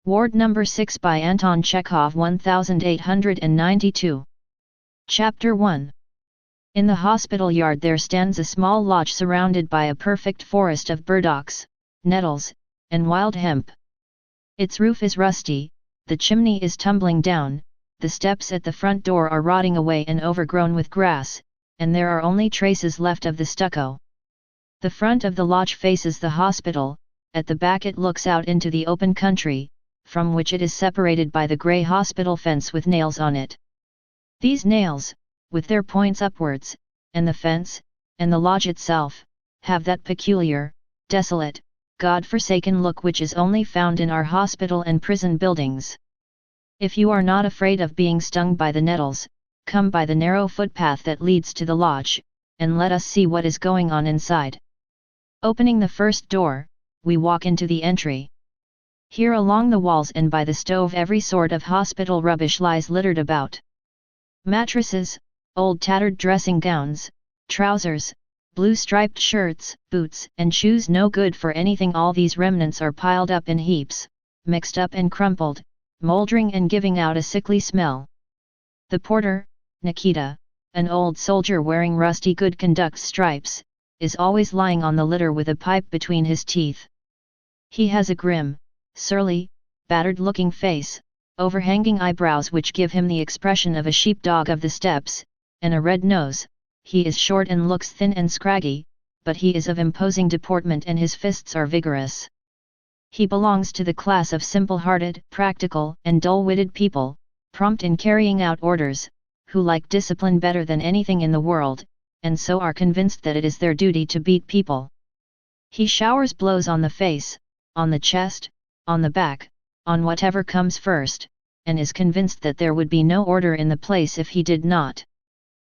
Ward Number 6 by Anton Chekhov 1892. Chapter 1. In the hospital yard there stands a small lodge surrounded by a perfect forest of burdocks, nettles, and wild hemp. Its roof is rusty, the chimney is tumbling down, the steps at the front door are rotting away and overgrown with grass, and there are only traces left of the stucco. The front of the lodge faces the hospital, at the back it looks out into the open country, from which it is separated by the grey hospital fence with nails on it. These nails, with their points upwards, and the fence, and the lodge itself, have that peculiar, desolate, God-forsaken look which is only found in our hospital and prison buildings. If you are not afraid of being stung by the nettles, come by the narrow footpath that leads to the lodge, and let us see what is going on inside. Opening the first door, we walk into the entry. Here along the walls and by the stove every sort of hospital rubbish lies littered about. Mattresses, old tattered dressing gowns, trousers, blue striped shirts, boots and shoes no good for anything, all these remnants are piled up in heaps, mixed up and crumpled, mouldering and giving out a sickly smell. The porter, Nikita, an old soldier wearing rusty good conduct stripes, is always lying on the litter with a pipe between his teeth. He has a grim, surly, battered-looking face, overhanging eyebrows which give him the expression of a sheepdog of the steppes, and a red nose. He is short and looks thin and scraggy, but he is of imposing deportment and his fists are vigorous. He belongs to the class of simple-hearted, practical, and dull-witted people, prompt in carrying out orders, who like discipline better than anything in the world, and so are convinced that it is their duty to beat people. He showers blows on the face, on the chest, on the back, on whatever comes first, and is convinced that there would be no order in the place if he did not.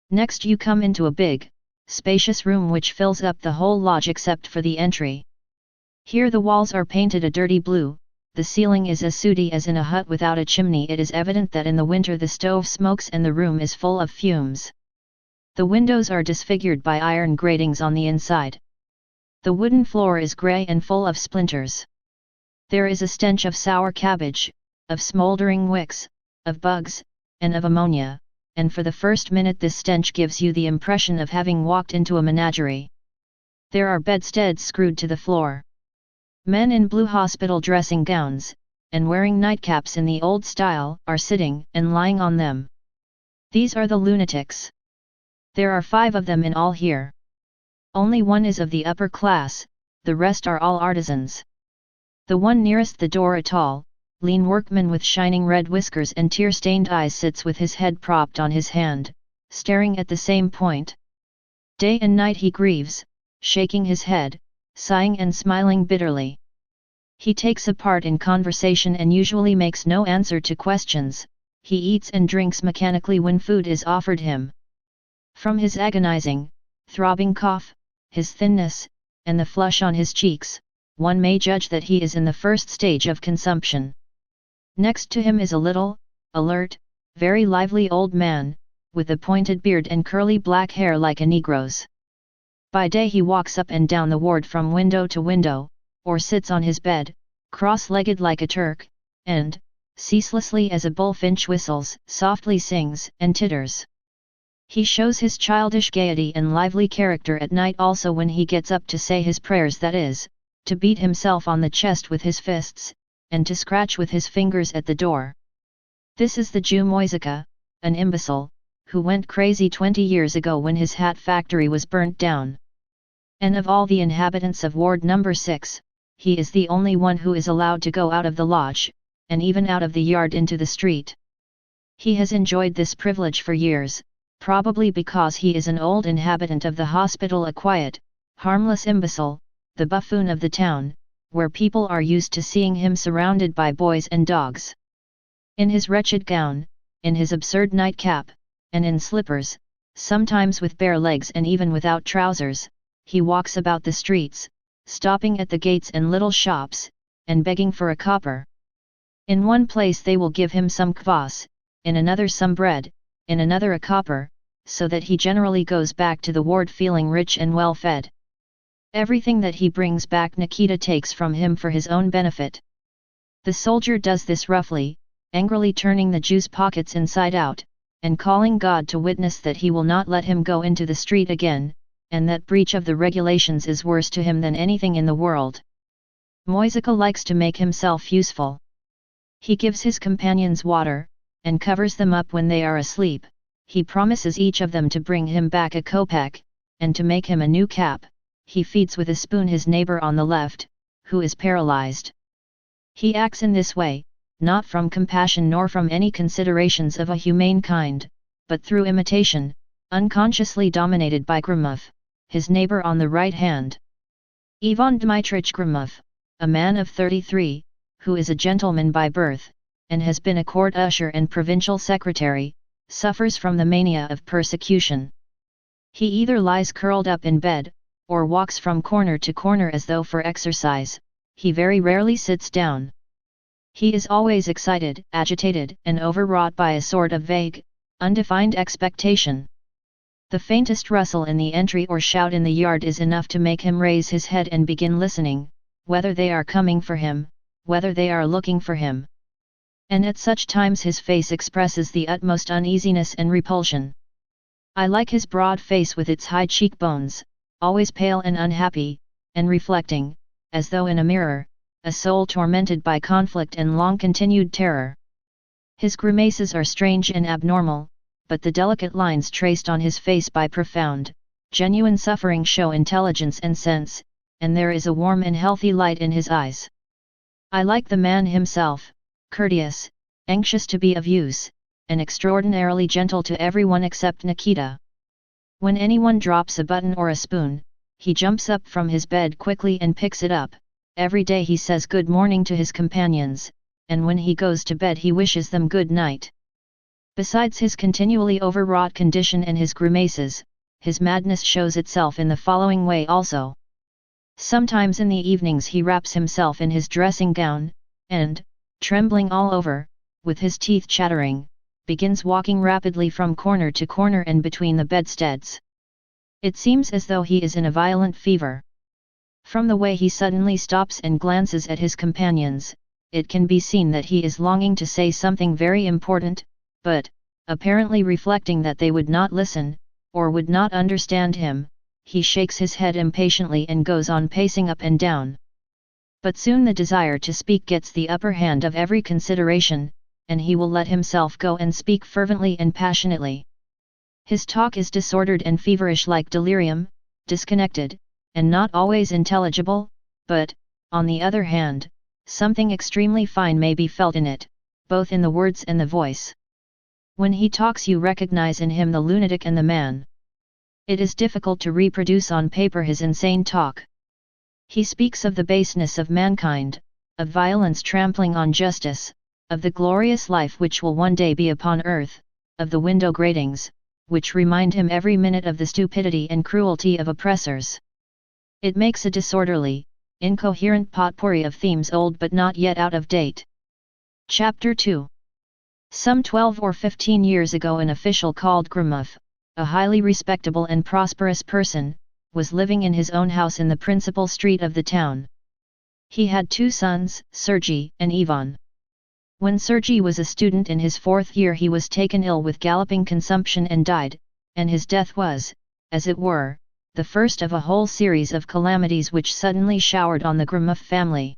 Next you come into a big, spacious room which fills up the whole lodge except for the entry. Here the walls are painted a dirty blue, the ceiling is as sooty as in a hut without a chimney. It is evident that in the winter the stove smokes and the room is full of fumes. The windows are disfigured by iron gratings on the inside. The wooden floor is grey and full of splinters. There is a stench of sour cabbage, of smouldering wicks, of bugs, and of ammonia, and for the first minute this stench gives you the impression of having walked into a menagerie. There are bedsteads screwed to the floor. Men in blue hospital dressing gowns, and wearing nightcaps in the old style, are sitting and lying on them. These are the lunatics. There are 5 of them in all here. Only one is of the upper class, the rest are all artisans. The one nearest the door, a tall, lean workman with shining red whiskers and tear-stained eyes, sits with his head propped on his hand, staring at the same point. Day and night he grieves, shaking his head, sighing and smiling bitterly. He takes a part in conversation and usually makes no answer to questions. He eats and drinks mechanically when food is offered him. From his agonizing, throbbing cough, his thinness, and the flush on his cheeks, one may judge that he is in the first stage of consumption. Next to him is a little, alert, very lively old man, with a pointed beard and curly black hair like a Negro's. By day he walks up and down the ward from window to window, or sits on his bed, cross-legged like a Turk, and, ceaselessly as a bullfinch whistles, softly sings and titters. He shows his childish gaiety and lively character at night also when he gets up to say his prayers, that is, to beat himself on the chest with his fists, and to scratch with his fingers at the door. This is the Jew Moisika, an imbecile, who went crazy 20 years ago when his hat factory was burnt down. And of all the inhabitants of Ward Number 6, he is the only one who is allowed to go out of the lodge, and even out of the yard into the street. He has enjoyed this privilege for years, probably because he is an old inhabitant of the hospital, a quiet, harmless imbecile, the buffoon of the town, where people are used to seeing him surrounded by boys and dogs. In his wretched gown, in his absurd nightcap, and in slippers, sometimes with bare legs and even without trousers, he walks about the streets, stopping at the gates and little shops, and begging for a copper. In one place they will give him some kvass, in another some bread, in another a copper, so that he generally goes back to the ward feeling rich and well fed. Everything that he brings back Nikita takes from him for his own benefit. The soldier does this roughly, angrily turning the Jew's pockets inside out, and calling God to witness that he will not let him go into the street again, and that breach of the regulations is worse to him than anything in the world. Moisika likes to make himself useful. He gives his companions water, and covers them up when they are asleep. He promises each of them to bring him back a kopeck, and to make him a new cap. He feeds with a spoon his neighbor on the left, who is paralyzed. He acts in this way, not from compassion nor from any considerations of a humane kind, but through imitation, unconsciously dominated by Gromov, his neighbor on the right hand. Ivan Dmitrievich Gromov, a man of 33, who is a gentleman by birth, and has been a court usher and provincial secretary, suffers from the mania of persecution. He either lies curled up in bed, or walks from corner to corner as though for exercise. He very rarely sits down. He is always excited, agitated, and overwrought by a sort of vague, undefined expectation. The faintest rustle in the entry or shout in the yard is enough to make him raise his head and begin listening, whether they are coming for him, whether they are looking for him. And at such times his face expresses the utmost uneasiness and repulsion. I like his broad face with its high cheekbones, always pale and unhappy, and reflecting, as though in a mirror, a soul tormented by conflict and long-continued terror. His grimaces are strange and abnormal, but the delicate lines traced on his face by profound, genuine suffering show intelligence and sense, and there is a warm and healthy light in his eyes. I like the man himself, courteous, anxious to be of use, and extraordinarily gentle to everyone except Nikita. When anyone drops a button or a spoon, he jumps up from his bed quickly and picks it up. Every day he says good morning to his companions, and when he goes to bed he wishes them good night. Besides his continually overwrought condition and his grimaces, his madness shows itself in the following way also. Sometimes in the evenings he wraps himself in his dressing gown, and, trembling all over, with his teeth chattering, begins walking rapidly from corner to corner and between the bedsteads. It seems as though he is in a violent fever. From the way he suddenly stops and glances at his companions, it can be seen that he is longing to say something very important, but, apparently reflecting that they would not listen, or would not understand him, he shakes his head impatiently and goes on pacing up and down. But soon the desire to speak gets the upper hand of every consideration, and he will let himself go and speak fervently and passionately. His talk is disordered and feverish like delirium, disconnected, and not always intelligible, but, on the other hand, something extremely fine may be felt in it, both in the words and the voice. When he talks you recognize in him the lunatic and the man. It is difficult to reproduce on paper his insane talk. He speaks of the baseness of mankind, of violence trampling on justice, of the glorious life which will one day be upon earth, of the window gratings, which remind him every minute of the stupidity and cruelty of oppressors. It makes a disorderly, incoherent potpourri of themes old but not yet out of date. Chapter 2. Some 12 or 15 years ago an official called Gromov, a highly respectable and prosperous person, was living in his own house in the principal street of the town. He had 2 sons, Sergei and Ivan. When Sergei was a student in his 4th year he was taken ill with galloping consumption and died, and his death was, as it were, the first of a whole series of calamities which suddenly showered on the Gromov family.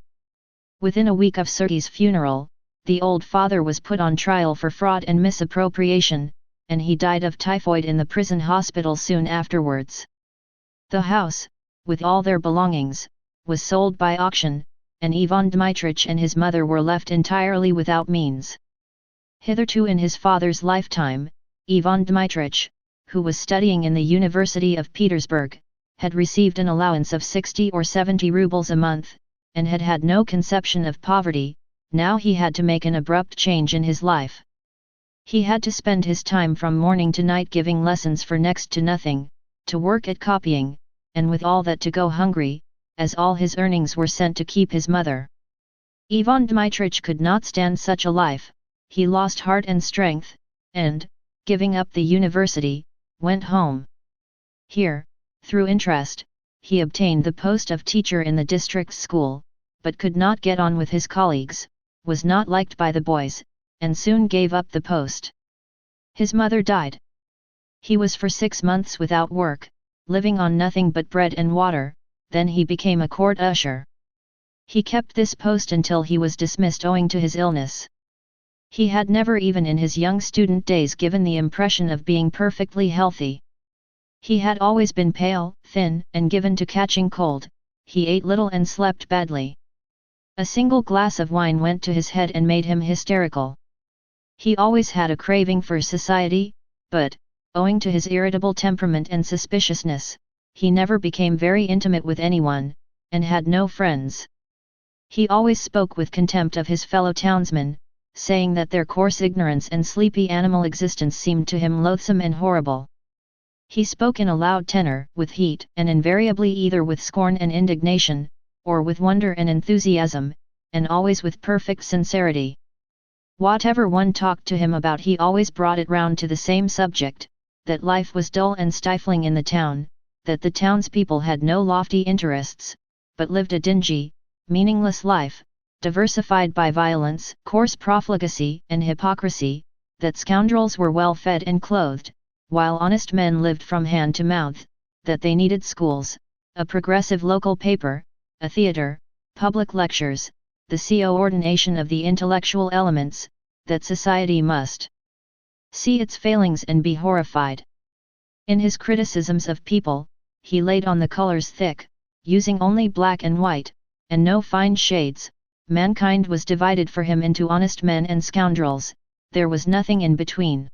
Within a week of Sergei's funeral, the old father was put on trial for fraud and misappropriation, and he died of typhoid in the prison hospital soon afterwards. The house, with all their belongings, was sold by auction, and Ivan Dmitrievich and his mother were left entirely without means. Hitherto in his father's lifetime, Ivan Dmitrievich, who was studying in the University of Petersburg, had received an allowance of 60 or 70 rubles a month, and had had no conception of poverty. Now he had to make an abrupt change in his life. He had to spend his time from morning to night giving lessons for next to nothing, to work at copying, and with all that to go hungry, as all his earnings were sent to keep his mother. Ivan Dmitrievich could not stand such a life. He lost heart and strength, and, giving up the university, went home. Here, through interest, he obtained the post of teacher in the district school, but could not get on with his colleagues, was not liked by the boys, and soon gave up the post. His mother died. He was for 6 months without work, living on nothing but bread and water, then he became a court usher. He kept this post until he was dismissed owing to his illness. He had never even in his young student days given the impression of being perfectly healthy. He had always been pale, thin, and given to catching cold. He ate little and slept badly. A single glass of wine went to his head and made him hysterical. He always had a craving for society, but, owing to his irritable temperament and suspiciousness, he never became very intimate with anyone, and had no friends. He always spoke with contempt of his fellow townsmen, saying that their coarse ignorance and sleepy animal existence seemed to him loathsome and horrible. He spoke in a loud tenor, with heat, and invariably either with scorn and indignation, or with wonder and enthusiasm, and always with perfect sincerity. Whatever one talked to him about he always brought it round to the same subject, that life was dull and stifling in the town, that the townspeople had no lofty interests, but lived a dingy, meaningless life, diversified by violence, coarse profligacy, and hypocrisy, that scoundrels were well fed and clothed, while honest men lived from hand to mouth, that they needed schools, a progressive local paper, a theatre, public lectures, the coordination of the intellectual elements, that society must see its failings and be horrified. In his criticisms of people, he laid on the colors thick, using only black and white, and no fine shades. Mankind was divided for him into honest men and scoundrels, there was nothing in between.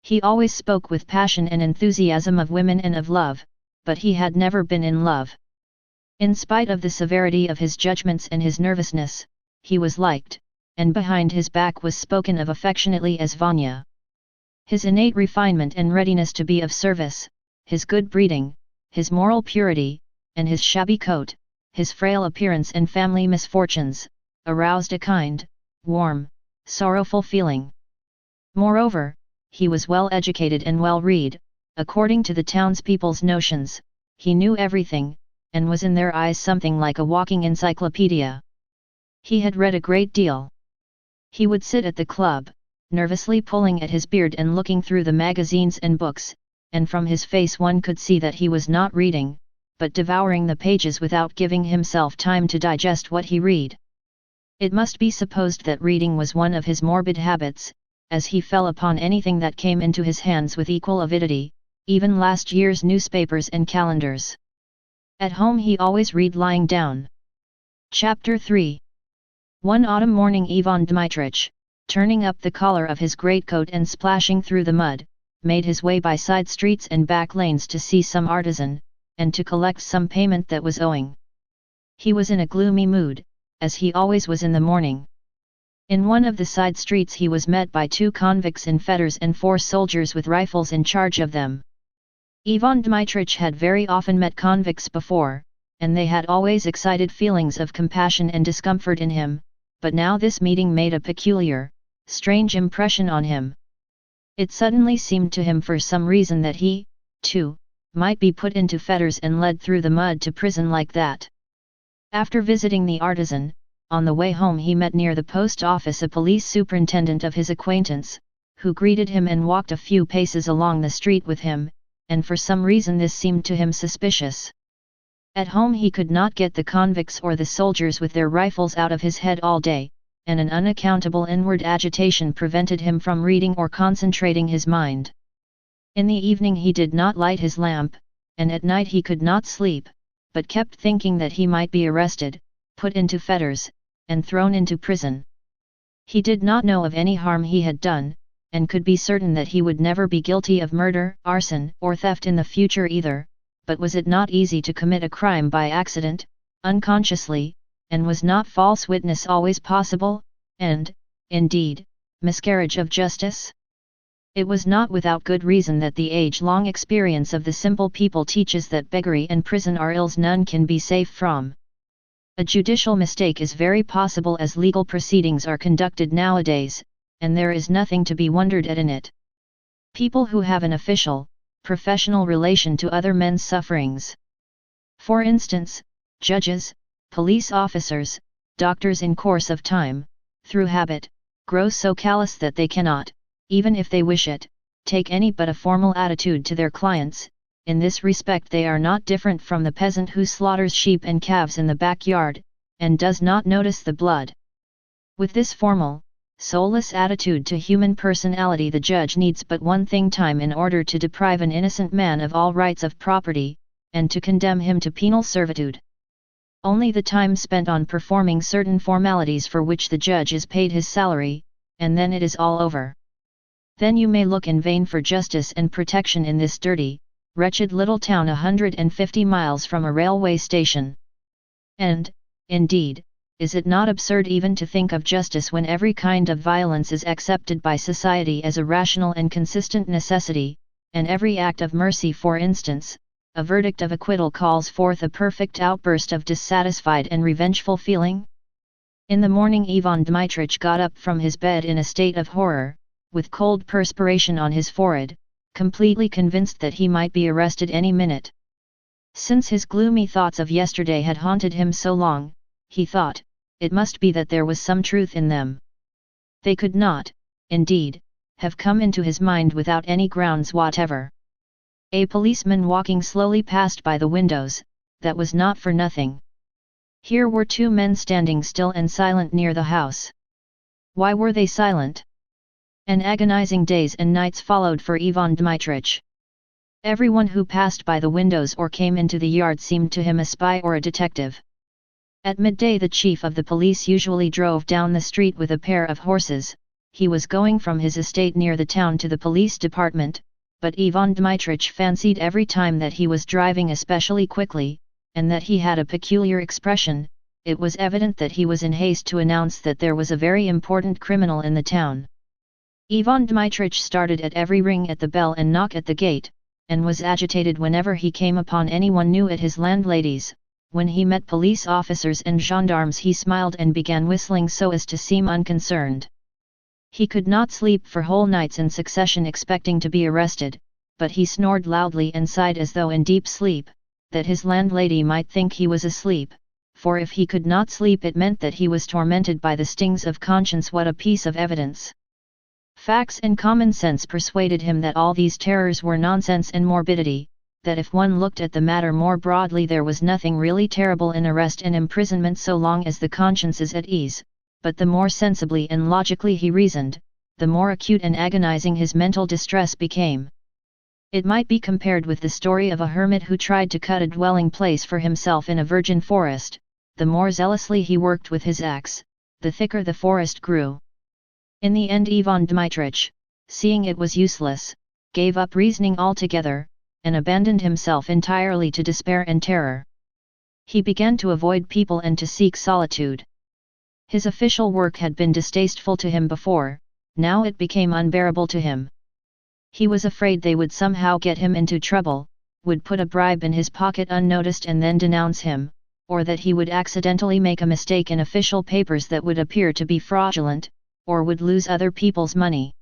He always spoke with passion and enthusiasm of women and of love, but he had never been in love. In spite of the severity of his judgments and his nervousness, he was liked, and behind his back was spoken of affectionately as Vanya. His innate refinement and readiness to be of service, his good breeding, his moral purity, and his shabby coat, his frail appearance and family misfortunes, aroused a kind, warm, sorrowful feeling. Moreover, he was well educated and well read, according to the townspeople's notions, he knew everything, and was in their eyes something like a walking encyclopedia. He had read a great deal. He would sit at the club, nervously pulling at his beard and looking through the magazines and books, and from his face one could see that he was not reading, but devouring the pages without giving himself time to digest what he read. It must be supposed that reading was one of his morbid habits, as he fell upon anything that came into his hands with equal avidity, even last year's newspapers and calendars. At home he always read lying down. Chapter 3. One autumn morning Ivan Dmitrievich, turning up the collar of his greatcoat and splashing through the mud, made his way by side streets and back lanes to see some artisan, and to collect some payment that was owing. He was in a gloomy mood, as he always was in the morning. In one of the side streets he was met by 2 convicts in fetters and 4 soldiers with rifles in charge of them. Ivan Dmitrievich had very often met convicts before, and they had always excited feelings of compassion and discomfort in him, but now this meeting made a peculiar, strange impression on him. It suddenly seemed to him for some reason that he, too, might be put into fetters and led through the mud to prison like that. After visiting the artisan, on the way home he met near the post office a police superintendent of his acquaintance, who greeted him and walked a few paces along the street with him, and for some reason this seemed to him suspicious. At home he could not get the convicts or the soldiers with their rifles out of his head all day, and an unaccountable inward agitation prevented him from reading or concentrating his mind. In the evening he did not light his lamp, and at night he could not sleep, but kept thinking that he might be arrested, put into fetters, and thrown into prison. He did not know of any harm he had done, and could be certain that he would never be guilty of murder, arson, or theft in the future either, but was it not easy to commit a crime by accident, unconsciously, and was not false witness always possible, and, indeed, miscarriage of justice? It was not without good reason that the age-long experience of the simple people teaches that beggary and prison are ills none can be safe from. A judicial mistake is very possible as legal proceedings are conducted nowadays, and there is nothing to be wondered at in it. People who have an official, professional relation to other men's sufferings. For instance, judges, police officers, doctors in course of time, through habit, grow so callous that they cannot, even if they wish it, take any but a formal attitude to their clients. In this respect they are not different from the peasant who slaughters sheep and calves in the backyard, and does not notice the blood. With this formal, soulless attitude to human personality, the judge needs but one thing: time, in order to deprive an innocent man of all rights of property, and to condemn him to penal servitude. Only the time spent on performing certain formalities for which the judge is paid his salary, and then it is all over. Then you may look in vain for justice and protection in this dirty, wretched little town 150 miles from a railway station. And, indeed, is it not absurd even to think of justice when every kind of violence is accepted by society as a rational and consistent necessity, and every act of mercy, for instance, a verdict of acquittal, calls forth a perfect outburst of dissatisfied and revengeful feeling? In the morning Ivan Dmitrievich got up from his bed in a state of horror, with cold perspiration on his forehead, completely convinced that he might be arrested any minute. Since his gloomy thoughts of yesterday had haunted him so long, he thought, it must be that there was some truth in them. They could not, indeed, have come into his mind without any grounds whatever. A policeman walking slowly passed by the windows, that was not for nothing. Here were two men standing still and silent near the house. Why were they silent? An agonizing days and nights followed for Ivan Dmitrievich. Everyone who passed by the windows or came into the yard seemed to him a spy or a detective. At midday the chief of the police usually drove down the street with a pair of horses. He was going from his estate near the town to the police department, but Ivan Dmitrievich fancied every time that he was driving especially quickly, and that he had a peculiar expression. It was evident that he was in haste to announce that there was a very important criminal in the town. Ivan Dmitrievich started at every ring at the bell and knock at the gate, and was agitated whenever he came upon anyone new at his landlady's. When he met police officers and gendarmes he smiled and began whistling so as to seem unconcerned. He could not sleep for whole nights in succession expecting to be arrested, but he snored loudly and sighed as though in deep sleep, that his landlady might think he was asleep, for if he could not sleep it meant that he was tormented by the stings of conscience. What a piece of evidence! Facts and common sense persuaded him that all these terrors were nonsense and morbidity, that if one looked at the matter more broadly there was nothing really terrible in arrest and imprisonment so long as the conscience is at ease. But the more sensibly and logically he reasoned, the more acute and agonizing his mental distress became. It might be compared with the story of a hermit who tried to cut a dwelling place for himself in a virgin forest. The more zealously he worked with his axe, the thicker the forest grew. In the end Ivan Dmitrievich, seeing it was useless, gave up reasoning altogether, and abandoned himself entirely to despair and terror. He began to avoid people and to seek solitude. His official work had been distasteful to him before, now it became unbearable to him. He was afraid they would somehow get him into trouble, would put a bribe in his pocket unnoticed and then denounce him, or that he would accidentally make a mistake in official papers that would appear to be fraudulent, or would lose other people's money.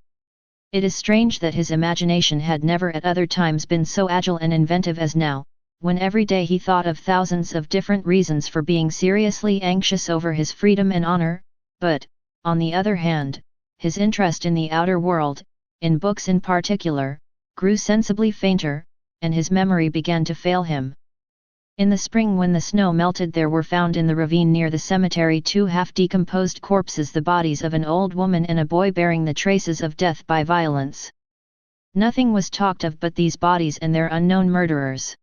It is strange that his imagination had never at other times been so agile and inventive as now, when every day he thought of thousands of different reasons for being seriously anxious over his freedom and honor. But, on the other hand, his interest in the outer world, in books in particular, grew sensibly fainter, and his memory began to fail him. In the spring when the snow melted there were found in the ravine near the cemetery two half-decomposed corpses, the bodies of an old woman and a boy bearing the traces of death by violence. Nothing was talked of but these bodies and their unknown murderers.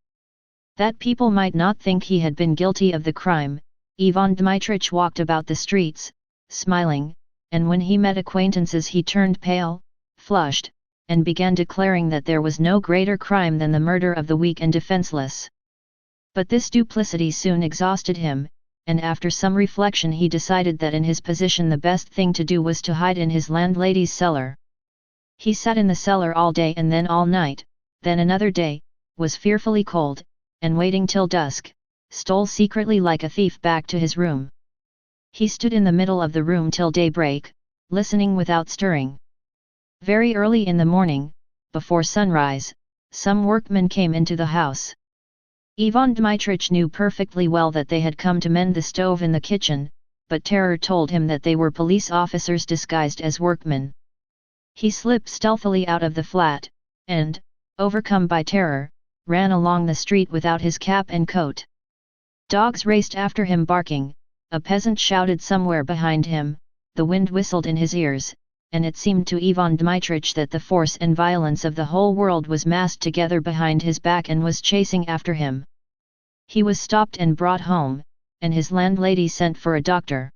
That people might not think he had been guilty of the crime, Ivan Dmitrievich walked about the streets, smiling, and when he met acquaintances he turned pale, flushed, and began declaring that there was no greater crime than the murder of the weak and defenseless. But this duplicity soon exhausted him, and after some reflection he decided that in his position the best thing to do was to hide in his landlady's cellar. He sat in the cellar all day and then all night, then another day, was fearfully cold, and waiting till dusk, stole secretly like a thief back to his room. He stood in the middle of the room till daybreak, listening without stirring. Very early in the morning, before sunrise, some workmen came into the house. Ivan Dmitrievich knew perfectly well that they had come to mend the stove in the kitchen, but terror told him that they were police officers disguised as workmen. He slipped stealthily out of the flat, and, overcome by terror, ran along the street without his cap and coat. Dogs raced after him barking, a peasant shouted somewhere behind him, the wind whistled in his ears, and it seemed to Ivan Dmitrievich that the force and violence of the whole world was massed together behind his back and was chasing after him. He was stopped and brought home, and his landlady sent for a doctor.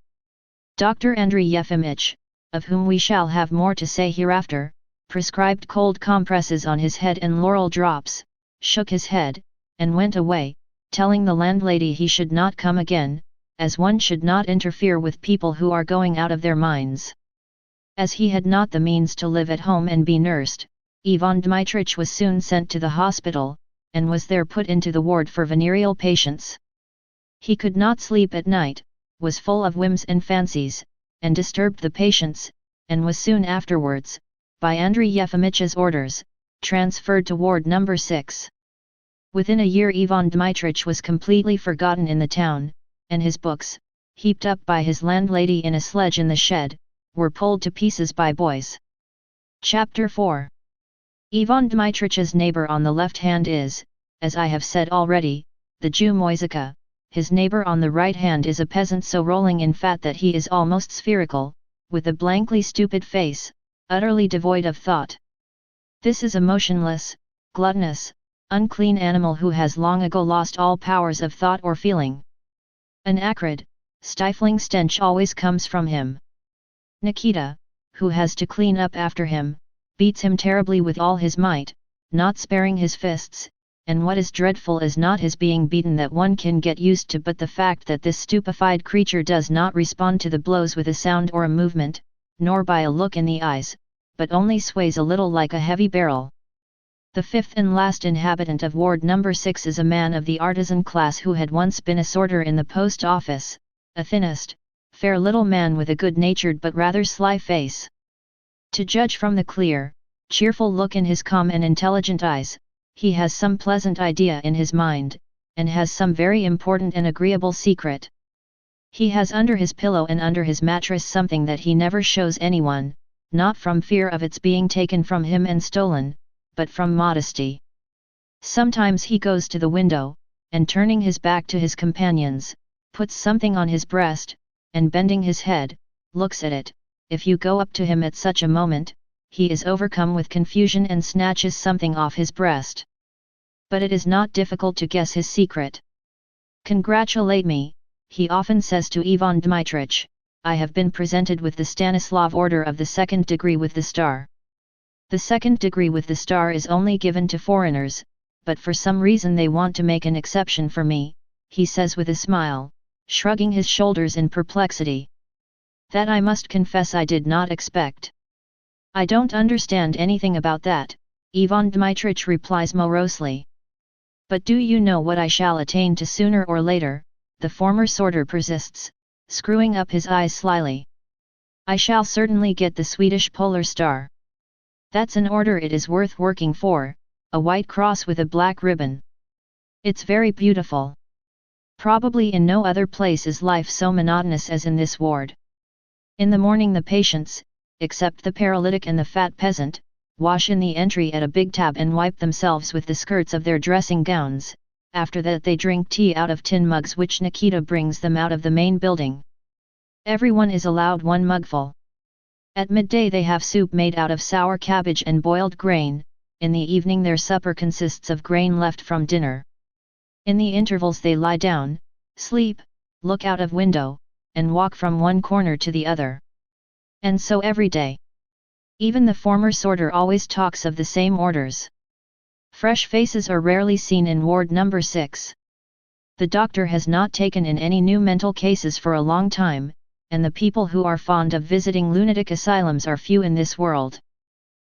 Dr. Andrey Yefimych, of whom we shall have more to say hereafter, prescribed cold compresses on his head and laurel drops, shook his head, and went away, telling the landlady he should not come again, as one should not interfere with people who are going out of their minds. As he had not the means to live at home and be nursed, Ivan Dmitrievich was soon sent to the hospital, and was there put into the ward for venereal patients. He could not sleep at night, was full of whims and fancies, and disturbed the patients, and was soon afterwards, by Andrey Yefimich's orders, transferred to ward number 6. Within a year Ivan Dmitrievich was completely forgotten in the town, and his books, heaped up by his landlady in a sledge in the shed, were pulled to pieces by boys. Chapter 4. Ivan Dmitrievич's neighbor on the left hand is, as I have said already, the Jew Moisika. His neighbor on the right hand is a peasant so rolling in fat that he is almost spherical, with a blankly stupid face, utterly devoid of thought. This is a motionless, gluttonous, unclean animal who has long ago lost all powers of thought or feeling. An acrid, stifling stench always comes from him. Nikita, who has to clean up after him, beats him terribly with all his might, not sparing his fists, and what is dreadful is not his being beaten that one can get used to, but the fact that this stupefied creature does not respond to the blows with a sound or a movement, nor by a look in the eyes, but only sways a little like a heavy barrel. The fifth and last inhabitant of ward number 6 is a man of the artisan class who had once been a sorter in the post office, a thinnest, fair little man with a good-natured but rather sly face. To judge from the clear, cheerful look in his calm and intelligent eyes, he has some pleasant idea in his mind, and has some very important and agreeable secret. He has under his pillow and under his mattress something that he never shows anyone, not from fear of its being taken from him and stolen, but from modesty. Sometimes he goes to the window, and turning his back to his companions, puts something on his breast, and bending his head, looks at it. If you go up to him at such a moment, he is overcome with confusion and snatches something off his breast. But it is not difficult to guess his secret. "Congratulate me," he often says to Ivan Dmitrievich, "I have been presented with the Stanislav Order of the Second Degree with the Star. The Second Degree with the Star is only given to foreigners, but for some reason they want to make an exception for me," he says with a smile, shrugging his shoulders in perplexity. "That I must confess I did not expect." "I don't understand anything about that," Ivan Dmitrievich replies morosely. "But do you know what I shall attain to sooner or later?" the former sorter persists, screwing up his eyes slyly. "I shall certainly get the Swedish Polar Star. That's an order it is worth working for, a white cross with a black ribbon. It's very beautiful. Probably in no other place is life so monotonous as in this ward. In the morning the patients, except the paralytic and the fat peasant, wash in the entry at a big tub and wipe themselves with the skirts of their dressing gowns. After that they drink tea out of tin mugs which Nikita brings them out of the main building. Everyone is allowed one mugful. At midday they have soup made out of sour cabbage and boiled grain. In the evening their supper consists of grain left from dinner. In the intervals they lie down, sleep, look out of window, and walk from one corner to the other. And so every day. Even the former sorter always talks of the same orders. Fresh faces are rarely seen in ward number 6. The doctor has not taken in any new mental cases for a long time, and the people who are fond of visiting lunatic asylums are few in this world.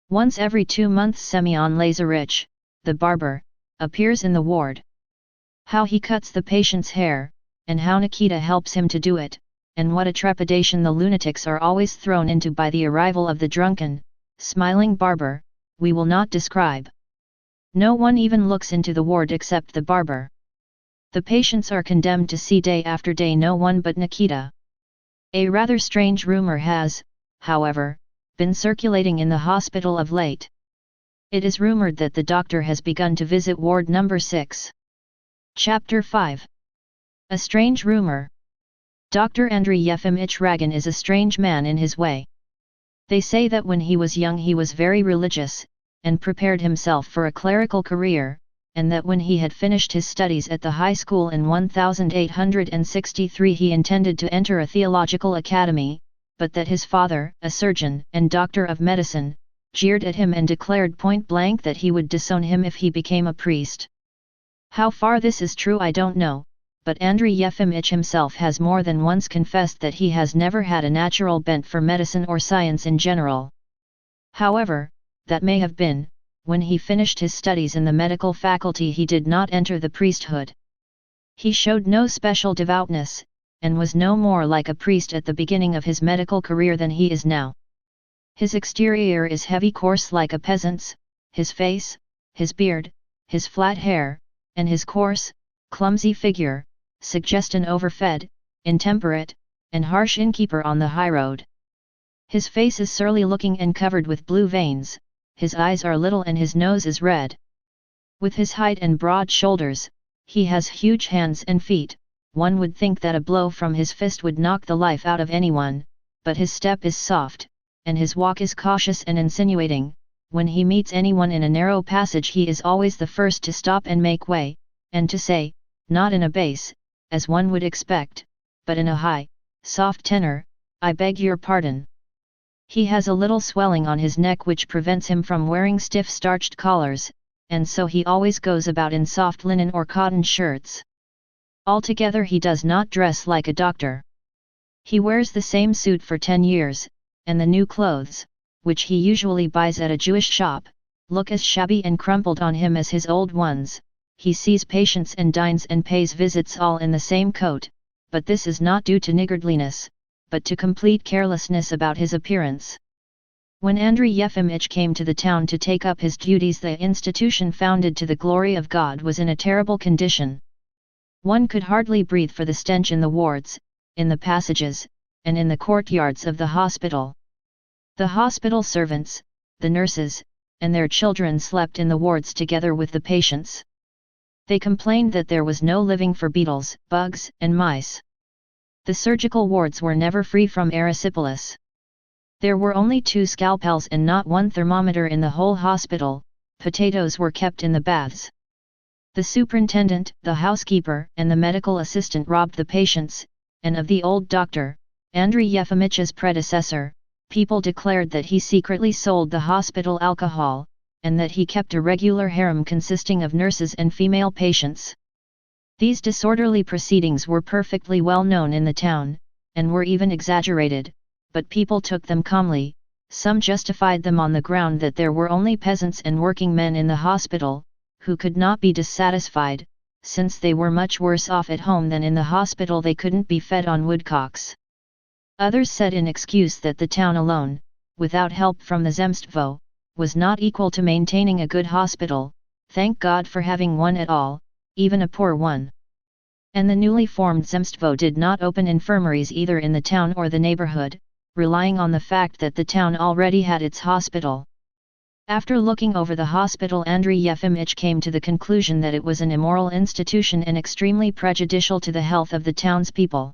Once every 2 months Semyon Lazarich, the barber, appears in the ward. How he cuts the patient's hair, and how Nikita helps him to do it, and what a trepidation the lunatics are always thrown into by the arrival of the drunken, smiling barber, we will not describe. No one even looks into the ward except the barber. The patients are condemned to see day after day no one but Nikita. A rather strange rumor has, however, been circulating in the hospital of late. It is rumored that the doctor has begun to visit ward number 6. Chapter 5. A strange rumor. Dr. Andrey Yefimych Ragin is a strange man in his way. They say that when he was young he was very religious, and prepared himself for a clerical career, and that when he had finished his studies at the high school in 1863 he intended to enter a theological academy, but that his father, a surgeon and doctor of medicine, jeered at him and declared point-blank that he would disown him if he became a priest. How far this is true I don't know, but Andrey Yefimych himself has more than once confessed that he has never had a natural bent for medicine or science in general. However, that may have been, when he finished his studies in the medical faculty he did not enter the priesthood. He showed no special devoutness, and was no more like a priest at the beginning of his medical career than he is now. His exterior is heavy coarse like a peasant's, his face, his beard, his flat hair, and his coarse, clumsy figure, suggest an overfed, intemperate, and harsh innkeeper on the highroad. His face is surly looking and covered with blue veins, his eyes are little and his nose is red. With his height and broad shoulders, he has huge hands and feet. One would think that a blow from his fist would knock the life out of anyone, but his step is soft, and his walk is cautious and insinuating. When he meets anyone in a narrow passage he is always the first to stop and make way, and to say, not in a bass, as one would expect, but in a high, soft tenor, "I beg your pardon." He has a little swelling on his neck which prevents him from wearing stiff starched collars, and so he always goes about in soft linen or cotton shirts. Altogether he does not dress like a doctor. He wears the same suit for 10 years, and the new clothes, which he usually buys at a Jewish shop, look as shabby and crumpled on him as his old ones. He sees patients and dines and pays visits all in the same coat, but this is not due to niggardliness, but to complete carelessness about his appearance. When Andrey Yefimych came to the town to take up his duties, the institution founded to the glory of God was in a terrible condition. One could hardly breathe for the stench in the wards, in the passages, and in the courtyards of the hospital. The hospital servants, the nurses, and their children slept in the wards together with the patients. They complained that there was no living for beetles, bugs, and mice. The surgical wards were never free from erysipelas. There were only 2 scalpels and not 1 thermometer in the whole hospital. Potatoes were kept in the baths. The superintendent, the housekeeper, and the medical assistant robbed the patients, and of the old doctor, Andrey Yefimich's predecessor, people declared that he secretly sold the hospital alcohol, and that he kept a regular harem consisting of nurses and female patients. These disorderly proceedings were perfectly well known in the town, and were even exaggerated, but people took them calmly. Some justified them on the ground that there were only peasants and working men in the hospital, who could not be dissatisfied, since they were much worse off at home than in the hospital. They couldn't be fed on woodcocks. Others said in excuse that the town alone, without help from the Zemstvo, was not equal to maintaining a good hospital. Thank God for having one at all, even a poor one. And the newly formed Zemstvo did not open infirmaries either in the town or the neighborhood, relying on the fact that the town already had its hospital. After looking over the hospital, Andrey Yefimych came to the conclusion that it was an immoral institution and extremely prejudicial to the health of the townspeople.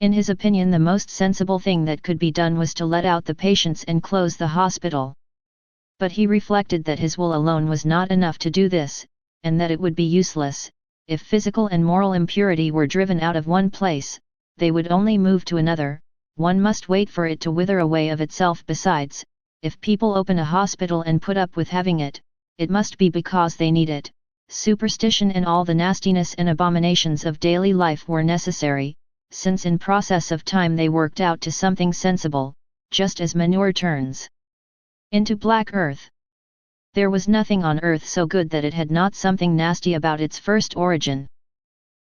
In his opinion, the most sensible thing that could be done was to let out the patients and close the hospital. But he reflected that his will alone was not enough to do this, and that it would be useless. If physical and moral impurity were driven out of one place, they would only move to another. One must wait for it to wither away of itself. Besides, if people open a hospital and put up with having it, it must be because they need it. Superstition and all the nastiness and abominations of daily life were necessary, since in process of time they worked out to something sensible, just as manure turns into black earth. There was nothing on earth so good that it had not something nasty about its first origin.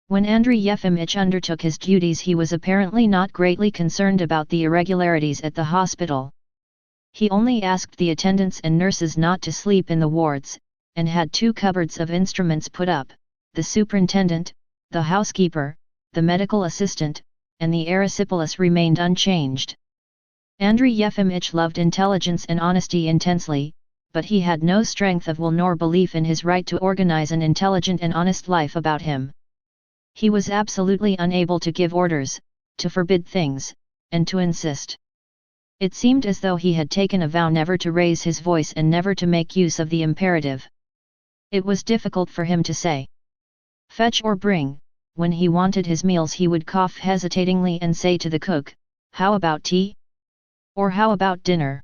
When Andrey Yefimych undertook his duties, he was apparently not greatly concerned about the irregularities at the hospital. He only asked the attendants and nurses not to sleep in the wards, and had 2 cupboards of instruments put up. The superintendent, the housekeeper, the medical assistant, and the erysipelas remained unchanged. Andrey Yefimych loved intelligence and honesty intensely, but he had no strength of will nor belief in his right to organize an intelligent and honest life about him. He was absolutely unable to give orders, to forbid things, and to insist. It seemed as though he had taken a vow never to raise his voice and never to make use of the imperative. It was difficult for him to say, "Fetch or bring." When he wanted his meals he would cough hesitatingly and say to the cook, "How about tea? Or how about dinner?"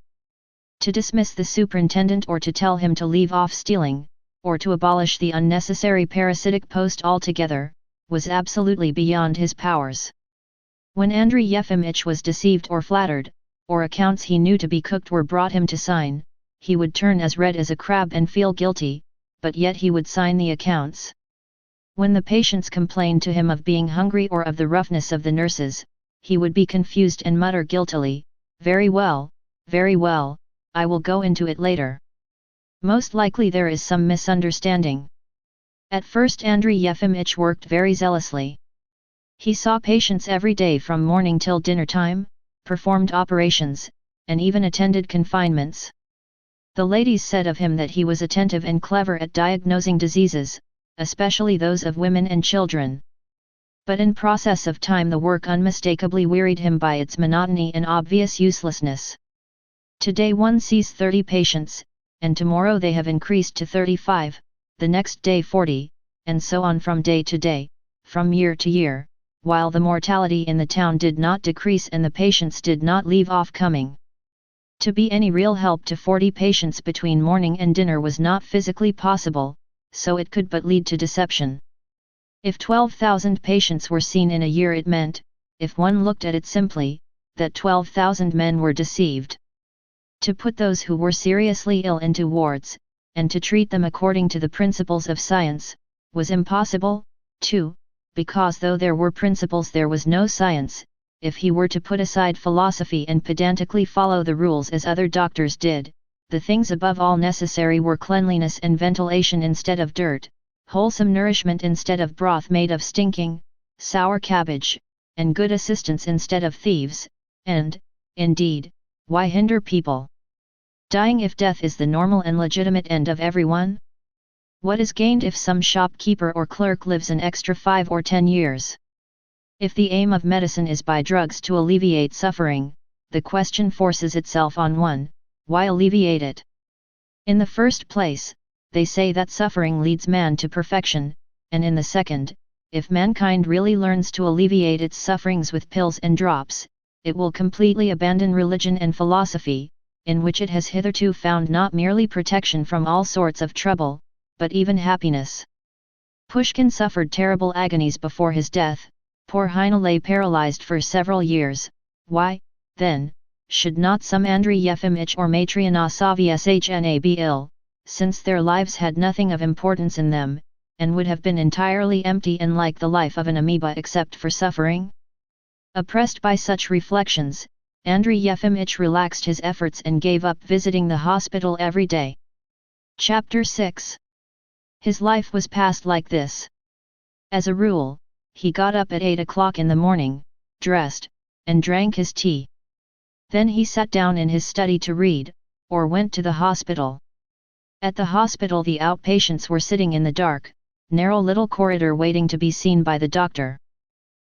To dismiss the superintendent or to tell him to leave off stealing, or to abolish the unnecessary parasitic post altogether, was absolutely beyond his powers. When Andrey Yefimych was deceived or flattered, or accounts he knew to be cooked were brought him to sign, he would turn as red as a crab and feel guilty, but yet he would sign the accounts. When the patients complained to him of being hungry or of the roughness of the nurses, he would be confused and mutter guiltily, very well, I will go into it later. Most likely there is some misunderstanding." At first Andrey Yefimych worked very zealously. He saw patients every day from morning till dinner time, performed operations, and even attended confinements. The ladies said of him that he was attentive and clever at diagnosing diseases, especially those of women and children. But in process of time the work unmistakably wearied him by its monotony and obvious uselessness. Today one sees 30 patients, and tomorrow they have increased to 35, the next day 40, and so on from day to day, from year to year, while the mortality in the town did not decrease and the patients did not leave off coming. To be any real help to 40 patients between morning and dinner was not physically possible, so it could but lead to deception. If 12,000 patients were seen in a year it meant, if one looked at it simply, that 12,000 men were deceived. To put those who were seriously ill into wards, and to treat them according to the principles of science, was impossible, too, because though there were principles there was no science. If he were to put aside philosophy and pedantically follow the rules as other doctors did, the things above all necessary were cleanliness and ventilation instead of dirt, wholesome nourishment instead of broth made of stinking, sour cabbage, and good assistants instead of thieves, and, indeed, why hinder people dying if death is the normal and legitimate end of everyone? What is gained if some shopkeeper or clerk lives an extra 5 or 10 years? If the aim of medicine is by drugs to alleviate suffering, the question forces itself on one, why alleviate it? In the first place, they say that suffering leads man to perfection, and in the second, if mankind really learns to alleviate its sufferings with pills and drops, it will completely abandon religion and philosophy, in which it has hitherto found not merely protection from all sorts of trouble, but even happiness. Pushkin suffered terrible agonies before his death. Poor Heine lay paralyzed for several years. Why, then, should not some Andrey Yefimych or Matriana Savyeshna be ill, since their lives had nothing of importance in them, and would have been entirely empty and like the life of an amoeba except for suffering? Oppressed by such reflections, Andrey Yefimych relaxed his efforts and gave up visiting the hospital every day. Chapter 6. His life was passed like this. As a rule, he got up at 8 o'clock in the morning, dressed, and drank his tea. Then he sat down in his study to read, or went to the hospital. At the hospital the outpatients were sitting in the dark, narrow little corridor waiting to be seen by the doctor.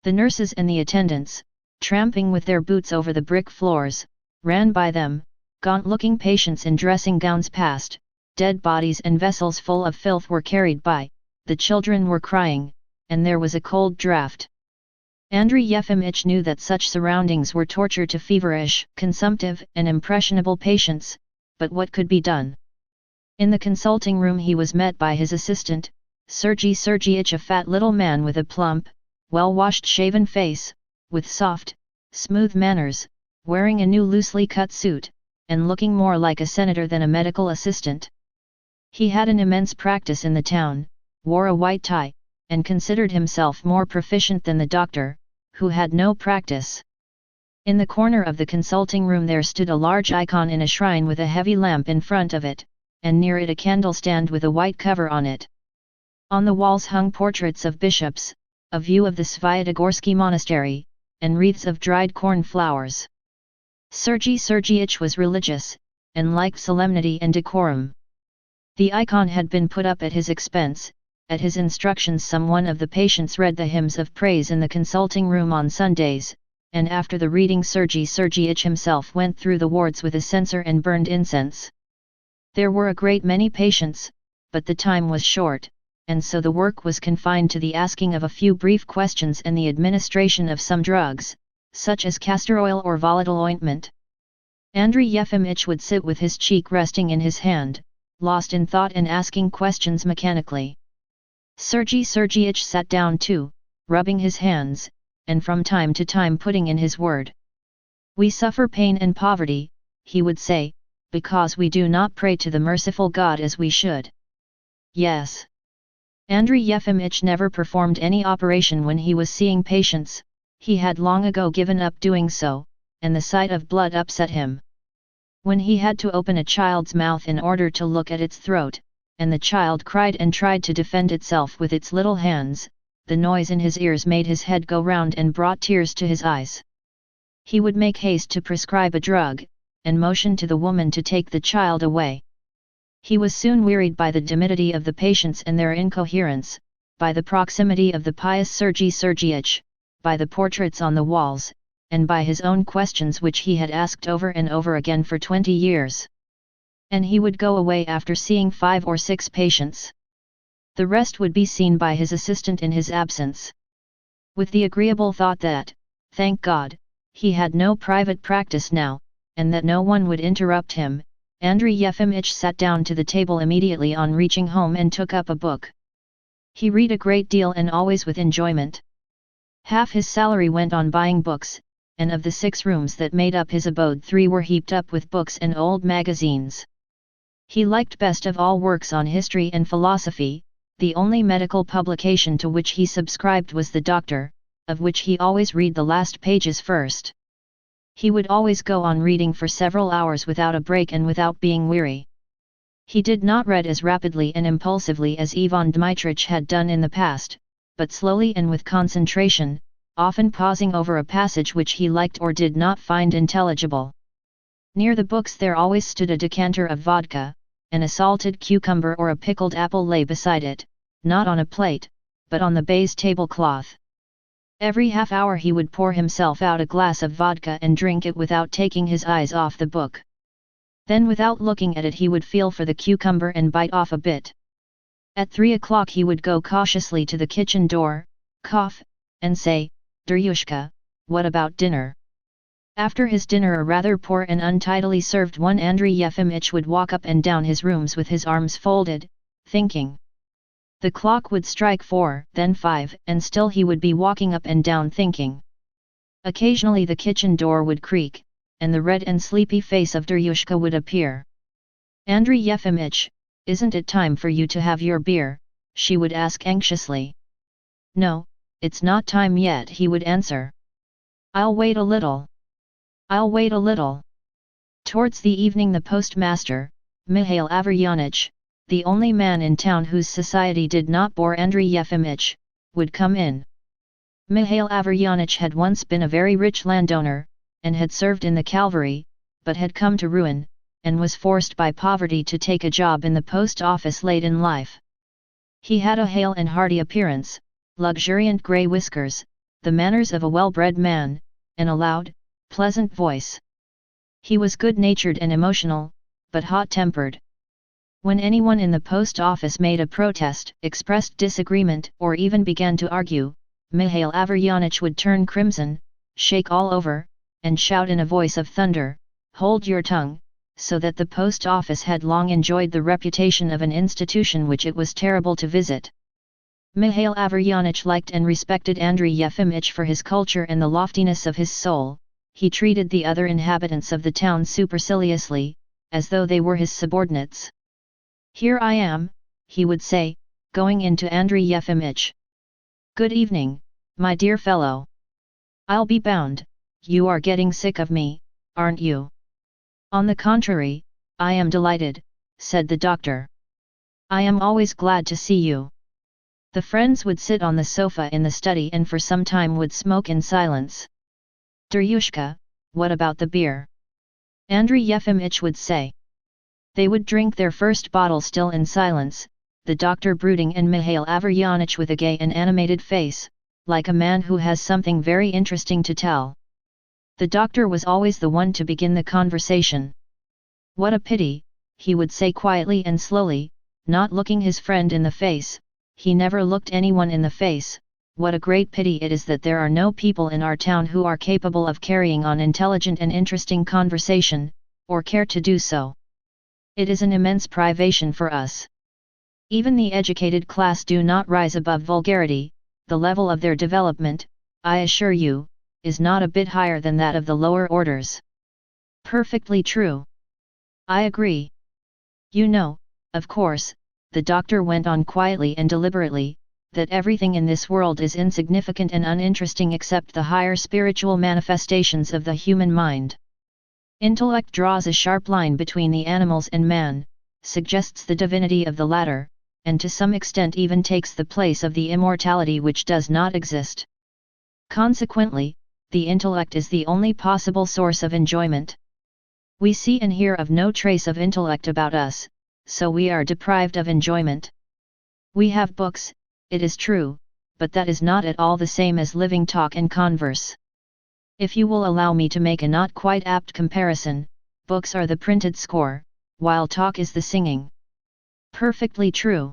The nurses and the attendants, tramping with their boots over the brick floors, ran by them. Gaunt-looking patients in dressing gowns passed, dead bodies and vessels full of filth were carried by, the children were crying, and there was a cold draught. Andrey Yefimych knew that such surroundings were torture to feverish, consumptive and impressionable patients, but what could be done? In the consulting room he was met by his assistant, Sergei Sergeitch, a fat little man with a plump, well-washed shaven face, with soft, smooth manners, wearing a new loosely cut suit, and looking more like a senator than a medical assistant. He had an immense practice in the town, wore a white tie, and considered himself more proficient than the doctor, who had no practice. In the corner of the consulting room there stood a large icon in a shrine with a heavy lamp in front of it, and near it a candlestand with a white cover on it. On the walls hung portraits of bishops, a view of the Sviatogorsky monastery, and wreaths of dried corn flowers. Sergei Sergeevich was religious, and liked solemnity and decorum. The icon had been put up at his expense. At his instructions someone of the patients read the hymns of praise in the consulting room on Sundays, and after the reading Sergei Sergeevich himself went through the wards with a censer and burned incense. There were a great many patients, but the time was short, and so the work was confined to the asking of a few brief questions and the administration of some drugs, such as castor oil or volatile ointment. Andrey Yefimych would sit with his cheek resting in his hand, lost in thought and asking questions mechanically. Sergei Sergeevich sat down too, rubbing his hands, and from time to time putting in his word. "We suffer pain and poverty," he would say, "because we do not pray to the merciful God as we should." Yes. Andrey Yefimych never performed any operation when he was seeing patients. He had long ago given up doing so, and the sight of blood upset him. When he had to open a child's mouth in order to look at its throat, and the child cried and tried to defend itself with its little hands, the noise in his ears made his head go round and brought tears to his eyes. He would make haste to prescribe a drug, and motion to the woman to take the child away. He was soon wearied by the timidity of the patients and their incoherence, by the proximity of the pious Sergei Sergeevich, by the portraits on the walls, and by his own questions which he had asked over and over again for 20 years. And he would go away after seeing 5 or 6 patients. The rest would be seen by his assistant in his absence. With the agreeable thought that, thank God, he had no private practice now, and that no one would interrupt him, Andrey Yefimych sat down to the table immediately on reaching home and took up a book. He read a great deal and always with enjoyment. Half his salary went on buying books, and of the 6 rooms that made up his abode 3 were heaped up with books and old magazines. He liked best of all works on history and philosophy. The only medical publication to which he subscribed was The Doctor, of which he always read the last pages first. He would always go on reading for several hours without a break and without being weary. He did not read as rapidly and impulsively as Ivan Dmitrievich had done in the past, but slowly and with concentration, often pausing over a passage which he liked or did not find intelligible. Near the books there always stood a decanter of vodka, and a salted cucumber or a pickled apple lay beside it, not on a plate, but on the baize tablecloth. Every half hour he would pour himself out a glass of vodka and drink it without taking his eyes off the book. Then without looking at it he would feel for the cucumber and bite off a bit. At 3 o'clock he would go cautiously to the kitchen door, cough, and say, "Duryushka, what about dinner?" After his dinner, a rather poor and untidily served one, Andrey Yefimych would walk up and down his rooms with his arms folded, thinking. The clock would strike 4, then 5, and still he would be walking up and down thinking. Occasionally the kitchen door would creak, and the red and sleepy face of Duryushka would appear. "Andrey Yefimych, isn't it time for you to have your beer?" she would ask anxiously. "No, it's not time yet," he would answer. "I'll wait a little. I'll wait a little." Towards the evening the postmaster, Mikhail Averyanich, the only man in town whose society did not bore Andrey Yefimych, would come in. Mikhail Averyanich had once been a very rich landowner, and had served in the cavalry, but had come to ruin, and was forced by poverty to take a job in the post office late in life. He had a hale and hearty appearance, luxuriant grey whiskers, the manners of a well-bred man, and a loud, pleasant voice. He was good-natured and emotional, but hot-tempered. When anyone in the post office made a protest, expressed disagreement, or even began to argue, Mikhail Averyanich would turn crimson, shake all over, and shout in a voice of thunder, "Hold your tongue," so that the post office had long enjoyed the reputation of an institution which it was terrible to visit. Mikhail Averyanich liked and respected Andrey Yefimych for his culture and the loftiness of his soul. He treated the other inhabitants of the town superciliously, as though they were his subordinates. "Here I am," he would say, going into Andrey Yefimych. "Good evening, my dear fellow. I'll be bound, you are getting sick of me, aren't you?" "On the contrary, I am delighted," said the doctor. "I am always glad to see you." The friends would sit on the sofa in the study and for some time would smoke in silence. Duryushka, what about the beer? Andrey Yefimych would say. They would drink their first bottle still in silence, the doctor brooding and Mikhail Averyanich with a gay and animated face, like a man who has something very interesting to tell. The doctor was always the one to begin the conversation. What a pity, he would say quietly and slowly, not looking his friend in the face. He never looked anyone in the face. What a great pity it is that there are no people in our town who are capable of carrying on intelligent and interesting conversation, or care to do so. It is an immense privation for us. Even the educated class do not rise above vulgarity. The level of their development, I assure you, is not a bit higher than that of the lower orders. Perfectly true. I agree. You know, of course, the doctor went on quietly and deliberately, that everything in this world is insignificant and uninteresting except the higher spiritual manifestations of the human mind. Intellect draws a sharp line between the animals and man, suggests the divinity of the latter, and to some extent even takes the place of the immortality which does not exist. Consequently, the intellect is the only possible source of enjoyment. We see and hear of no trace of intellect about us, so we are deprived of enjoyment. We have books, it is true, but that is not at all the same as living talk and converse. If you will allow me to make a not quite apt comparison, books are the printed score, while talk is the singing. Perfectly true.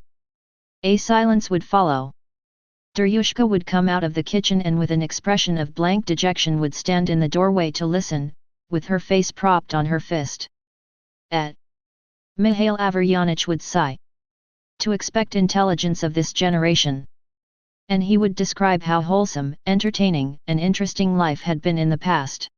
A silence would follow. Duryushka would come out of the kitchen and with an expression of blank dejection would stand in the doorway to listen, with her face propped on her fist. Mikhail Averyanich would sigh. To expect intelligence of this generation. And he would describe how wholesome, entertaining, and interesting life had been in the past.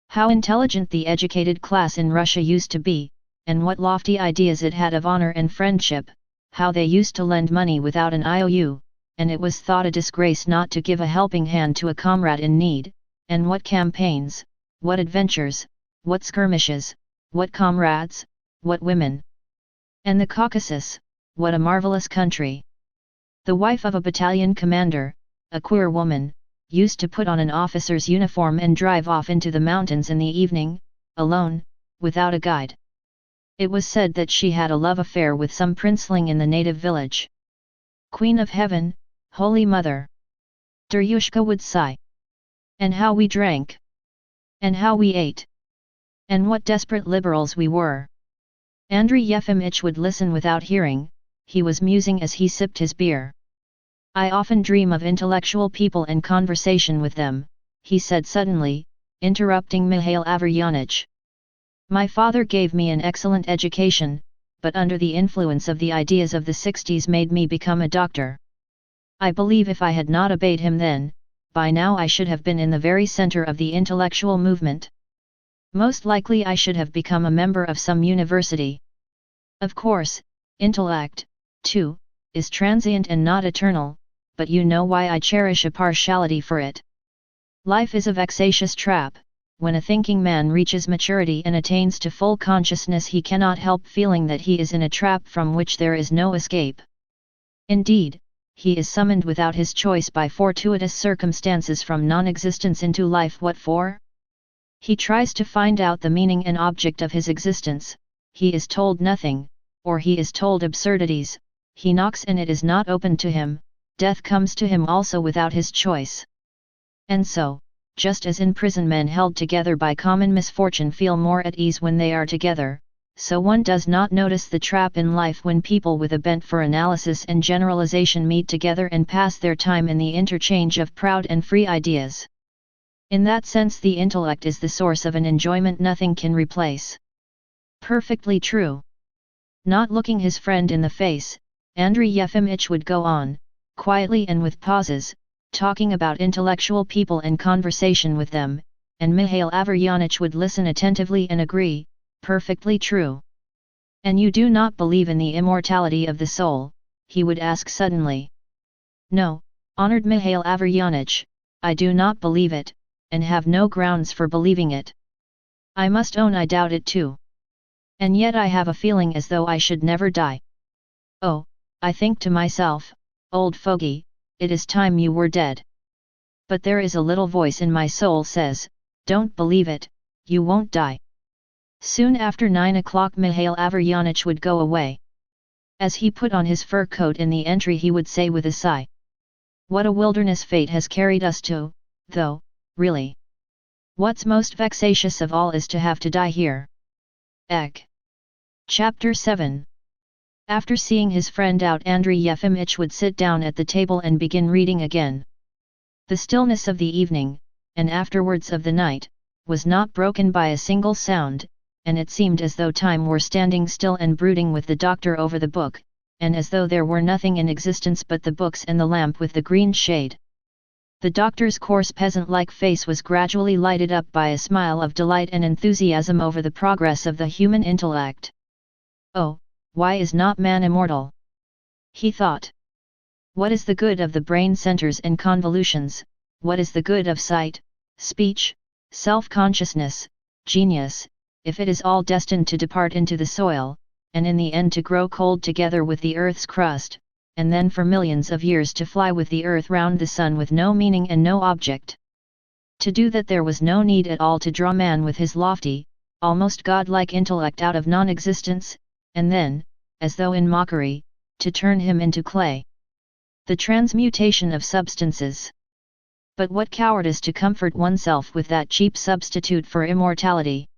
How intelligent the educated class in Russia used to be, and what lofty ideas it had of honor and friendship, how they used to lend money without an IOU, and it was thought a disgrace not to give a helping hand to a comrade in need, and what campaigns, what adventures, what skirmishes, what comrades, what women. And the Caucasus, what a marvelous country! The wife of a battalion commander, a queer woman, used to put on an officer's uniform and drive off into the mountains in the evening, alone, without a guide. It was said that she had a love affair with some princeling in the native village. Queen of Heaven, Holy Mother! Duryushka would sigh. And how we drank! And how we ate! And what desperate liberals we were! Andrey Yefimych would listen without hearing, he was musing as he sipped his beer. I often dream of intellectual people and conversation with them, he said suddenly, interrupting Mikhail Averyanich. My father gave me an excellent education, but under the influence of the ideas of the 60s made me become a doctor. I believe if I had not obeyed him then, by now I should have been in the very center of the intellectual movement. Most likely I should have become a member of some university. Of course, intellect, too, is transient and not eternal, but you know why I cherish a partiality for it. Life is a vexatious trap. When a thinking man reaches maturity and attains to full consciousness, he cannot help feeling that he is in a trap from which there is no escape. Indeed, he is summoned without his choice by fortuitous circumstances from non-existence into life. What for? He tries to find out the meaning and object of his existence, he is told nothing, or he is told absurdities, he knocks and it is not opened to him, death comes to him also without his choice. And so, just as in prison men held together by common misfortune feel more at ease when they are together, so one does not notice the trap in life when people with a bent for analysis and generalization meet together and pass their time in the interchange of proud and free ideas. In that sense the intellect is the source of an enjoyment nothing can replace. Perfectly true. Not looking his friend in the face, Andrey Yefimych would go on, quietly and with pauses, talking about intellectual people and conversation with them, and Mikhail Averyanich would listen attentively and agree, perfectly true. And you do not believe in the immortality of the soul, he would ask suddenly. No, honored Mikhail Averyanich, I do not believe it, and have no grounds for believing it. I must own I doubt it too. And yet I have a feeling as though I should never die. Oh, I think to myself, old fogey, it is time you were dead. But there is a little voice in my soul says, Don't believe it, you won't die. Soon after 9 o'clock Mikhail Averyanich would go away. As he put on his fur coat in the entry he would say with a sigh. What a wilderness fate has carried us to, though, really. What's most vexatious of all is to have to die here. Ek. Chapter 7. After seeing his friend out, Andrey Yefimych would sit down at the table and begin reading again. The stillness of the evening, and afterwards of the night, was not broken by a single sound, and it seemed as though time were standing still and brooding with the doctor over the book, and as though there were nothing in existence but the books and the lamp with the green shade. The doctor's coarse peasant-like face was gradually lighted up by a smile of delight and enthusiasm over the progress of the human intellect. Oh, why is not man immortal? He thought. What is the good of the brain centers and convolutions, what is the good of sight, speech, self-consciousness, genius, if it is all destined to depart into the soil, and in the end to grow cold together with the earth's crust, and then for millions of years to fly with the earth round the sun with no meaning and no object? To do that there was no need at all to draw man with his lofty, almost godlike intellect out of non-existence, and then, as though in mockery, to turn him into clay. The transmutation of substances. But what cowardice to comfort oneself with that cheap substitute for immortality!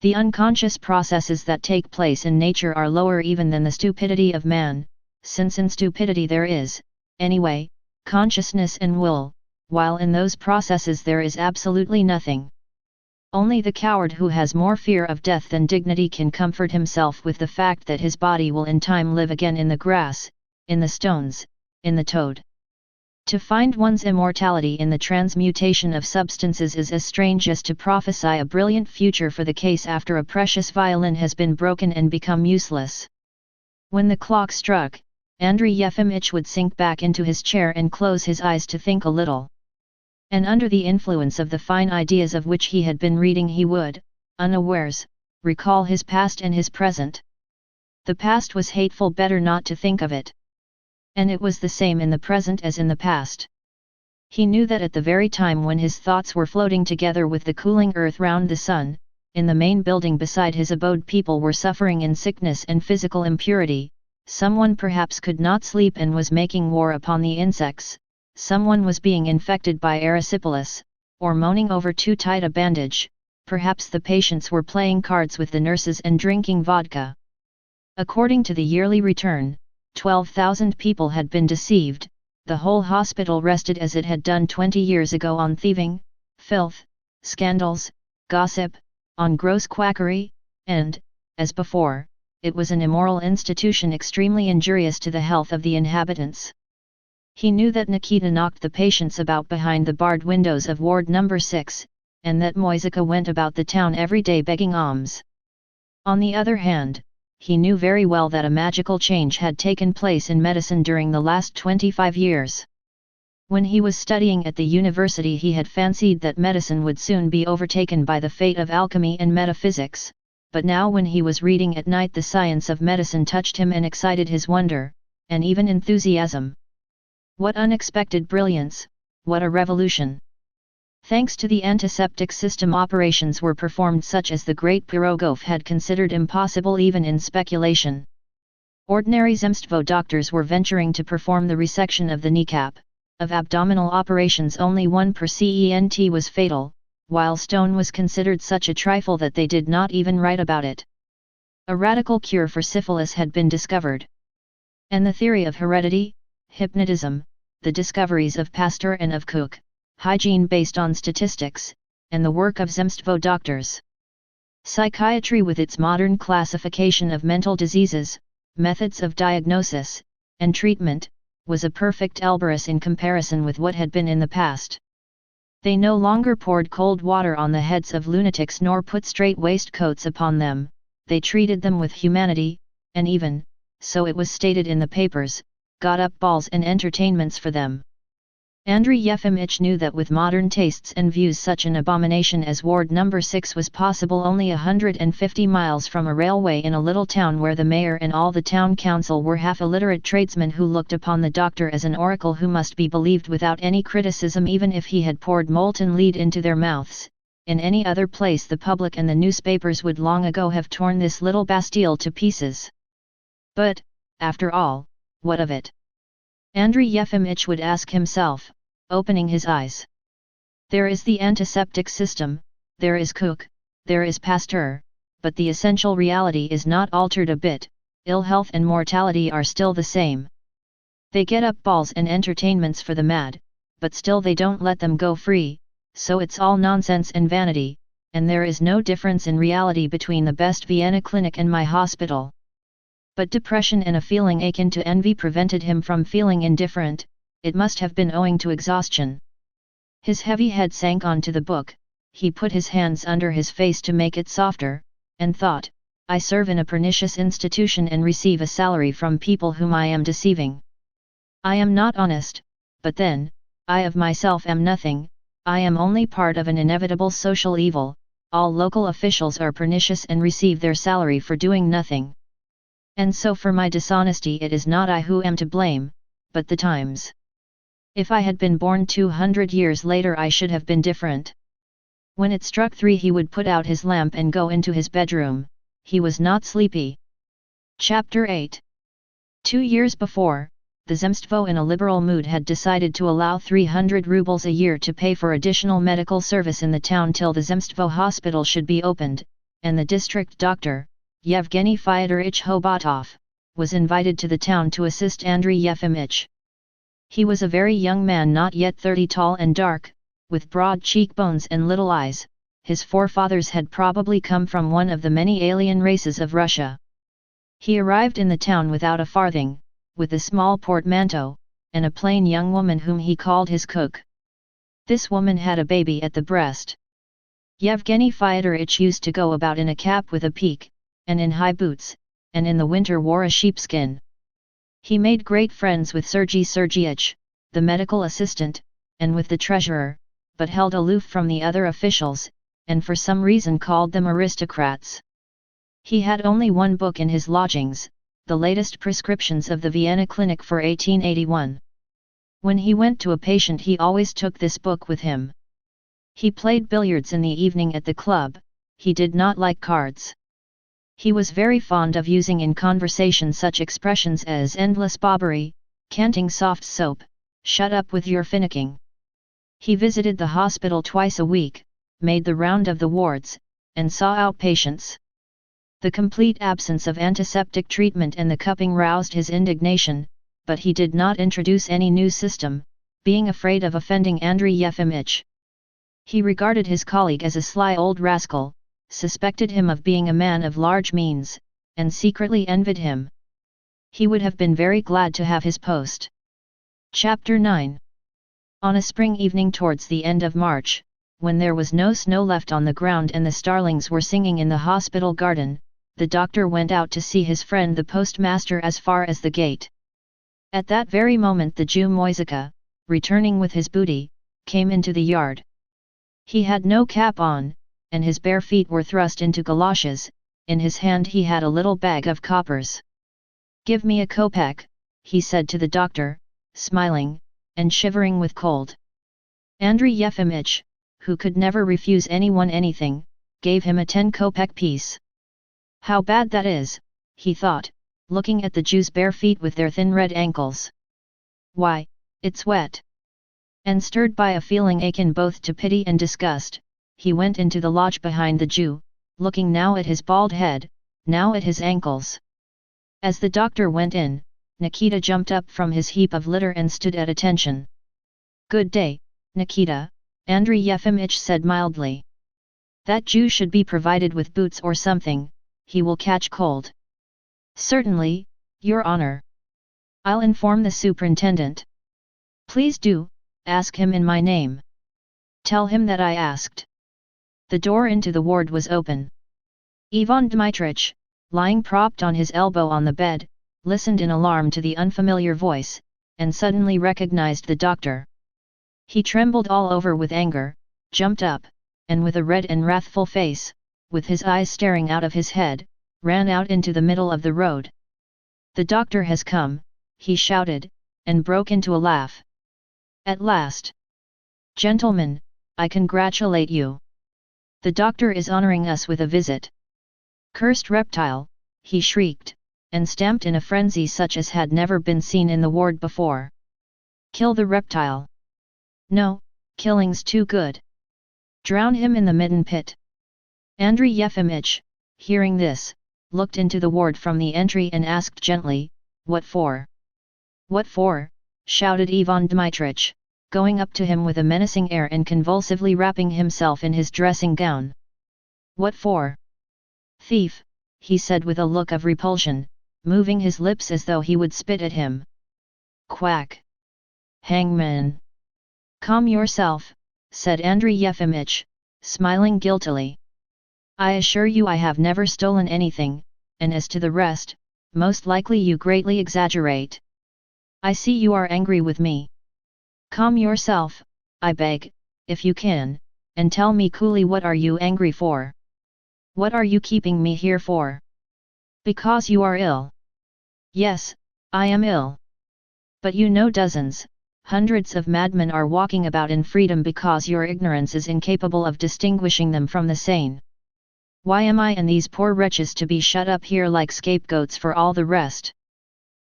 The unconscious processes that take place in nature are lower even than the stupidity of man, since in stupidity there is, anyway, consciousness and will, while in those processes there is absolutely nothing. Only the coward who has more fear of death than dignity can comfort himself with the fact that his body will in time live again in the grass, in the stones, in the toad. To find one's immortality in the transmutation of substances is as strange as to prophesy a brilliant future for the case after a precious violin has been broken and become useless. When the clock struck, Andrey Yefimych would sink back into his chair and close his eyes to think a little. And under the influence of the fine ideas of which he had been reading he would, unawares, recall his past and his present. The past was hateful, better not to think of it. And it was the same in the present as in the past. He knew that at the very time when his thoughts were floating together with the cooling earth round the sun, in the main building beside his abode people were suffering in sickness and physical impurity, someone perhaps could not sleep and was making war upon the insects, someone was being infected by erysipelas, or moaning over too tight a bandage, perhaps the patients were playing cards with the nurses and drinking vodka. According to the yearly return, 12,000 people had been deceived, the whole hospital rested as it had done 20 years ago on thieving, filth, scandals, gossip, on gross quackery, and, as before, it was an immoral institution extremely injurious to the health of the inhabitants. He knew that Nikita knocked the patients about behind the barred windows of Ward No. 6, and that Moisika went about the town every day begging alms. On the other hand, he knew very well that a magical change had taken place in medicine during the last 25 years. When he was studying at the university he had fancied that medicine would soon be overtaken by the fate of alchemy and metaphysics, but now when he was reading at night the science of medicine touched him and excited his wonder, and even enthusiasm. What unexpected brilliance, what a revolution! Thanks to the antiseptic system operations were performed such as the great Pirogov had considered impossible even in speculation. Ordinary Zemstvo doctors were venturing to perform the resection of the kneecap, of abdominal operations only 1 per cent was fatal, while stone was considered such a trifle that they did not even write about it. A radical cure for syphilis had been discovered. And the theory of heredity, hypnotism, the discoveries of Pasteur and of Koch, hygiene based on statistics, and the work of Zemstvo doctors. Psychiatry with its modern classification of mental diseases, methods of diagnosis, and treatment, was a perfect Elborus in comparison with what had been in the past. They no longer poured cold water on the heads of lunatics nor put straight waistcoats upon them, they treated them with humanity, and even, so it was stated in the papers, got up balls and entertainments for them. Andrey Yefimych knew that with modern tastes and views such an abomination as Ward No. 6 was possible only 150 miles from a railway in a little town where the mayor and all the town council were half-illiterate tradesmen who looked upon the doctor as an oracle who must be believed without any criticism even if he had poured molten lead into their mouths, In any other place the public and the newspapers would long ago have torn this little Bastille to pieces. But, after all, what of it? Andrey Yefimych would ask himself, opening his eyes. There is the antiseptic system, there is Koch, there is Pasteur, but the essential reality is not altered a bit. Ill health and mortality are still the same. They get up balls and entertainments for the mad, but still they don't let them go free, so it's all nonsense and vanity, and there is no difference in reality between the best Vienna clinic and my hospital. But depression and a feeling akin to envy prevented him from feeling indifferent. It must have been owing to exhaustion. His heavy head sank onto the book, he put his hands under his face to make it softer, and thought, I serve in a pernicious institution and receive a salary from people whom I am deceiving. I am not honest, but then, I of myself am nothing, I am only part of an inevitable social evil. All local officials are pernicious and receive their salary for doing nothing. And so for my dishonesty it is not I who am to blame, but the times. If I had been born 200 years later I should have been different. When it struck 3 he would put out his lamp and go into his bedroom. He was not sleepy. Chapter 8. 2 years before, the Zemstvo in a liberal mood had decided to allow 300 rubles a year to pay for additional medical service in the town till the Zemstvo hospital should be opened, and the district doctor, Yevgeny Fyodorovich Hobatov, was invited to the town to assist Andrey Yefimych. He was a very young man not yet 30, tall and dark, with broad cheekbones and little eyes. His forefathers had probably come from one of the many alien races of Russia. He arrived in the town without a farthing, with a small portmanteau, and a plain young woman whom he called his cook. This woman had a baby at the breast. Yevgeny Fyodorovich used to go about in a cap with a peak, and in high boots, and in the winter wore a sheepskin. He made great friends with Sergei Sergeevich, the medical assistant, and with the treasurer, but held aloof from the other officials, and for some reason called them aristocrats. He had only one book in his lodgings, the latest prescriptions of the Vienna Clinic for 1881. When he went to a patient he always took this book with him. He played billiards in the evening at the club. He did not like cards. He was very fond of using in conversation such expressions as endless bobbery, canting soft soap, shut up with your finicking. He visited the hospital twice a week, made the round of the wards, and saw out patients. The complete absence of antiseptic treatment and the cupping roused his indignation, but he did not introduce any new system, being afraid of offending Andrey Yefimych. He regarded his colleague as a sly old rascal, suspected him of being a man of large means, and secretly envied him. He would have been very glad to have his post. Chapter 9. On a spring evening towards the end of March, when there was no snow left on the ground and the starlings were singing in the hospital garden, the doctor went out to see his friend the postmaster as far as the gate. At that very moment the Jew Moisika, returning with his booty, came into the yard. He had no cap on, and his bare feet were thrust into galoshes. In his hand he had a little bag of coppers. "Give me a kopeck," he said to the doctor, smiling, and shivering with cold. Andrey Yefimych, who could never refuse anyone anything, gave him a 10-kopeck piece. How bad that is, he thought, looking at the Jew's bare feet with their thin red ankles. Why, it's wet. And stirred by a feeling akin both to pity and disgust, he went into the lodge behind the Jew, looking now at his bald head, now at his ankles. As the doctor went in, Nikita jumped up from his heap of litter and stood at attention. "Good day, Nikita," Andrey Yefimych said mildly. "That Jew should be provided with boots or something, he will catch cold." "Certainly, Your Honor. I'll inform the superintendent." "Please do, ask him in my name. Tell him that I asked." The door into the ward was open. Ivan Dmitrievich, lying propped on his elbow on the bed, listened in alarm to the unfamiliar voice, and suddenly recognized the doctor. He trembled all over with anger, jumped up, and with a red and wrathful face, with his eyes staring out of his head, ran out into the middle of the road. "The doctor has come," he shouted, and broke into a laugh. "At last! Gentlemen, I congratulate you. The doctor is honoring us with a visit. Cursed reptile, he shrieked, and stamped in a frenzy such as had never been seen in the ward before. Kill the reptile. No, killing's too good. Drown him in the midden pit. Andrey Yefimych, hearing this, looked into the ward from the entry and asked gently, "What for?" "What for?" shouted Ivan Dmitrievich, going up to him with a menacing air and convulsively wrapping himself in his dressing gown. "What for?" "Thief," he said with a look of repulsion, moving his lips as though he would spit at him. "Quack! Hangman!" "Calm yourself," said Andrey Yefimych, smiling guiltily. "I assure you I have never stolen anything, and as to the rest, most likely you greatly exaggerate. I see you are angry with me. Calm yourself, I beg, if you can, and tell me coolly what are you angry for? What are you keeping me here for? Because you are ill." "Yes, I am ill. But you know dozens, hundreds of madmen are walking about in freedom because your ignorance is incapable of distinguishing them from the sane. Why am I and these poor wretches to be shut up here like scapegoats for all the rest?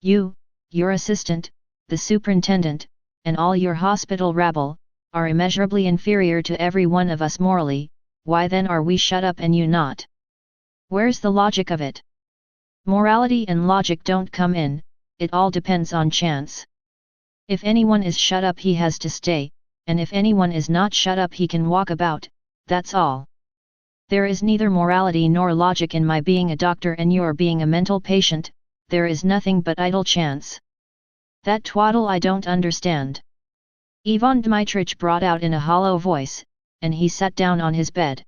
You, your assistant, the superintendent, and all your hospital rabble, are immeasurably inferior to every one of us morally, why then are we shut up and you not? Where's the logic of it? Morality and logic don't come in, it all depends on chance. If anyone is shut up he has to stay, and if anyone is not shut up he can walk about, that's all. There is neither morality nor logic in my being a doctor and your being a mental patient, there is nothing but idle chance. That twaddle I don't understand." Ivan Dmitrievich brought out in a hollow voice, and he sat down on his bed.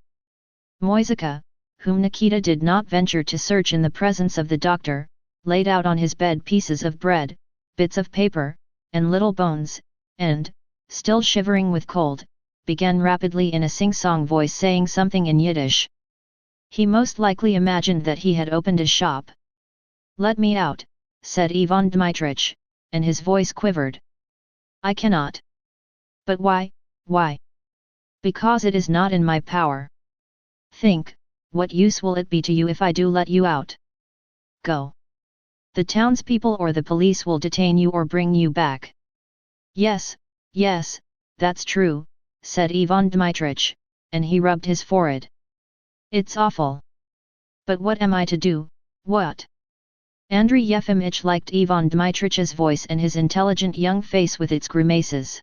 Moisika, whom Nikita did not venture to search in the presence of the doctor, laid out on his bed pieces of bread, bits of paper, and little bones, and, still shivering with cold, began rapidly in a sing-song voice saying something in Yiddish. He most likely imagined that he had opened a shop. "Let me out," said Ivan Dmitrievich, and his voice quivered. "I cannot." "But why, why?" "Because it is not in my power. Think, what use will it be to you if I do let you out? Go. The townspeople or the police will detain you or bring you back." "Yes, yes, that's true," said Ivan Dmitrievich, and he rubbed his forehead. "It's awful. But what am I to do, what?" Andrey Yefimych liked Ivan Dmitrievич's voice and his intelligent young face with its grimaces.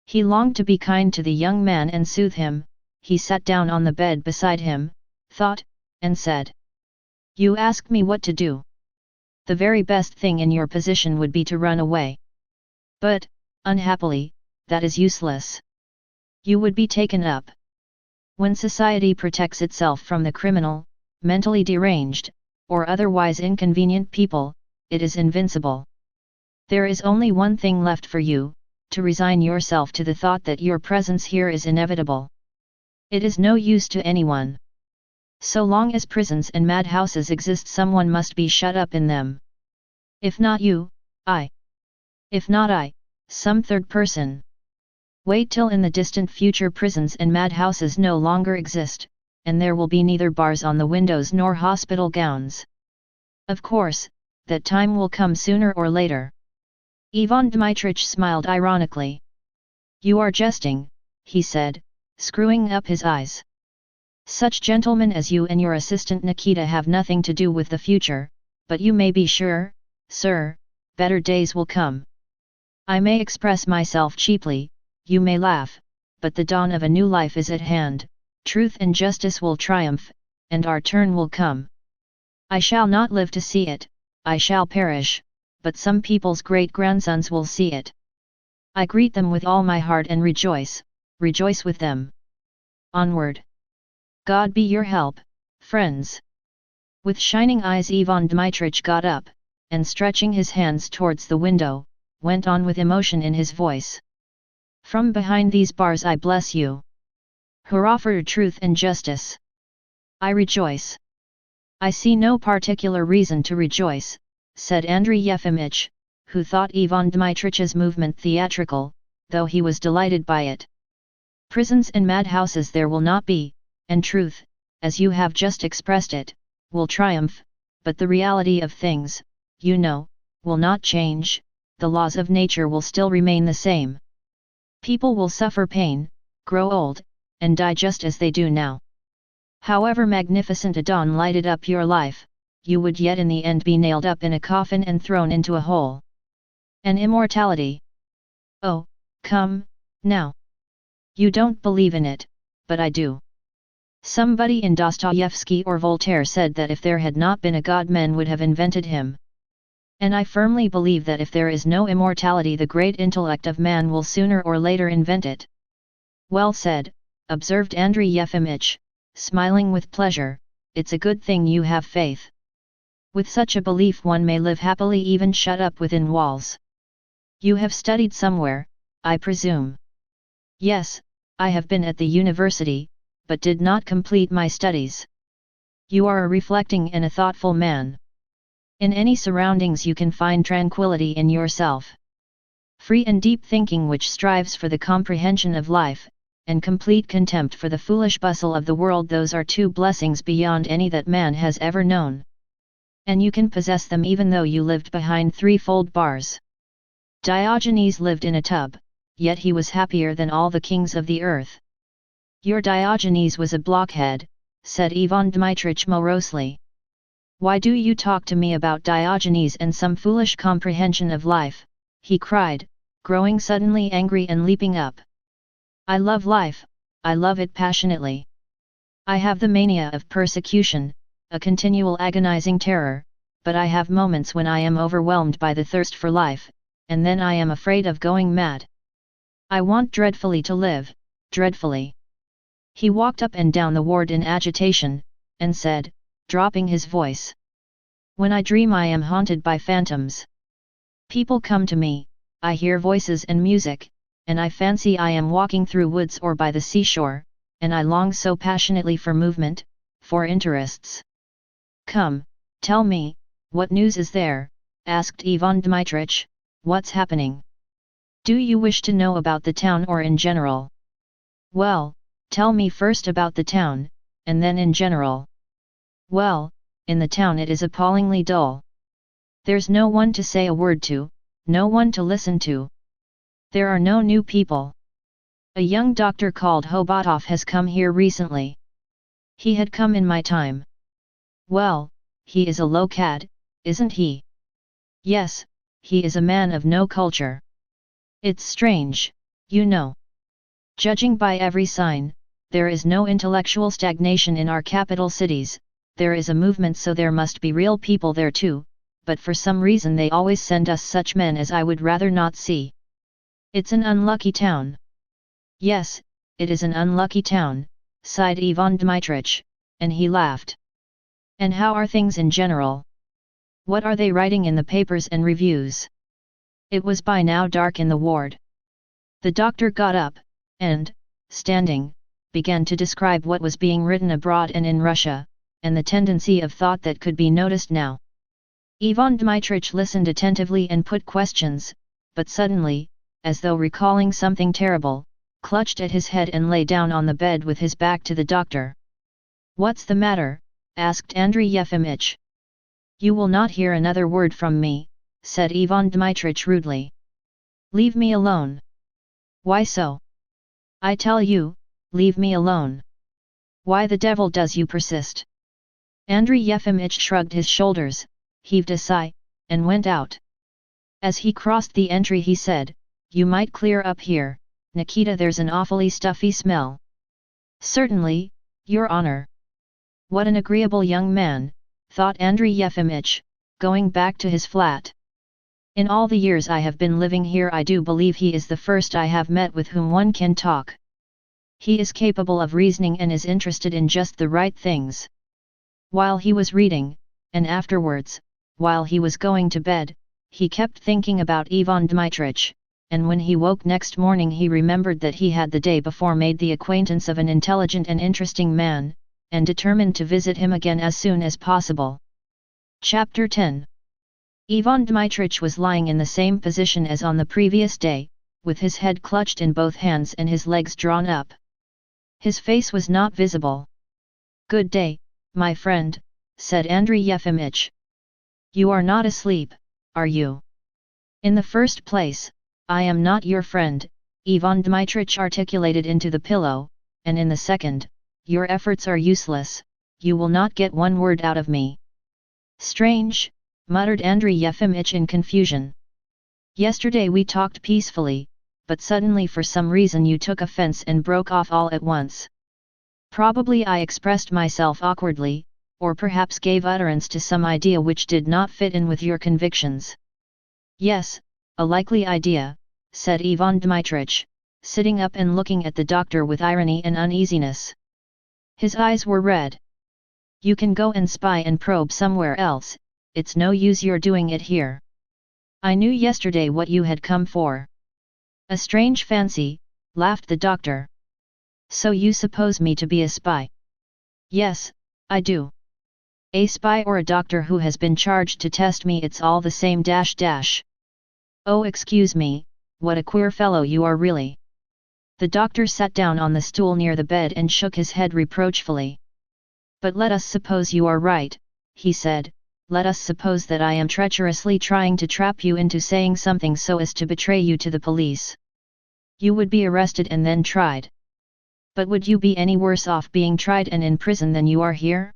He longed to be kind to the young man and soothe him. He sat down on the bed beside him, thought, and said, "You ask me what to do. The very best thing in your position would be to run away. But, unhappily, that is useless. You would be taken up. When society protects itself from the criminal, mentally deranged, or otherwise inconvenient people, it is invincible. There is only one thing left for you, to resign yourself to the thought that your presence here is inevitable. It is no use to anyone. So long as prisons and madhouses exist, someone must be shut up in them. If not you, I. If not I, some third person. Wait till in the distant future prisons and madhouses no longer exist, and there will be neither bars on the windows nor hospital gowns. Of course, that time will come sooner or later." Ivan Dmitrievich smiled ironically. "You are jesting," he said, screwing up his eyes. "Such gentlemen as you and your assistant Nikita have nothing to do with the future, but you may be sure, sir, better days will come. I may express myself cheaply, you may laugh, but the dawn of a new life is at hand, truth and justice will triumph, and our turn will come. I shall not live to see it, I shall perish, but some people's great-grandsons will see it. I greet them with all my heart and rejoice, rejoice with them. Onward! God be your help, friends." With shining eyes Ivan Dmitrievich got up, and stretching his hands towards the window, went on with emotion in his voice. "From behind these bars I bless you. Hurrah for truth and justice! I rejoice." "I see no particular reason to rejoice," said Andrey Yefimych, who thought Ivan Dmitrievич's movement theatrical, though he was delighted by it. "Prisons and madhouses there will not be, and truth, as you have just expressed it, will triumph, but the reality of things, you know, will not change, the laws of nature will still remain the same. People will suffer pain, grow old, and die just as they do now. However magnificent a dawn lighted up your life, you would yet in the end be nailed up in a coffin and thrown into a hole. An immortality. Oh, come, now. You don't believe in it, but I do. Somebody in Dostoevsky or Voltaire said that if there had not been a god men would have invented him. And I firmly believe that if there is no immortality the great intellect of man will sooner or later invent it. Well said, observed Andrey Yefimych, smiling with pleasure, it's a good thing you have faith. With such a belief one may live happily even shut up within walls. You have studied somewhere, I presume. Yes, I have been at the university, but did not complete my studies. You are a reflecting and a thoughtful man. In any surroundings you can find tranquility in yourself. Free and deep thinking which strives for the comprehension of life, and complete contempt for the foolish bustle of the world, those are two blessings beyond any that man has ever known. And you can possess them even though you lived behind threefold bars. Diogenes lived in a tub, yet he was happier than all the kings of the earth. Your Diogenes was a blockhead, said Ivan Dmitrievich morosely. Why do you talk to me about Diogenes and some foolish comprehension of life? He cried, growing suddenly angry and leaping up. I love life, I love it passionately. I have the mania of persecution, a continual agonizing terror, but I have moments when I am overwhelmed by the thirst for life, and then I am afraid of going mad. I want dreadfully to live, dreadfully. He walked up and down the ward in agitation, and said, dropping his voice. When I dream I am haunted by phantoms. People come to me, I hear voices and music, and I fancy I am walking through woods or by the seashore, and I long so passionately for movement, for interests. Come, tell me, what news is there? Asked Ivan Dmitrievich, what's happening? Do you wish to know about the town or in general? Well, tell me first about the town, and then in general. Well, in the town it is appallingly dull. There's no one to say a word to, no one to listen to. There are no new people. A young doctor called Hobotov has come here recently. He had come in my time. Well, he is a low cad, isn't he? Yes, he is a man of no culture. It's strange, you know. Judging by every sign, there is no intellectual stagnation in our capital cities, there is a movement, so there must be real people there too, but for some reason they always send us such men as I would rather not see. It's an unlucky town. Yes, it is an unlucky town, sighed Ivan Dmitrievich, and he laughed. And how are things in general? What are they writing in the papers and reviews? It was by now dark in the ward. The doctor got up, and, standing, began to describe what was being written abroad and in Russia, and the tendency of thought that could be noticed now. Ivan Dmitrievich listened attentively and put questions, but suddenly, as though recalling something terrible, clutched at his head and lay down on the bed with his back to the doctor. What's the matter? Asked Andrey Yefimych. You will not hear another word from me, said Ivan Dmitrievich rudely. Leave me alone. Why so? I tell you, leave me alone. Why the devil does you persist? Andrey Yefimych shrugged his shoulders, heaved a sigh, and went out. As he crossed the entry he said, You might clear up here, Nikita, there's an awfully stuffy smell. Certainly, Your Honor. What an agreeable young man, thought Andrey Yefimych, going back to his flat. In all the years I have been living here I do believe he is the first I have met with whom one can talk. He is capable of reasoning and is interested in just the right things. While he was reading, and afterwards, while he was going to bed, he kept thinking about Ivan Dmitrievich, and when he woke next morning he remembered that he had the day before made the acquaintance of an intelligent and interesting man, and determined to visit him again as soon as possible. Chapter 10. Ivan Dmitrievich was lying in the same position as on the previous day, with his head clutched in both hands and his legs drawn up. His face was not visible. Good day, my friend, said Andrey Yefimych. You are not asleep, are you? In the first place, I am not your friend, Ivan Dmitrievich articulated into the pillow, and in the second, your efforts are useless, you will not get one word out of me. Strange, muttered Andrey Yefimych in confusion. Yesterday we talked peacefully, but suddenly for some reason you took offense and broke off all at once. Probably I expressed myself awkwardly, or perhaps gave utterance to some idea which did not fit in with your convictions. Yes, a likely idea, said Ivan Dmitrievich, sitting up and looking at the doctor with irony and uneasiness. His eyes were red. You can go and spy and probe somewhere else, it's no use you're doing it here. I knew yesterday what you had come for. A strange fancy, laughed the doctor. So you suppose me to be a spy? Yes, I do. A spy or a doctor who has been charged to test me, it's all the same . Oh, excuse me, what a queer fellow you are really. The doctor sat down on the stool near the bed and shook his head reproachfully. But let us suppose you are right, he said, let us suppose that I am treacherously trying to trap you into saying something so as to betray you to the police. You would be arrested and then tried. But would you be any worse off being tried and in prison than you are here?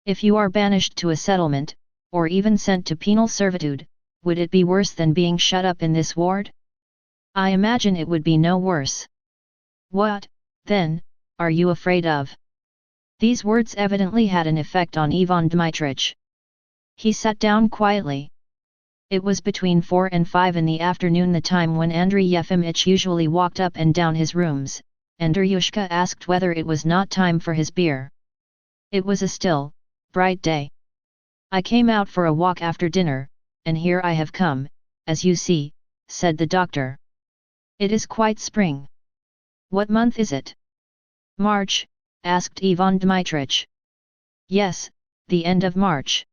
If you are banished to a settlement, or even sent to penal servitude, would it be worse than being shut up in this ward? I imagine it would be no worse. What, then, are you afraid of? These words evidently had an effect on Ivan Dmitrievich. He sat down quietly. It was between 4 and 5 in the afternoon, the time when Andrey Yefimych usually walked up and down his rooms, and Andreyushka asked whether it was not time for his beer. It was a still, bright day. I came out for a walk after dinner, and here I have come, as you see, said the doctor. It is quite spring. What month is it? March, asked Ivan Dmitrievich. Yes, the end of March.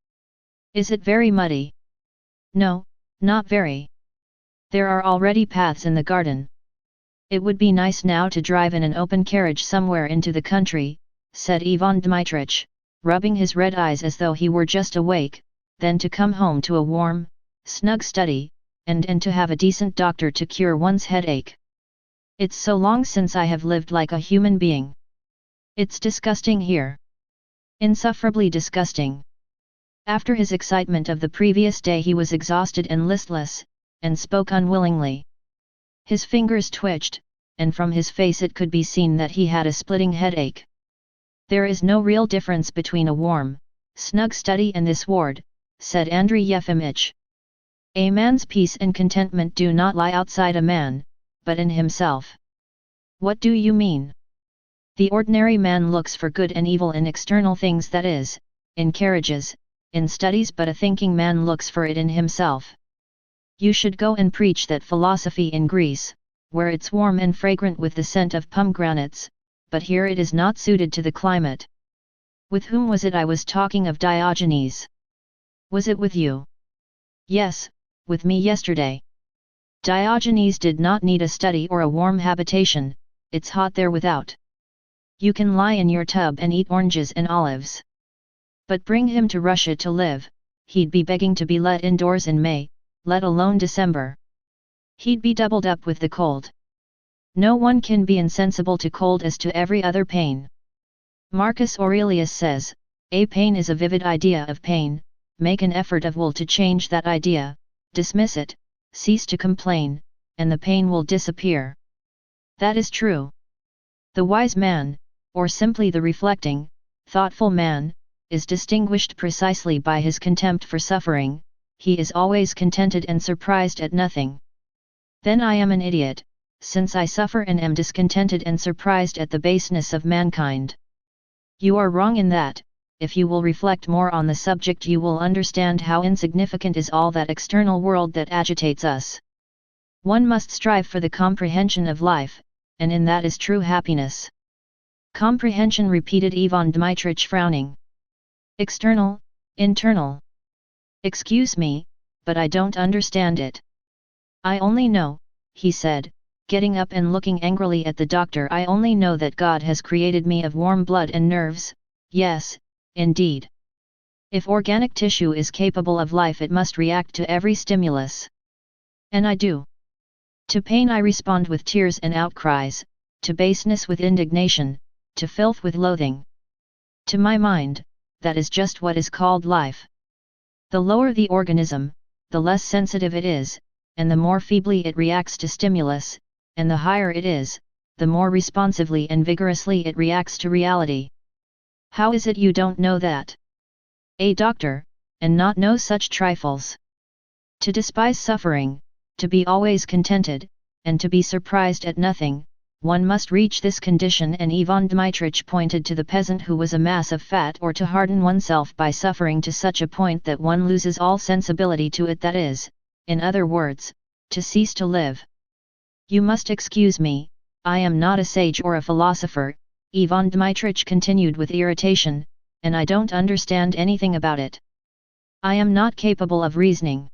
Is it very muddy? No, not very. There are already paths in the garden. It would be nice now to drive in an open carriage somewhere into the country, said Ivan Dmitrievich, rubbing his red eyes as though he were just awake, then to come home to a warm, snug study, and to have a decent doctor to cure one's headache. It's so long since I have lived like a human being. It's disgusting here. Insufferably disgusting. After his excitement of the previous day he was exhausted and listless, and spoke unwillingly. His fingers twitched, and from his face it could be seen that he had a splitting headache. There is no real difference between a warm, snug study and this ward, said Andrey Yefimych. A man's peace and contentment do not lie outside a man, but in himself. What do you mean? The ordinary man looks for good and evil in external things, that is, in carriages, in studies, but a thinking man looks for it in himself. You should go and preach that philosophy in Greece, where it's warm and fragrant with the scent of pomegranates, but here it is not suited to the climate. With whom was it I was talking of Diogenes? Was it with you? Yes, with me yesterday. Diogenes did not need a study or a warm habitation, it's hot there without. You can lie in your tub and eat oranges and olives. But bring him to Russia to live, he'd be begging to be let indoors in May, let alone December. He'd be doubled up with the cold. No one can be insensible to cold as to every other pain. Marcus Aurelius says, a pain is a vivid idea of pain, make an effort of will to change that idea, dismiss it, cease to complain, and the pain will disappear. That is true. The wise man, or simply the reflecting, thoughtful man, is distinguished precisely by his contempt for suffering, he is always contented and surprised at nothing. Then I am an idiot, since I suffer and am discontented and surprised at the baseness of mankind. You are wrong in that, if you will reflect more on the subject you will understand how insignificant is all that external world that agitates us. One must strive for the comprehension of life, and in that is true happiness. Comprehension, repeated Ivan Dmitrievich, frowning. External, internal. Excuse me, but I don't understand it. I only know, he said, getting up and looking angrily at the doctor, I only know that God has created me of warm blood and nerves, Yes, indeed. If organic tissue is capable of life, it must react to every stimulus. And I do. To pain I respond with tears and outcries, to baseness with indignation, to filth with loathing. To my mind, that is just what is called life. The lower the organism, the less sensitive it is, and the more feebly it reacts to stimulus, and the higher it is, the more responsively and vigorously it reacts to reality. How is it you don't know that? A doctor, and not know such trifles. To despise suffering, to be always contented, and to be surprised at nothing, one must reach this condition, and Ivan Dmitrievich pointed to the peasant who was a mass of fat, or to harden oneself by suffering to such a point that one loses all sensibility to it, that is, in other words, to cease to live. You must excuse me, I am not a sage or a philosopher, Ivan Dmitrievich continued with irritation, and I don't understand anything about it. I am not capable of reasoning.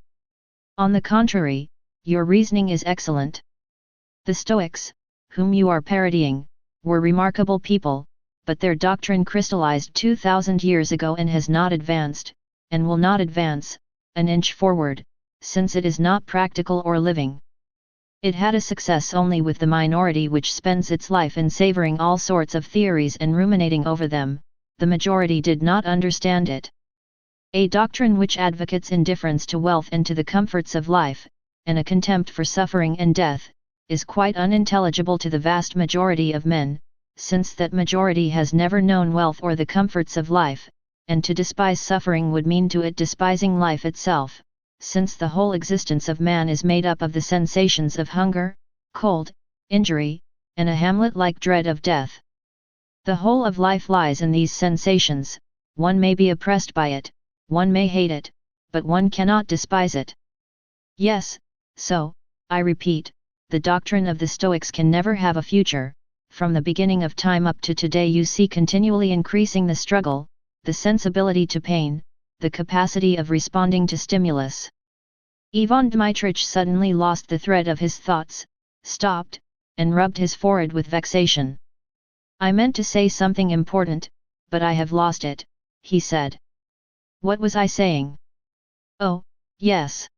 On the contrary, your reasoning is excellent. The Stoics, whom you are parodying, were remarkable people, but their doctrine crystallized 2000 years ago and has not advanced, and will not advance, an inch forward, since it is not practical or living. It had a success only with the minority which spends its life in savoring all sorts of theories and ruminating over them. The majority did not understand it. A doctrine which advocates indifference to wealth and to the comforts of life, and a contempt for suffering and death, is quite unintelligible to the vast majority of men, since that majority has never known wealth or the comforts of life, and to despise suffering would mean to it despising life itself, since the whole existence of man is made up of the sensations of hunger, cold, injury, and a Hamlet-like dread of death. The whole of life lies in these sensations. One may be oppressed by it, one may hate it, but one cannot despise it. Yes, so, I repeat, the doctrine of the Stoics can never have a future. From the beginning of time up to today you see continually increasing the struggle, the sensibility to pain, the capacity of responding to stimulus. Ivan Dmitrievich suddenly lost the thread of his thoughts, stopped, and rubbed his forehead with vexation. I meant to say something important, but I have lost it, he said. What was I saying? Oh, yes.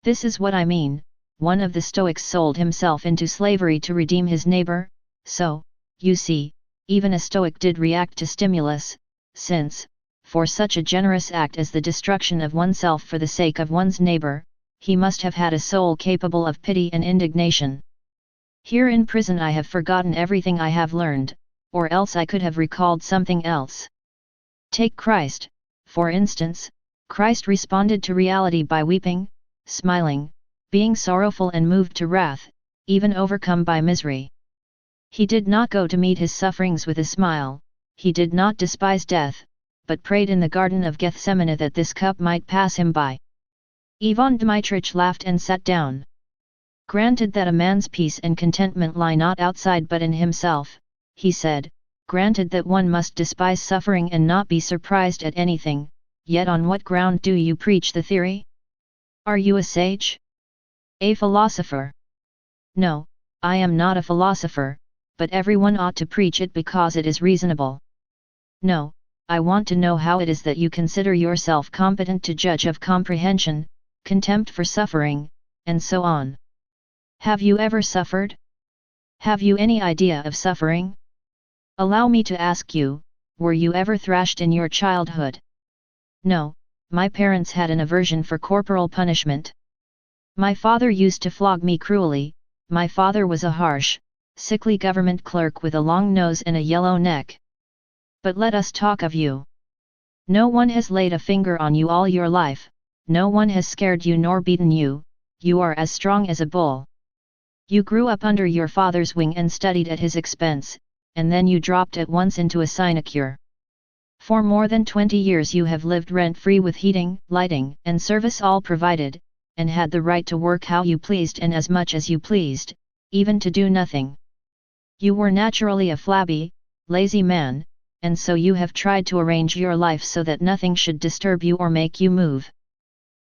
This is what I mean. One of the Stoics sold himself into slavery to redeem his neighbor, so, you see, even a Stoic did react to stimulus, since, for such a generous act as the destruction of oneself for the sake of one's neighbor, he must have had a soul capable of pity and indignation. Here in prison I have forgotten everything I have learned, or else I could have recalled something else. Take Christ, for instance. Christ responded to reality by weeping, smiling, being sorrowful and moved to wrath, even overcome by misery. He did not go to meet his sufferings with a smile, he did not despise death, but prayed in the Garden of Gethsemane that this cup might pass him by. Ivan Dmitrievich laughed and sat down. Granted that a man's peace and contentment lie not outside but in himself, he said, granted that one must despise suffering and not be surprised at anything, yet on what ground do you preach the theory? Are you a sage? A philosopher? No, I am not a philosopher, but everyone ought to preach it because it is reasonable. No, I want to know how it is that you consider yourself competent to judge of comprehension, contempt for suffering, and so on. Have you ever suffered? Have you any idea of suffering? Allow me to ask you, were you ever thrashed in your childhood? No, my parents had an aversion for corporal punishment. My father used to flog me cruelly. My father was a harsh, sickly government clerk with a long nose and a yellow neck. But let us talk of you. No one has laid a finger on you all your life, no one has scared you nor beaten you, you are as strong as a bull. You grew up under your father's wing and studied at his expense, and then you dropped at once into a sinecure. For more than 20 years you have lived rent-free with heating, lighting, and service all provided, and had the right to work how you pleased and as much as you pleased, even to do nothing. You were naturally a flabby, lazy man, and so you have tried to arrange your life so that nothing should disturb you or make you move.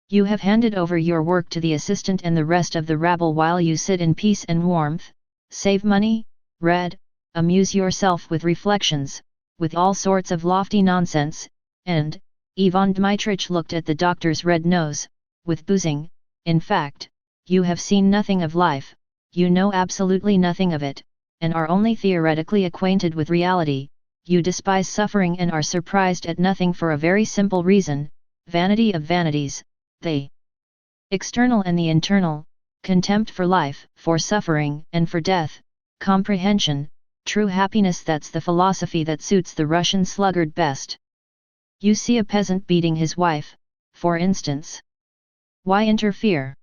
You have handed over your work to the assistant and the rest of the rabble while you sit in peace and warmth, save money, read, amuse yourself with reflections, with all sorts of lofty nonsense, and, Ivan Dmitrievich looked at the doctor's red nose, with boozing. In fact, you have seen nothing of life, you know absolutely nothing of it, and are only theoretically acquainted with reality. You despise suffering and are surprised at nothing for a very simple reason: vanity of vanities, the external and the internal, contempt for life, for suffering, and for death, comprehension, true happiness. That's the philosophy that suits the Russian sluggard best. You see a peasant beating his wife, for instance. Why interfere?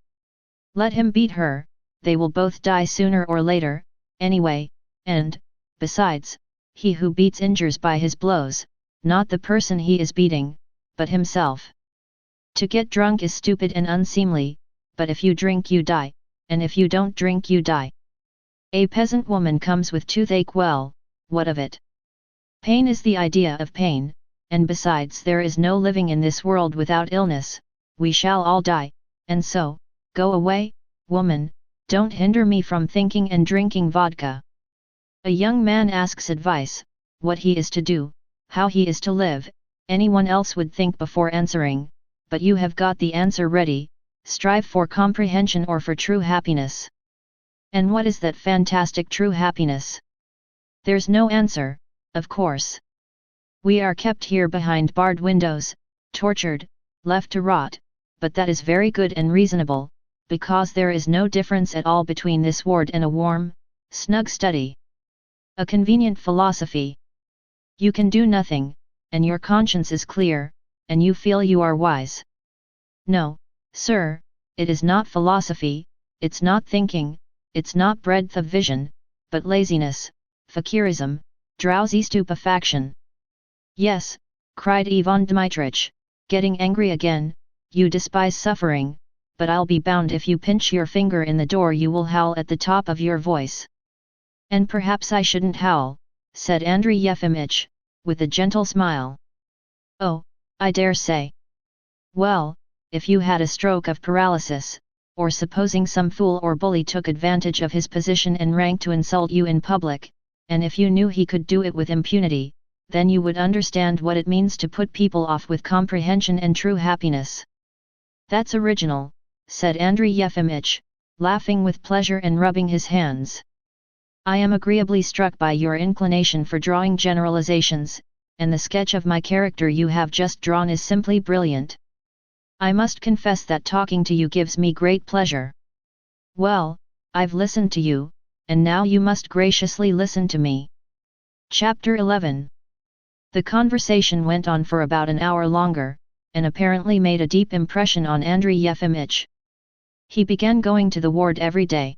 Let him beat her, they will both die sooner or later, anyway, and, besides, he who beats injures by his blows, not the person he is beating, but himself. To get drunk is stupid and unseemly, but if you drink you die, and if you don't drink you die. A peasant woman comes with toothache. Well, what of it? Pain is the idea of pain, and besides there is no living in this world without illness, we shall all die, and so, go away, woman, don't hinder me from thinking and drinking vodka. A young man asks advice, what he is to do, how he is to live. Anyone else would think before answering, but you have got the answer ready: strive for comprehension or for true happiness. And what is that fantastic true happiness? There's no answer, of course. We are kept here behind barred windows, tortured, left to rot, but that is very good and reasonable, because there is no difference at all between this ward and a warm, snug study. A convenient philosophy. You can do nothing, and your conscience is clear, and you feel you are wise. No, sir, it is not philosophy, it's not thinking, it's not breadth of vision, but laziness, fakirism, drowsy stupefaction. Yes, cried Ivan Dmitrievich, getting angry again, you despise suffering, but I'll be bound if you pinch your finger in the door you will howl at the top of your voice. And perhaps I shouldn't howl, said Andrey Yefimych, with a gentle smile. Oh, I dare say. Well, if you had a stroke of paralysis, or supposing some fool or bully took advantage of his position and rank to insult you in public, and if you knew he could do it with impunity, then you would understand what it means to put people off with comprehension and true happiness. That's original, said Andrey Yefimych, laughing with pleasure and rubbing his hands. I am agreeably struck by your inclination for drawing generalizations, and the sketch of my character you have just drawn is simply brilliant. I must confess that talking to you gives me great pleasure. Well, I've listened to you, and now you must graciously listen to me. Chapter 11. The conversation went on for about an hour longer, and apparently made a deep impression on Andrey Yefimych. He began going to the ward every day.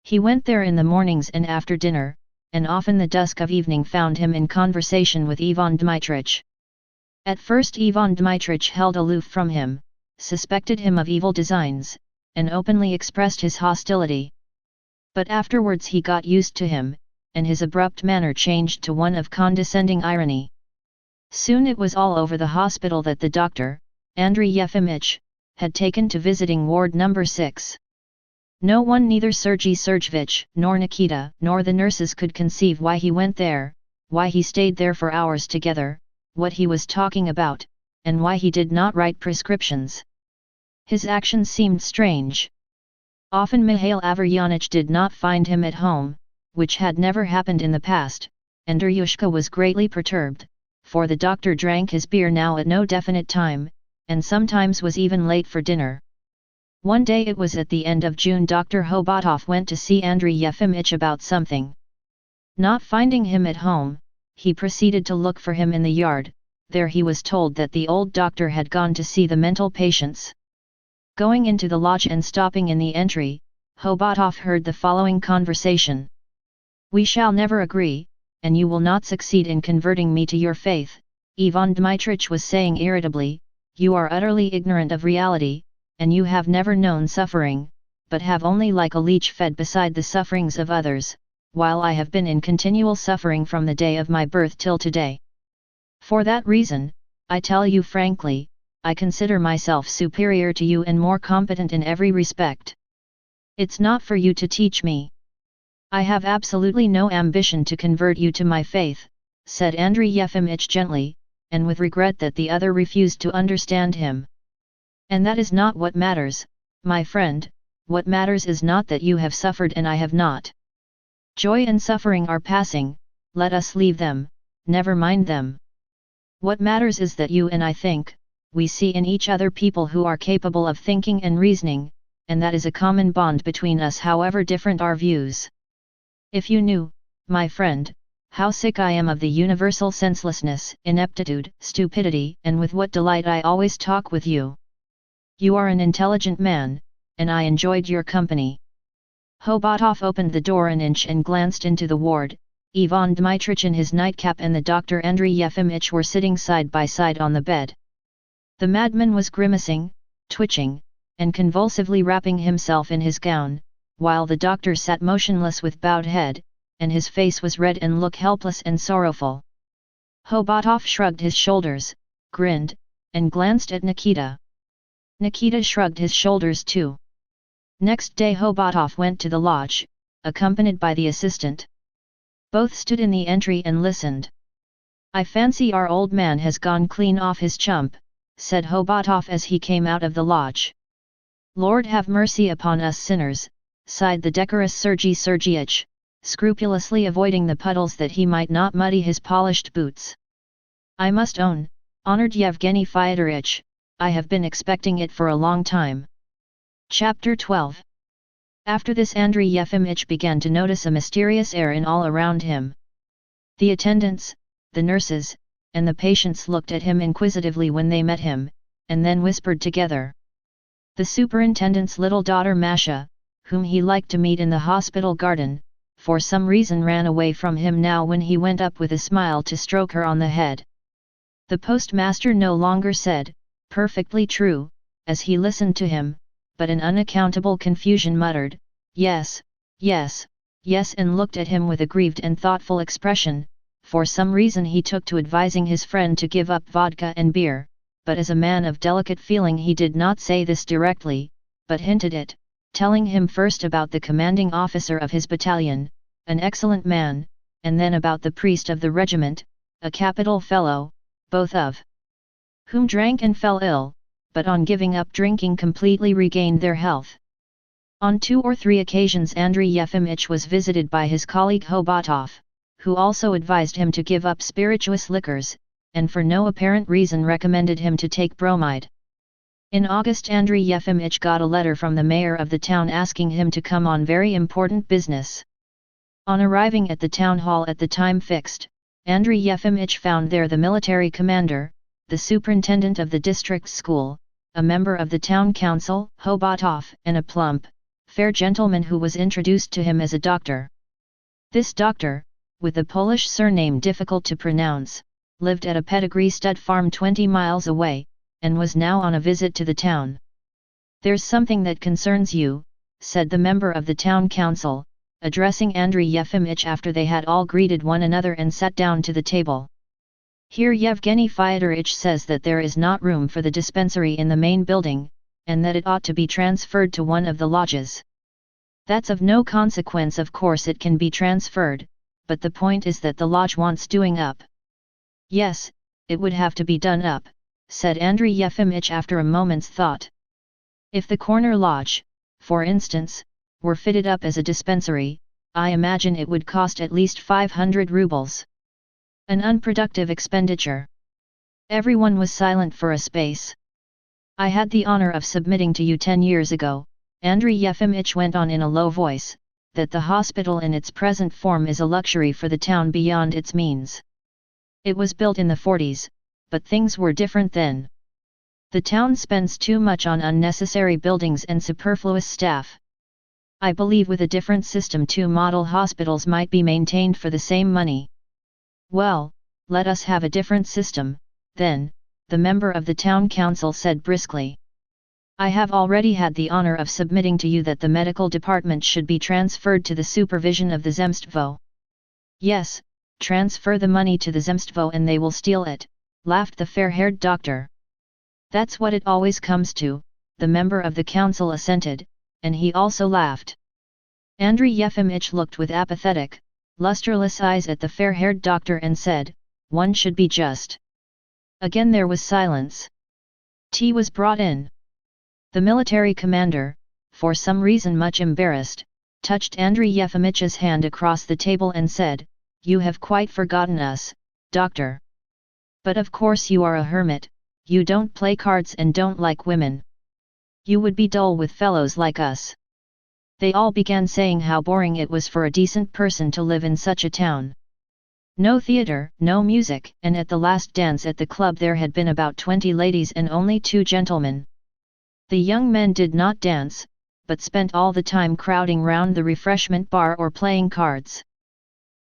He went there in the mornings and after dinner, and often the dusk of evening found him in conversation with Ivan Dmitrievich. At first Ivan Dmitrievich held aloof from him, suspected him of evil designs, and openly expressed his hostility. But afterwards he got used to him, and his abrupt manner changed to one of condescending irony. Soon it was all over the hospital that the doctor, Andrey Yefimych, had taken to visiting ward number 6. No one, neither Sergei Sergeyevich, nor Nikita, nor the nurses could conceive why he went there, why he stayed there for hours together, what he was talking about, and why he did not write prescriptions. His actions seemed strange. Often Mikhail Averyanich did not find him at home, which had never happened in the past, and Duryushka was greatly perturbed, for the doctor drank his beer now at no definite time, and sometimes was even late for dinner. One day, it was at the end of June, Dr. Hobatov went to see Andrey Yefimych about something. Not finding him at home, he proceeded to look for him in the yard. There he was told that the old doctor had gone to see the mental patients. Going into the lodge and stopping in the entry, Hobatov heard the following conversation. "We shall never agree, and you will not succeed in converting me to your faith," Ivan Dmitrievich was saying irritably. "You are utterly ignorant of reality, and you have never known suffering, but have only like a leech fed beside the sufferings of others, while I have been in continual suffering from the day of my birth till today. For that reason, I tell you frankly, I consider myself superior to you and more competent in every respect. It's not for you to teach me. I have absolutely no ambition to convert you to my faith, said Andrey Yefimych gently, and with regret that the other refused to understand him. And that is not what matters, my friend. What matters is not that you have suffered and I have not. Joy and suffering are passing, let us leave them, never mind them. What matters is that you and I think, we see in each other people who are capable of thinking and reasoning, and that is a common bond between us however different our views. If you knew, my friend, how sick I am of the universal senselessness, ineptitude, stupidity, and with what delight I always talk with you. You are an intelligent man, and I enjoyed your company. Hobatov opened the door an inch and glanced into the ward. Ivan Dmitrievich in his nightcap and the doctor Andrey Yefimych were sitting side by side on the bed. The madman was grimacing, twitching, and convulsively wrapping himself in his gown, while the doctor sat motionless with bowed head, and his face was red and looked helpless and sorrowful. Hobatov shrugged his shoulders, grinned, and glanced at Nikita. Nikita shrugged his shoulders too. Next day Hobatov went to the lodge, accompanied by the assistant. Both stood in the entry and listened. I fancy our old man has gone clean off his chump, said Hobatov as he came out of the lodge. Lord have mercy upon us sinners, sighed the decorous Sergei Sergeevich, scrupulously avoiding the puddles that he might not muddy his polished boots. I must own, honored Yevgeny Fyodorovich, I have been expecting it for a long time. Chapter 12. After this Andrey Yefimych began to notice a mysterious air in all around him. The attendants, the nurses, and the patients looked at him inquisitively when they met him, and then whispered together. The superintendent's little daughter Masha, whom he liked to meet in the hospital garden, for some reason ran away from him now when he went up with a smile to stroke her on the head. The postmaster no longer said, "Perfectly true," as he listened to him, but in unaccountable confusion muttered, "Yes, yes, yes," and looked at him with a grieved and thoughtful expression. For some reason he took to advising his friend to give up vodka and beer, but as a man of delicate feeling he did not say this directly, but hinted it, telling him first about the commanding officer of his battalion, an excellent man, and then about the priest of the regiment, a capital fellow, both of whom drank and fell ill, but on giving up drinking completely regained their health. On 2 or 3 occasions Andrey Yefimych was visited by his colleague Hobatov, who also advised him to give up spirituous liquors, and for no apparent reason recommended him to take bromide. In August Andrey Yefimych got a letter from the mayor of the town asking him to come on very important business. On arriving at the town hall at the time fixed, Andrey Yefimych found there the military commander, the superintendent of the district school, a member of the town council, Hobatov, and a plump, fair gentleman who was introduced to him as a doctor. This doctor, with a Polish surname difficult to pronounce, lived at a pedigree stud farm 20 miles away, and was now on a visit to the town. "There's something that concerns you," said the member of the town council, addressing Andrey Yefimych after they had all greeted one another and sat down to the table. "Here Yevgeny Fyodorovich says that there is not room for the dispensary in the main building, and that it ought to be transferred to one of the lodges." "That's of no consequence, of course it can be transferred, but the point is that the lodge wants doing up." "Yes, it would have to be done up," said Andrey Yefimych after a moment's thought. "If the corner lodge, for instance, were fitted up as a dispensary, I imagine it would cost at least 500 rubles. An unproductive expenditure." Everyone was silent for a space. "I had the honor of submitting to you 10 years ago," Andrey Yefimych went on in a low voice, "that the hospital in its present form is a luxury for the town beyond its means. It was built in the 40s, but things were different then. The town spends too much on unnecessary buildings and superfluous staff. I believe with a different system 2 model hospitals might be maintained for the same money." "Well, let us have a different system, then," the member of the town council said briskly. "I have already had the honor of submitting to you that the medical department should be transferred to the supervision of the Zemstvo." "Yes, transfer the money to the Zemstvo and they will steal it," laughed the fair-haired doctor. "That's what it always comes to," the member of the council assented, and he also laughed. Andrey Yefimych looked with apathetic, lusterless eyes at the fair-haired doctor and said, "One should be just." Again there was silence. Tea was brought in. The military commander, for some reason much embarrassed, touched Andrey Yefimich's hand across the table and said, "You have quite forgotten us, doctor. But of course you are a hermit, you don't play cards and don't like women. You would be dull with fellows like us." They all began saying how boring it was for a decent person to live in such a town. No theatre, no music, and at the last dance at the club there had been about 20 ladies and only 2 gentlemen. The young men did not dance, but spent all the time crowding round the refreshment bar or playing cards.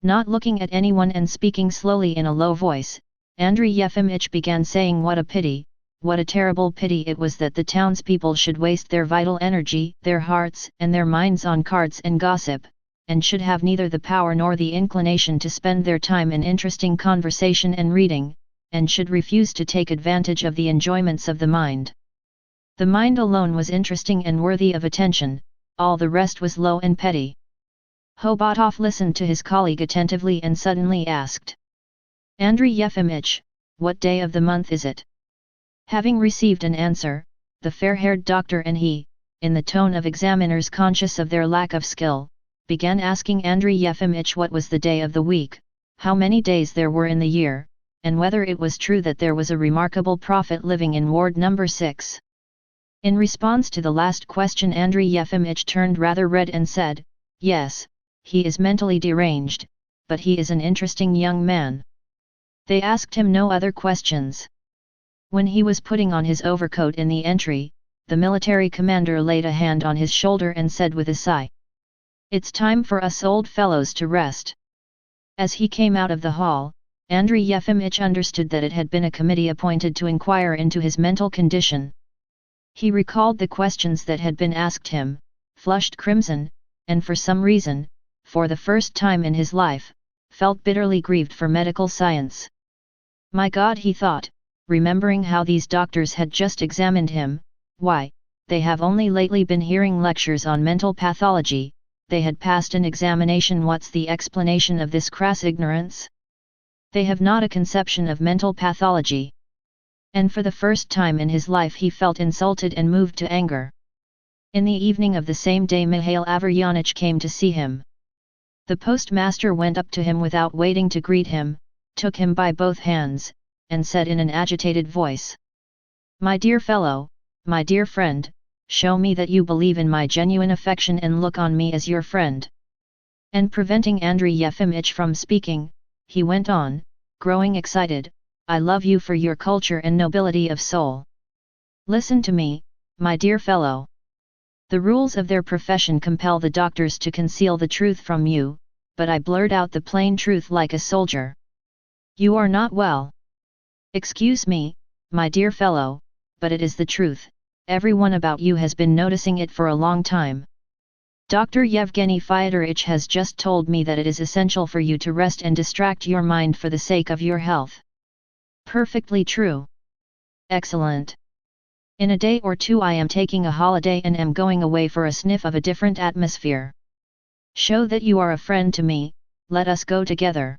Not looking at anyone and speaking slowly in a low voice, Andrey Yefimich began saying what a pity, what a terrible pity it was that the townspeople should waste their vital energy, their hearts and their minds on cards and gossip, and should have neither the power nor the inclination to spend their time in interesting conversation and reading, and should refuse to take advantage of the enjoyments of the mind. The mind alone was interesting and worthy of attention, all the rest was low and petty. Hobotov listened to his colleague attentively and suddenly asked, "Andrey Yefimich, what day of the month is it?" Having received an answer, the fair-haired doctor and he, in the tone of examiners conscious of their lack of skill, began asking Andrey Yefimich what was the day of the week, how many days there were in the year, and whether it was true that there was a remarkable prophet living in Ward No. 6. In response to the last question Andrey Yefimich turned rather red and said, "Yes, he is mentally deranged, but he is an interesting young man." They asked him no other questions. When he was putting on his overcoat in the entry, the military commander laid a hand on his shoulder and said with a sigh, "It's time for us old fellows to rest." As he came out of the hall, Andrey Yefimich understood that it had been a committee appointed to inquire into his mental condition. He recalled the questions that had been asked him, flushed crimson, and for some reason, for the first time in his life, felt bitterly grieved for medical science. My God, he thought, remembering how these doctors had just examined him, why, they have only lately been hearing lectures on mental pathology, they had passed an examination. What's the explanation of this crass ignorance? They have not a conception of mental pathology. And for the first time in his life he felt insulted and moved to anger. In the evening of the same day Mikhail Averyanich came to see him. The postmaster went up to him without waiting to greet him, took him by both hands, and said in an agitated voice, "My dear fellow, my dear friend, show me that you believe in my genuine affection and look on me as your friend." And preventing Andrey Yefimich from speaking, he went on, growing excited, "I love you for your culture and nobility of soul. Listen to me, my dear fellow. The rules of their profession compel the doctors to conceal the truth from you, but I blurt out the plain truth like a soldier. You are not well. Excuse me, my dear fellow, but it is the truth, everyone about you has been noticing it for a long time. Dr. Yevgeny Fyodorovich has just told me that it is essential for you to rest and distract your mind for the sake of your health. Perfectly true. Excellent. In a day or two I am taking a holiday and am going away for a sniff of a different atmosphere. Show that you are a friend to me, let us go together.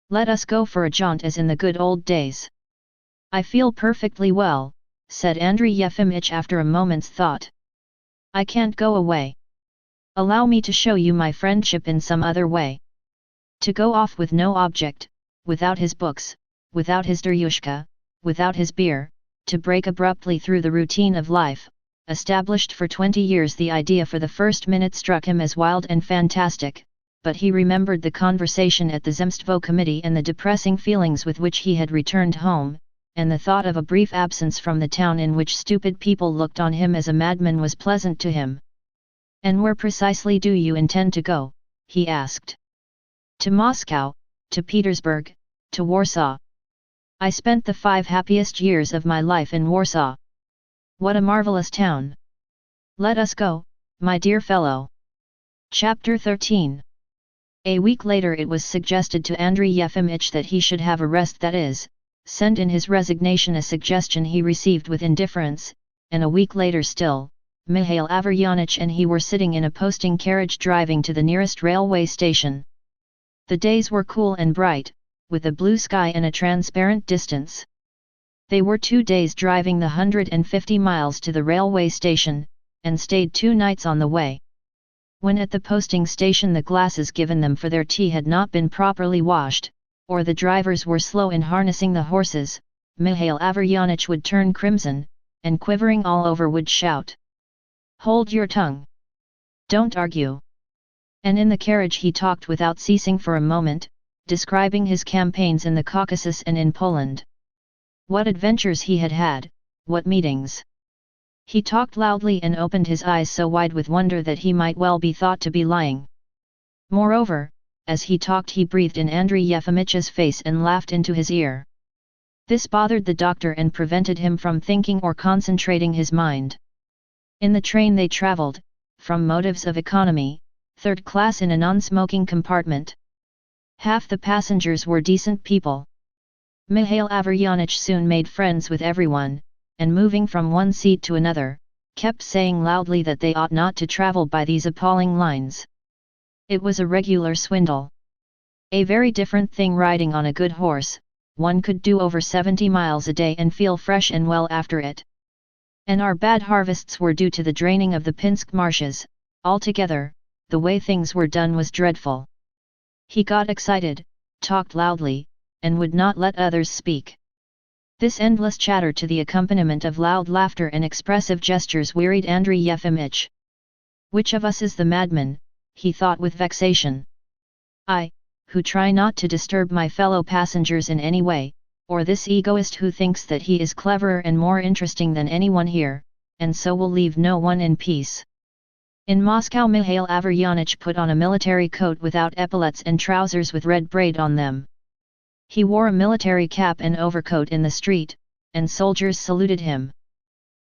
Let us go for a jaunt as in the good old days." "I feel perfectly well," said Andrey Yefimich after a moment's thought. "I can't go away. Allow me to show you my friendship in some other way." To go off with no object, without his books, without his deryushka, without his beer, to break abruptly through the routine of life, established for 20 years. The idea for the first minute struck him as wild and fantastic, but he remembered the conversation at the Zemstvo committee and the depressing feelings with which he had returned home, and the thought of a brief absence from the town in which stupid people looked on him as a madman was pleasant to him. "And where precisely do you intend to go?" he asked. "To Moscow, to Petersburg, to Warsaw. I spent the 5 happiest years of my life in Warsaw. What a marvelous town! Let us go, my dear fellow." Chapter 13. A week later it was suggested to Andrey Yefimich that he should have a rest, that is, send in his resignation, a suggestion he received with indifference, and a week later still, Mikhail Averyanich and he were sitting in a posting carriage driving to the nearest railway station. The days were cool and bright, with a blue sky and a transparent distance. They were 2 days driving the 150 miles to the railway station, and stayed 2 nights on the way. When at the posting station the glasses given them for their tea had not been properly washed, or the drivers were slow in harnessing the horses, Mikhail Averyanich would turn crimson, and quivering all over would shout, "Hold your tongue! Don't argue!" And in the carriage he talked without ceasing for a moment, describing his campaigns in the Caucasus and in Poland. What adventures he had had, what meetings! He talked loudly and opened his eyes so wide with wonder that he might well be thought to be lying. Moreover, as he talked he breathed in Andrey Yefimich's face and laughed into his ear. This bothered the doctor and prevented him from thinking or concentrating his mind. In the train they travelled, from motives of economy, 3rd class in a non-smoking compartment. Half the passengers were decent people. Mikhail Averyanich soon made friends with everyone, and moving from one seat to another, kept saying loudly that they ought not to travel by these appalling lines. It was a regular swindle. A very different thing riding on a good horse, one could do over 70 miles a day and feel fresh and well after it. And our bad harvests were due to the draining of the Pinsk marshes. Altogether, the way things were done was dreadful. He got excited, talked loudly, and would not let others speak. This endless chatter to the accompaniment of loud laughter and expressive gestures wearied Andrey Yefimich. Which of us is the madman, he thought with vexation. I, who try not to disturb my fellow passengers in any way, or this egoist who thinks that he is cleverer and more interesting than anyone here, and so will leave no one in peace. In Moscow Mikhail Averyanich put on a military coat without epaulets and trousers with red braid on them. He wore a military cap and overcoat in the street, and soldiers saluted him.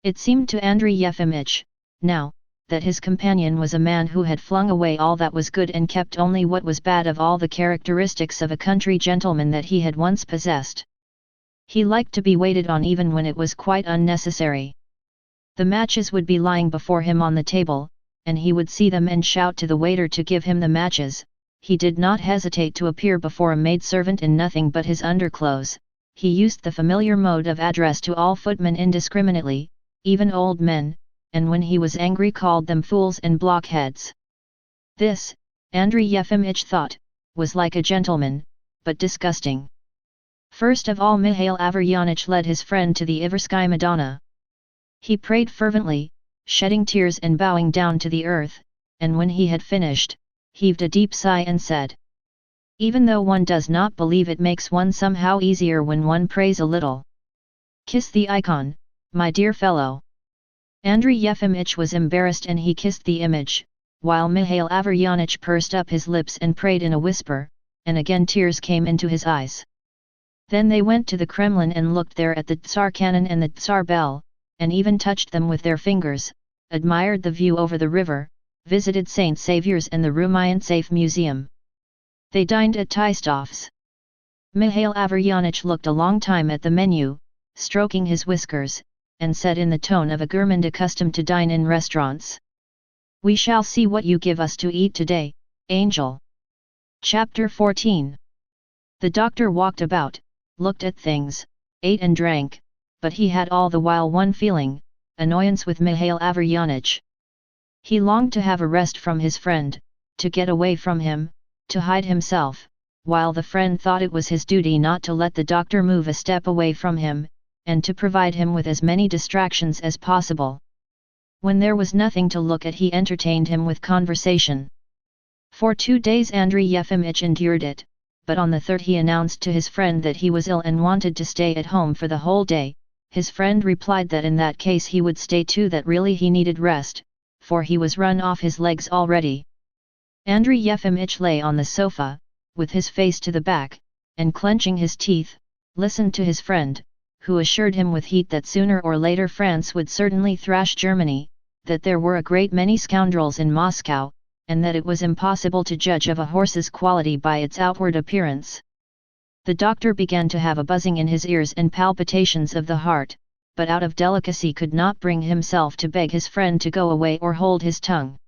It seemed to Andrey Yefimich, now, that his companion was a man who had flung away all that was good and kept only what was bad of all the characteristics of a country gentleman that he had once possessed. He liked to be waited on even when it was quite unnecessary. The matches would be lying before him on the table, and he would see them and shout to the waiter to give him the matches. He did not hesitate to appear before a maidservant in nothing but his underclothes. He used the familiar mode of address to all footmen indiscriminately, even old men, and when he was angry called them fools and blockheads. This, Andrey Yefimich thought, was like a gentleman, but disgusting. First of all Mikhail Averyanich led his friend to the Iversky Madonna. He prayed fervently, shedding tears and bowing down to the earth, and when he had finished, heaved a deep sigh and said, "Even though one does not believe, it makes one somehow easier when one prays a little. Kiss the icon, my dear fellow." Andrey Yefimich was embarrassed and he kissed the image, while Mikhail Averyanich pursed up his lips and prayed in a whisper, and again tears came into his eyes. Then they went to the Kremlin and looked there at the Tsar cannon and the Tsar bell, and even touched them with their fingers, admired the view over the river, visited St. Saviour's and the Rumyantsev Museum. They dined at Tistov's. Mikhail Averyanich looked a long time at the menu, stroking his whiskers, and said in the tone of a gourmand accustomed to dine in restaurants, "We shall see what you give us to eat today, angel." Chapter 14. The doctor walked about, looked at things, ate and drank, but he had all the while one feeling, annoyance with Mikhail Averyanich. He longed to have a rest from his friend, to get away from him, to hide himself, while the friend thought it was his duty not to let the doctor move a step away from him, and to provide him with as many distractions as possible. When there was nothing to look at he entertained him with conversation. For 2 days Andrey Yefimich endured it, but on the 3rd he announced to his friend that he was ill and wanted to stay at home for the whole day. His friend replied that in that case he would stay too, that really he needed rest, for he was run off his legs already. Andrey Yefimich lay on the sofa, with his face to the back, and clenching his teeth, listened to his friend, who assured him with heat that sooner or later France would certainly thrash Germany, that there were a great many scoundrels in Moscow, and that it was impossible to judge of a horse's quality by its outward appearance. The doctor began to have a buzzing in his ears and palpitations of the heart, but out of delicacy could not bring himself to beg his friend to go away or hold his tongue.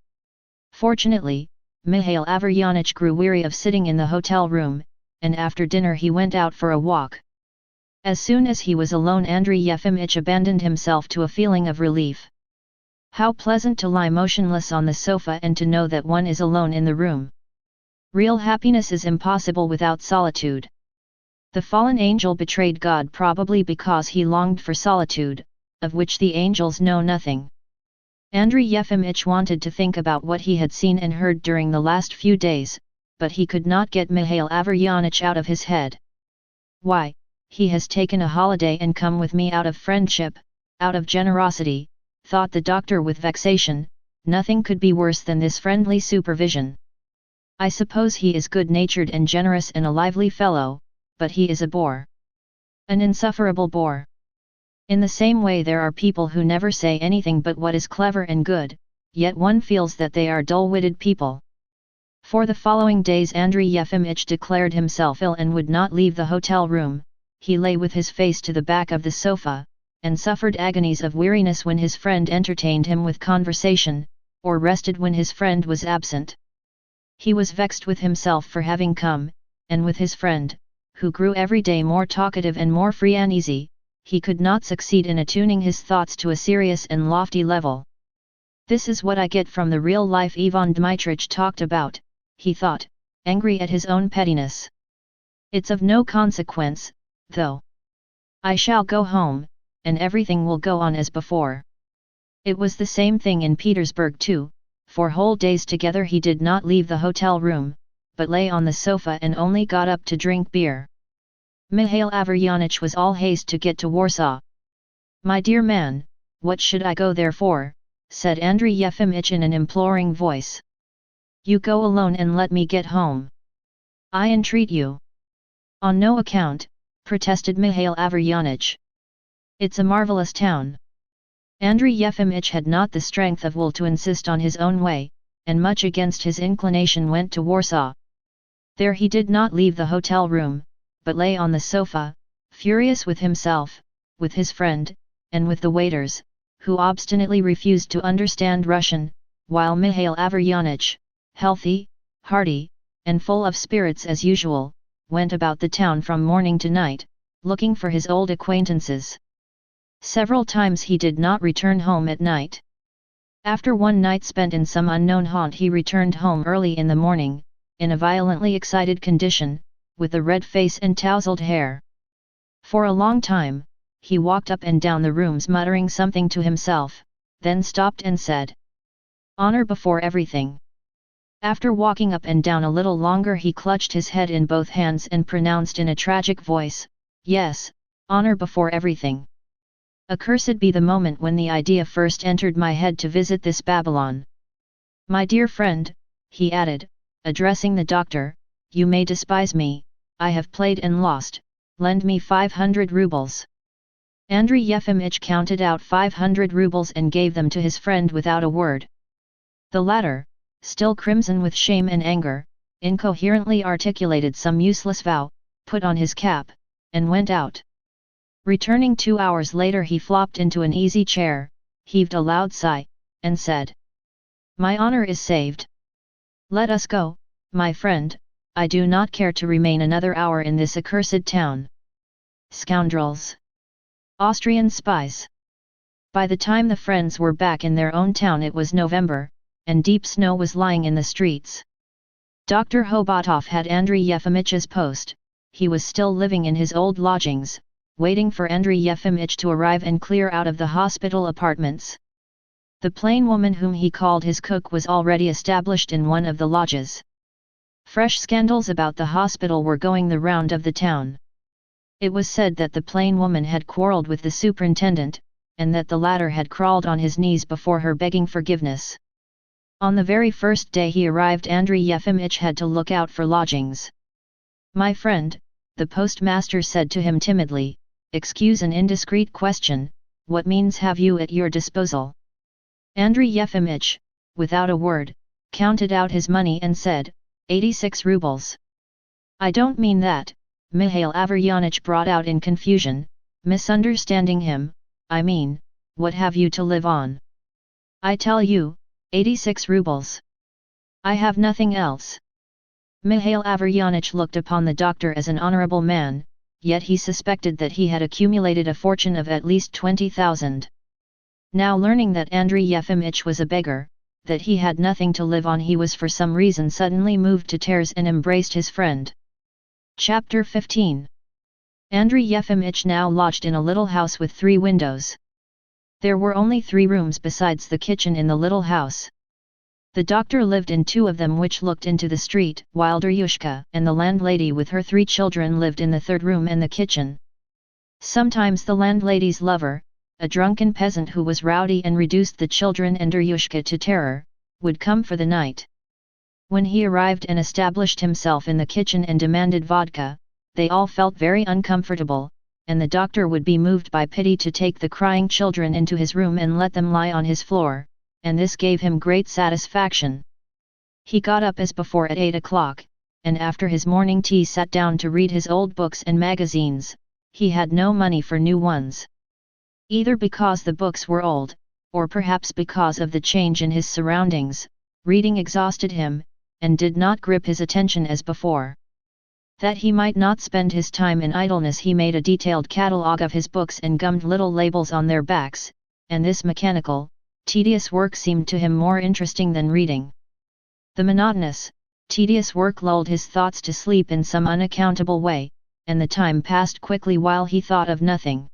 Fortunately, Mikhail Averyanich grew weary of sitting in the hotel room, and after dinner he went out for a walk. As soon as he was alone, Andrey Yefimych abandoned himself to a feeling of relief. How pleasant to lie motionless on the sofa and to know that one is alone in the room. Real happiness is impossible without solitude. The fallen angel betrayed God probably because he longed for solitude, of which the angels know nothing. Andrey Yefimych wanted to think about what he had seen and heard during the last few days, but he could not get Mikhail Averyanich out of his head. Why, he has taken a holiday and come with me out of friendship, out of generosity, thought the doctor with vexation. Nothing could be worse than this friendly supervision. I suppose he is good-natured and generous and a lively fellow, but he is a bore. An insufferable bore. In the same way there are people who never say anything but what is clever and good, yet one feels that they are dull-witted people. For the following days Andrey Yefimych declared himself ill and would not leave the hotel room. He lay with his face to the back of the sofa, and suffered agonies of weariness when his friend entertained him with conversation, or rested when his friend was absent. He was vexed with himself for having come, and with his friend, who grew every day more talkative and more free and easy. He could not succeed in attuning his thoughts to a serious and lofty level. This is what I get from the real life Ivan Dmitrievich talked about, he thought, angry at his own pettiness. It's of no consequence, though. I shall go home, and everything will go on as before. It was the same thing in Petersburg too. For whole days together he did not leave the hotel room, but lay on the sofa and only got up to drink beer. Mikhail Averyanich was all haste to get to Warsaw. "My dear man, what should I go there for?" said Andrey Yefimych in an imploring voice. "You go alone and let me get home. I entreat you." "On no account," protested Mikhail Averyanich. "It's a marvelous town." Andrey Yefimych had not the strength of will to insist on his own way, and much against his inclination went to Warsaw. There he did not leave the hotel room, but lay on the sofa, furious with himself, with his friend, and with the waiters, who obstinately refused to understand Russian, while Mikhail Averyanich, healthy, hearty, and full of spirits as usual, went about the town from morning to night, looking for his old acquaintances. Several times he did not return home at night. After one night spent in some unknown haunt he returned home early in the morning, in a violently excited condition, with a red face and tousled hair. For a long time, he walked up and down the rooms muttering something to himself, then stopped and said, "Honor before everything." After walking up and down a little longer he clutched his head in both hands and pronounced in a tragic voice, "Yes, honor before everything. Accursed be the moment when the idea first entered my head to visit this Babylon. My dear friend," he added, addressing the doctor, "you may despise me, I have played and lost, lend me 500 rubles." Andrey Yefimych counted out 500 rubles and gave them to his friend without a word. The latter, still crimson with shame and anger, incoherently articulated some useless vow, put on his cap, and went out. Returning 2 hours later he flopped into an easy chair, heaved a loud sigh, and said, "My honor is saved. Let us go, my friend, I do not care to remain another hour in this accursed town. Scoundrels! Austrian spies!" By the time the friends were back in their own town it was November, and deep snow was lying in the streets. Dr. Hobatov had Andrey Yefimich's post. He was still living in his old lodgings, waiting for Andrey Yefimych to arrive and clear out of the hospital apartments. The plain woman whom he called his cook was already established in one of the lodges. Fresh scandals about the hospital were going the round of the town. It was said that the plain woman had quarrelled with the superintendent, and that the latter had crawled on his knees before her begging forgiveness. On the very first day he arrived Andrey Yefimych had to look out for lodgings. "My friend," the postmaster said to him timidly, "excuse an indiscreet question, what means have you at your disposal?" Andrey Yefimych, without a word, counted out his money and said, 86 rubles. "I don't mean that," Mikhail Averyanich brought out in confusion, misunderstanding him, "I mean, what have you to live on?" "I tell you, 86 rubles. I have nothing else. Mikhail Averyanich looked upon the doctor as an honorable man, yet he suspected that he had accumulated a fortune of at least 20,000. Now learning that Andrey Yefimych was a beggar, that he had nothing to live on, he was for some reason suddenly moved to tears and embraced his friend. Chapter 15. Andrey Yefimych now lodged in a little house with 3 windows. There were only 3 rooms besides the kitchen in the little house. The doctor lived in 2 of them, which looked into the street, while Duryushka and the landlady with her 3 children lived in the 3rd room and the kitchen. Sometimes the landlady's lover, a drunken peasant who was rowdy and reduced the children and Duryushka to terror, would come for the night. When he arrived and established himself in the kitchen and demanded vodka, they all felt very uncomfortable, and the doctor would be moved by pity to take the crying children into his room and let them lie on his floor, and this gave him great satisfaction. He got up as before at 8 o'clock, and after his morning tea sat down to read his old books and magazines. He had no money for new ones. Either because the books were old, or perhaps because of the change in his surroundings, reading exhausted him, and did not grip his attention as before. That he might not spend his time in idleness, he made a detailed catalogue of his books and gummed little labels on their backs, and this mechanical, tedious work seemed to him more interesting than reading. The monotonous, tedious work lulled his thoughts to sleep in some unaccountable way, and the time passed quickly while he thought of nothing.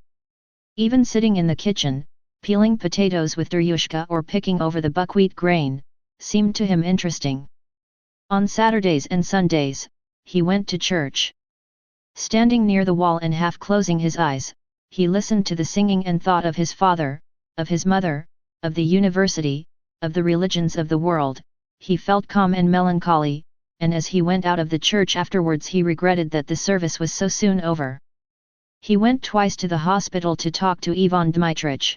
Even sitting in the kitchen, peeling potatoes with Duryushka or picking over the buckwheat grain, seemed to him interesting. On Saturdays and Sundays, he went to church. Standing near the wall and half closing his eyes, he listened to the singing and thought of his father, of his mother, of the university, of the religions of the world. He felt calm and melancholy, and as he went out of the church afterwards he regretted that the service was so soon over. He went twice to the hospital to talk to Ivan Dmitrievich.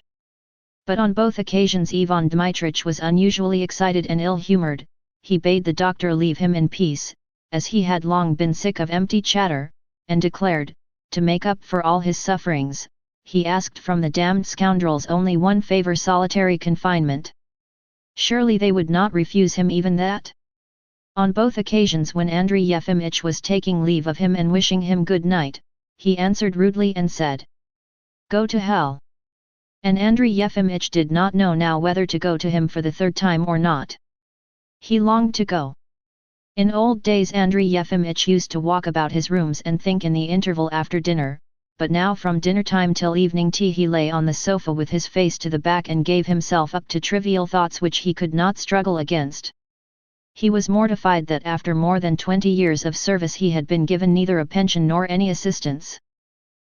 But on both occasions Ivan Dmitrievich was unusually excited and ill-humored. He bade the doctor leave him in peace, as he had long been sick of empty chatter, and declared, to make up for all his sufferings, he asked from the damned scoundrels only one favor: solitary confinement. Surely they would not refuse him even that? On both occasions when Andrey Yefimych was taking leave of him and wishing him good night, he answered rudely and said, "Go to hell." And Andrey Yefimych did not know now whether to go to him for the 3rd time or not. He longed to go. In old days Andrey Yefimych used to walk about his rooms and think in the interval after dinner, but now from dinner time till evening tea he lay on the sofa with his face to the back and gave himself up to trivial thoughts which he could not struggle against. He was mortified that after more than 20 years of service he had been given neither a pension nor any assistance.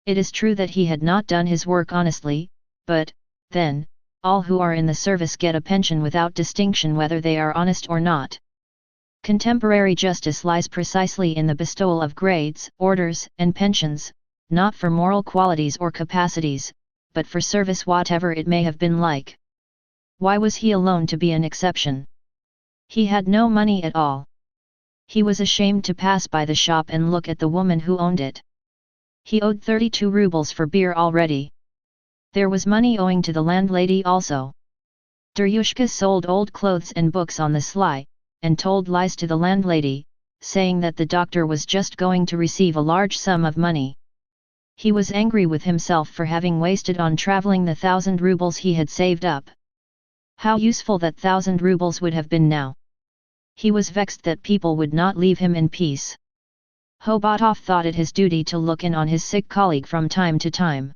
It is true that he had not done his work honestly, but, then, all who are in the service get a pension without distinction whether they are honest or not. Contemporary justice lies precisely in the bestowal of grades, orders, and pensions, not for moral qualities or capacities, but for service whatever it may have been like. Why was he alone to be an exception? He had no money at all. He was ashamed to pass by the shop and look at the woman who owned it. He owed 32 rubles for beer already. There was money owing to the landlady also. Duryushka sold old clothes and books on the sly, and told lies to the landlady, saying that the doctor was just going to receive a large sum of money. He was angry with himself for having wasted on travelling the 1,000 rubles he had saved up. How useful that 1,000 rubles would have been now! He was vexed that people would not leave him in peace. Hobotov thought it his duty to look in on his sick colleague from time to time.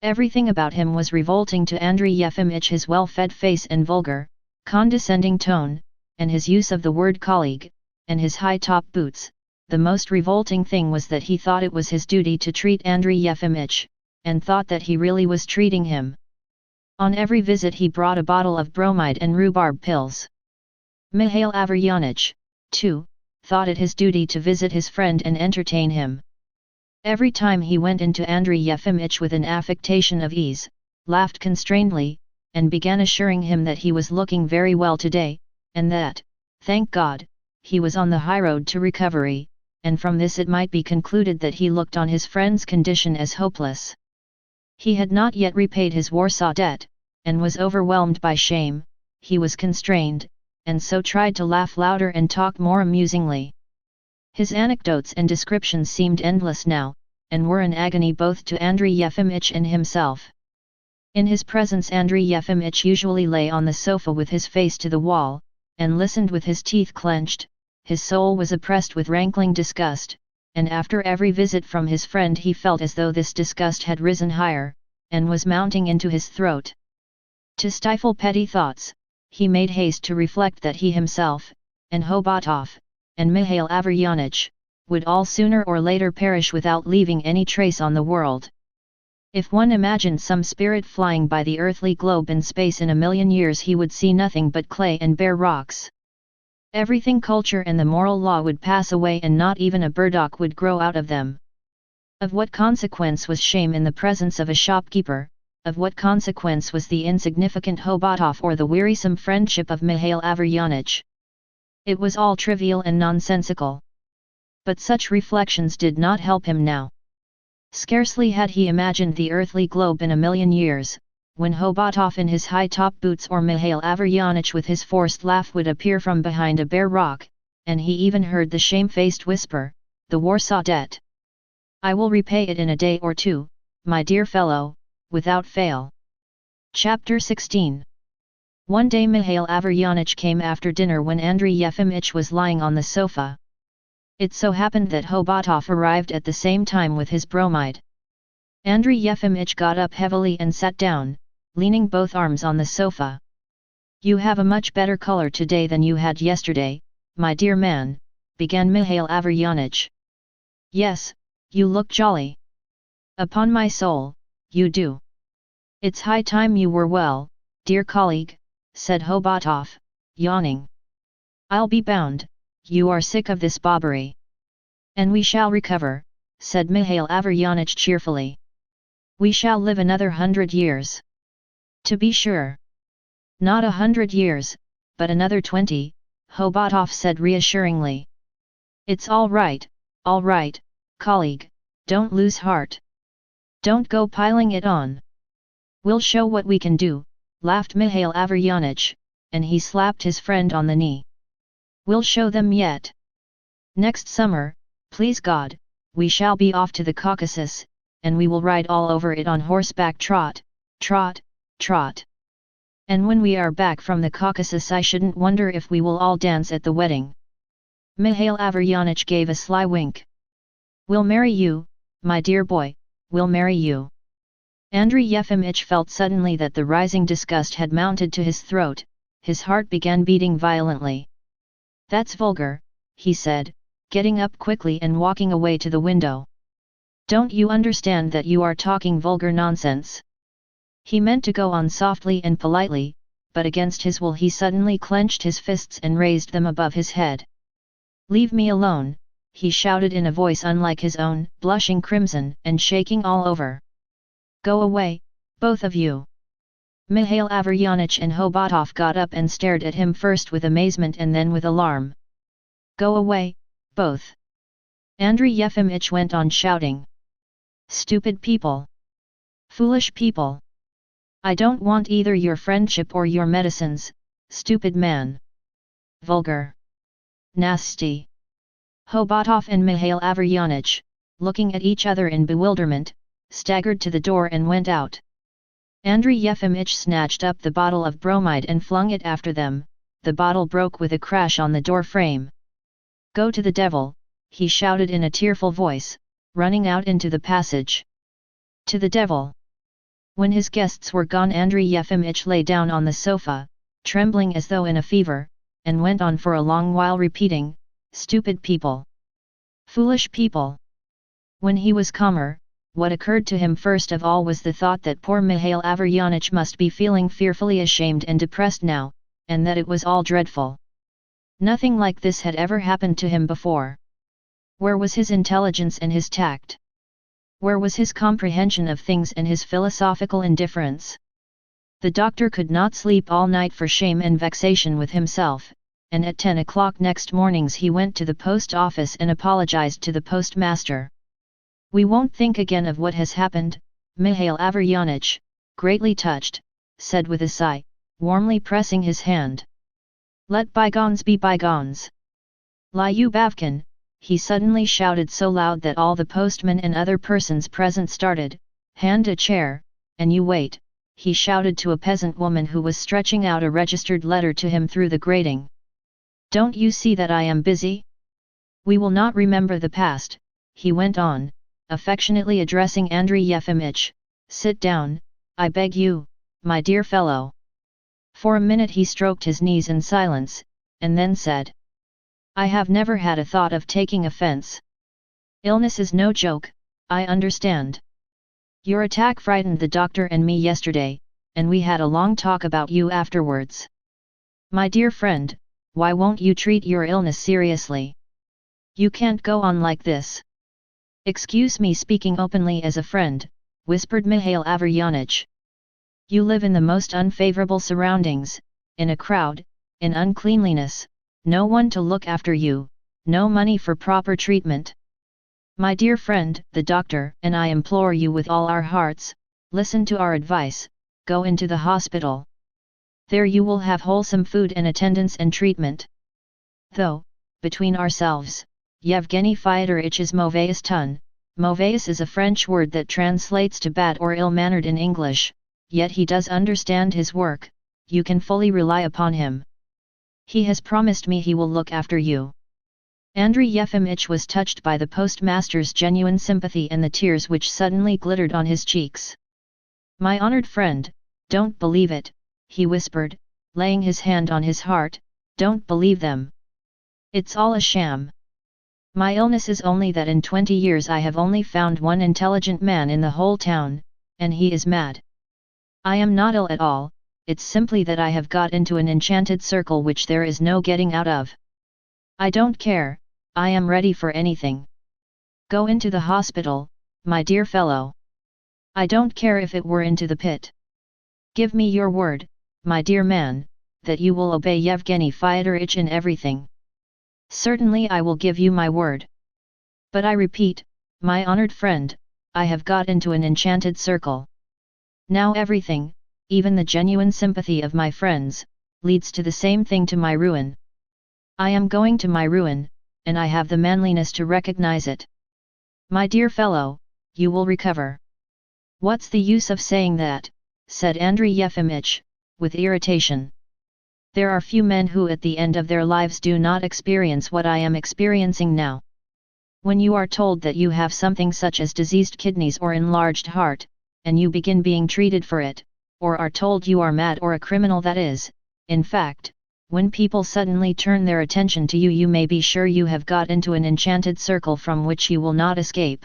Everything about him was revolting to Andrey Yefimych: his well-fed face and vulgar, condescending tone, and his use of the word colleague, and his high-top boots. The most revolting thing was that he thought it was his duty to treat Andrey Yefimych, and thought that he really was treating him. On every visit he brought a bottle of bromide and rhubarb pills. Mikhail Averyanich, too, thought it his duty to visit his friend and entertain him. Every time he went into Andrey Yefimych with an affectation of ease, laughed constrainedly, and began assuring him that he was looking very well today, and that, thank God, he was on the highroad to recovery, and from this it might be concluded that he looked on his friend's condition as hopeless. He had not yet repaid his Warsaw debt, and was overwhelmed by shame. He was constrained, and so tried to laugh louder and talk more amusingly. His anecdotes and descriptions seemed endless now, and were an agony both to Andrey Yefimych and himself. In his presence Andrey Yefimych usually lay on the sofa with his face to the wall, and listened with his teeth clenched. His soul was oppressed with rankling disgust, and after every visit from his friend he felt as though this disgust had risen higher, and was mounting into his throat. To stifle petty thoughts, he made haste to reflect that he himself, and Hobatov, and Mikhail Averyanich, would all sooner or later perish without leaving any trace on the world. If one imagined some spirit flying by the earthly globe in space in a million years, he would see nothing but clay and bare rocks. Everything culture and the moral law would pass away, and not even a burdock would grow out of them. Of what consequence was shame in the presence of a shopkeeper? Of what consequence was the insignificant Hobatov or the wearisome friendship of Mikhail Averyanich? It was all trivial and nonsensical. But such reflections did not help him now. Scarcely had he imagined the earthly globe in a million years, when Hobatov in his high-top boots or Mikhail Averyanich with his forced laugh would appear from behind a bare rock, and he even heard the shamefaced whisper, "The Warsaw debt. I will repay it in a day or two, my dear fellow, without fail." Chapter 16. One day Mikhail Averyanich came after dinner when Andrey Yefimych was lying on the sofa. It so happened that Hobatov arrived at the same time with his bromide. Andrey Yefimych got up heavily and sat down, leaning both arms on the sofa. "You have a much better color today than you had yesterday, my dear man," began Mikhail Averyanich. "Yes, you look jolly. Upon my soul, you do. It's high time you were well, dear colleague," said Hobatov, yawning. "I'll be bound, you are sick of this bobbery." "And we shall recover," said Mikhail Averyanich cheerfully. "We shall live another 100 years. To be sure. Not 100 years, but another 20, Hobatov said reassuringly. "It's all right, colleague, don't lose heart. Don't go piling it on. We'll show what we can do," laughed Mikhail Averyanich, and he slapped his friend on the knee. "We'll show them yet. Next summer, please God, we shall be off to the Caucasus, and we will ride all over it on horseback, trot, trot, trot. And when we are back from the Caucasus I shouldn't wonder if we will all dance at the wedding." Mikhail Averyanich gave a sly wink. "We'll marry you, my dear boy, we'll marry you." Andrey Yefimych felt suddenly that the rising disgust had mounted to his throat, his heart began beating violently. "That's vulgar," he said, getting up quickly and walking away to the window. "Don't you understand that you are talking vulgar nonsense?" He meant to go on softly and politely, but against his will he suddenly clenched his fists and raised them above his head. "Leave me alone," he shouted in a voice unlike his own, blushing crimson and shaking all over. "Go away, both of you." Mikhail Averyanich and Hobatov got up and stared at him first with amazement and then with alarm. "Go away, both!" Andrey Yefimych went on shouting. "Stupid people! Foolish people! I don't want either your friendship or your medicines, stupid man! Vulgar! Nasty!" Hobatov and Mikhail Averyanich, looking at each other in bewilderment, staggered to the door and went out. Andrey Yefimych snatched up the bottle of bromide and flung it after them. The bottle broke with a crash on the door frame. "Go to the devil," he shouted in a tearful voice, running out into the passage. "To the devil!" When his guests were gone Andrey Yefimych lay down on the sofa, trembling as though in a fever, and went on for a long while repeating, "Stupid people! Foolish people!" When he was calmer, what occurred to him first of all was the thought that poor Mikhail Averyanich must be feeling fearfully ashamed and depressed now, and that it was all dreadful. Nothing like this had ever happened to him before. Where was his intelligence and his tact? Where was his comprehension of things and his philosophical indifference? The doctor could not sleep all night for shame and vexation with himself, and at 10 o'clock next mornings he went to the post office and apologized to the postmaster. "We won't think again of what has happened," Mikhail Averyanich, greatly touched, said with a sigh, warmly pressing his hand. Let bygones be bygones. Lyubavkin, he suddenly shouted so loud that all the postmen and other persons present started. Hand a chair, and you wait, he shouted to a peasant woman who was stretching out a registered letter to him through the grating. Don't you see that I am busy? We will not remember the past, he went on, affectionately addressing Andrey Yefimych. Sit down, I beg you, my dear fellow. For a minute he stroked his knees in silence, and then said, I have never had a thought of taking offense. Illness is no joke, I understand. Your attack frightened the doctor and me yesterday, and we had a long talk about you afterwards. My dear friend, why won't you treat your illness seriously? You can't go on like this. Excuse me speaking openly as a friend, whispered Mikhail Averyanich. You live in the most unfavorable surroundings, in a crowd, in uncleanliness, no one to look after you, no money for proper treatment. My dear friend, the doctor and I implore you with all our hearts, listen to our advice, go into the hospital. There you will have wholesome food and attendance and treatment. Though, between ourselves, Yevgeny Fyodorich is mauvais ton. Mauvais is a French word that translates to bad or ill-mannered in English, yet he does understand his work, you can fully rely upon him. He has promised me he will look after you. Andrey Yefimych was touched by the postmaster's genuine sympathy and the tears which suddenly glittered on his cheeks. My honored friend, don't believe it, he whispered, laying his hand on his heart, don't believe them. It's all a sham. My illness is only that in 20 years I have only found one intelligent man in the whole town, and he is mad. I am not ill at all, it's simply that I have got into an enchanted circle which there is no getting out of. I don't care, I am ready for anything. Go into the hospital, my dear fellow. I don't care if it were into the pit. Give me your word, my dear man, that you will obey Yevgeny Fyodorich in everything. Certainly I will give you my word. But I repeat, my honored friend, I have got into an enchanted circle. Now everything, even the genuine sympathy of my friends, leads to the same thing, to my ruin. I am going to my ruin, and I have the manliness to recognize it. My dear fellow, you will recover. What's the use of saying that, said Andrey Yefimych, with irritation. There are few men who at the end of their lives do not experience what I am experiencing now. When you are told that you have something such as diseased kidneys or enlarged heart, and you begin being treated for it, or are told you are mad or a criminal, that is, in fact, when people suddenly turn their attention to you, you may be sure you have got into an enchanted circle from which you will not escape.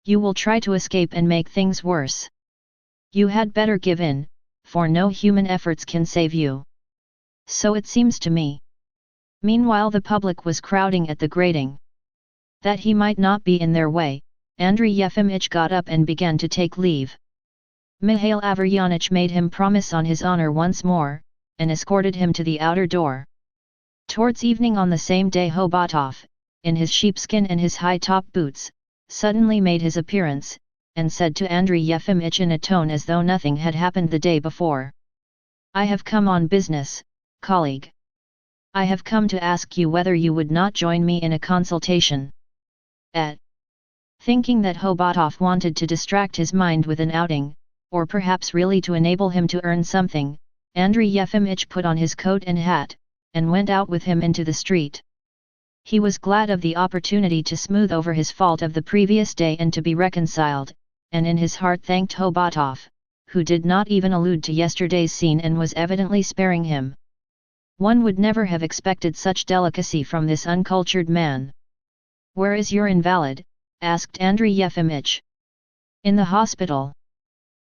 You will try to escape and make things worse. You had better give in, for no human efforts can save you. So it seems to me. Meanwhile the public was crowding at the grating. That he might not be in their way, Andrey Yefimych got up and began to take leave. Mikhail Averyanich made him promise on his honor once more, and escorted him to the outer door. Towards evening on the same day Hobatov, in his sheepskin and his high-top boots, suddenly made his appearance, and said to Andrey Yefimych in a tone as though nothing had happened the day before. I have come on business, colleague. I have come to ask you whether you would not join me in a consultation. Thinking that Hobatov wanted to distract his mind with an outing, or perhaps really to enable him to earn something, Andrey Yefimych put on his coat and hat, and went out with him into the street. He was glad of the opportunity to smooth over his fault of the previous day and to be reconciled, and in his heart thanked Hobatov, who did not even allude to yesterday's scene and was evidently sparing him. One would never have expected such delicacy from this uncultured man. Where is your invalid? Asked Andrey Yefimych. In the hospital.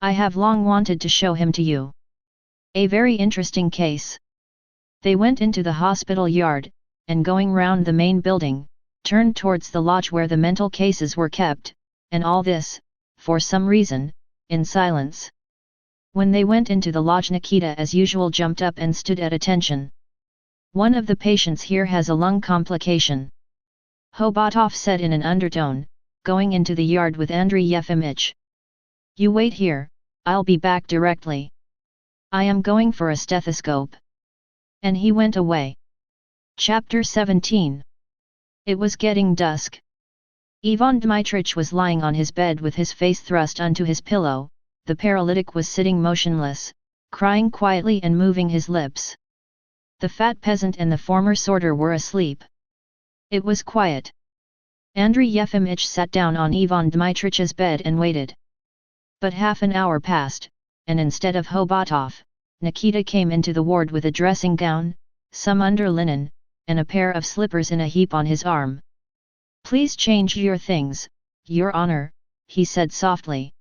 I have long wanted to show him to you. A very interesting case. They went into the hospital yard, and going round the main building, turned towards the lodge where the mental cases were kept, and all this, for some reason, in silence. When they went into the lodge, Nikita as usual jumped up and stood at attention. One of the patients here has a lung complication. Hobatov said in an undertone, going into the yard with Andrey Yefimych. You wait here, I'll be back directly. I am going for a stethoscope. And he went away. Chapter 17. It was getting dusk. Ivan Dmitrievich was lying on his bed with his face thrust onto his pillow. The paralytic was sitting motionless, crying quietly and moving his lips. The fat peasant and the former sorter were asleep. It was quiet. Andrey Yefimych sat down on Ivan Dmitrich's bed and waited. But half an hour passed, and instead of Hobatov, Nikita came into the ward with a dressing gown, some underlinen, and a pair of slippers in a heap on his arm. "Please change your things, Your Honor," he said softly.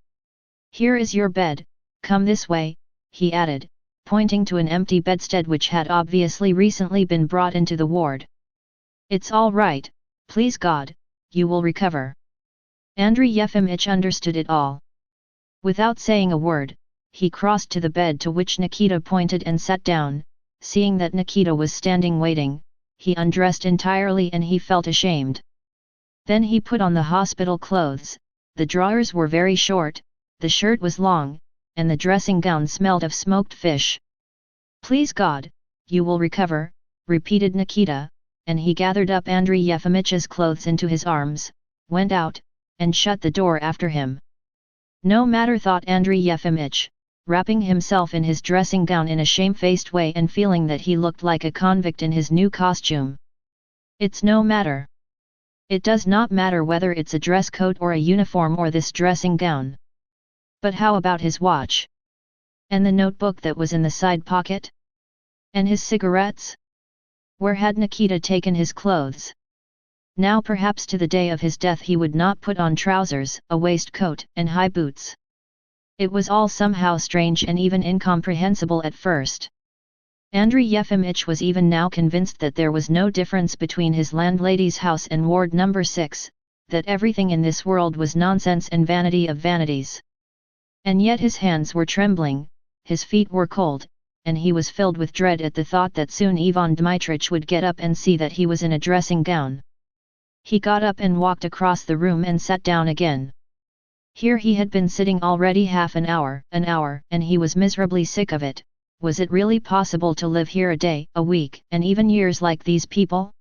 "Here is your bed, come this way," he added, pointing to an empty bedstead which had obviously recently been brought into the ward. "It's all right, please God, you will recover." Andrey Yefimych understood it all. Without saying a word, he crossed to the bed to which Nikita pointed and sat down. Seeing that Nikita was standing waiting, he undressed entirely and he felt ashamed. Then he put on the hospital clothes. The drawers were very short, the shirt was long, and the dressing gown smelled of smoked fish. "Please God, you will recover," repeated Nikita, and he gathered up Andrey Yefimich's clothes into his arms, went out, and shut the door after him. No matter, thought Andrey Yefimych, wrapping himself in his dressing gown in a shamefaced way and feeling that he looked like a convict in his new costume. "It's no matter. It does not matter whether it's a dress coat or a uniform or this dressing gown. But how about his watch? And the notebook that was in the side pocket? And his cigarettes? Where had Nikita taken his clothes? Now perhaps to the day of his death he would not put on trousers, a waistcoat and high boots. It was all somehow strange and even incomprehensible at first. Andrey Yefimych was even now convinced that there was no difference between his landlady's house and ward number 6, that everything in this world was nonsense and vanity of vanities. And yet his hands were trembling, his feet were cold, and he was filled with dread at the thought that soon Ivan Dmitrievich would get up and see that he was in a dressing gown. He got up and walked across the room and sat down again. Here he had been sitting already half an hour, and he was miserably sick of it. Was it really possible to live here a day, a week, and even years like these people?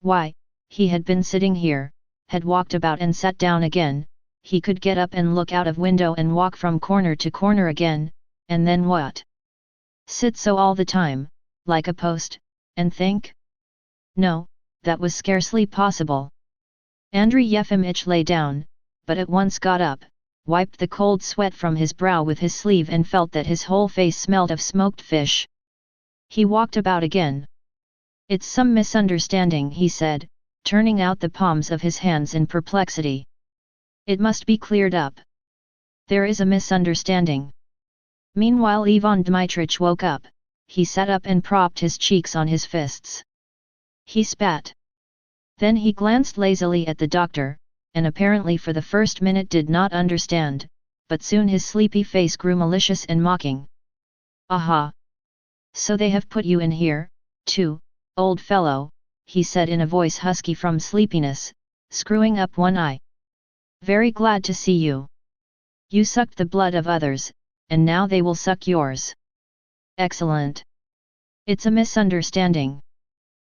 Why, he had been sitting here, had walked about and sat down again. He could get up and look out of window and walk from corner to corner again, and then what? Sit so all the time, like a post, and think? No, that was scarcely possible. Andrey Yefimych lay down, but at once got up, wiped the cold sweat from his brow with his sleeve and felt that his whole face smelled of smoked fish. He walked about again. "It's some misunderstanding," he said, turning out the palms of his hands in perplexity. "It must be cleared up. There is a misunderstanding." Meanwhile Ivan Dmitrievich woke up. He sat up and propped his cheeks on his fists. He spat. Then he glanced lazily at the doctor, and apparently for the first minute did not understand, but soon his sleepy face grew malicious and mocking. "Aha! So they have put you in here, too, old fellow," he said in a voice husky from sleepiness, screwing up one eye. "Very glad to see you. You sucked the blood of others, and now they will suck yours. Excellent. It's a misunderstanding."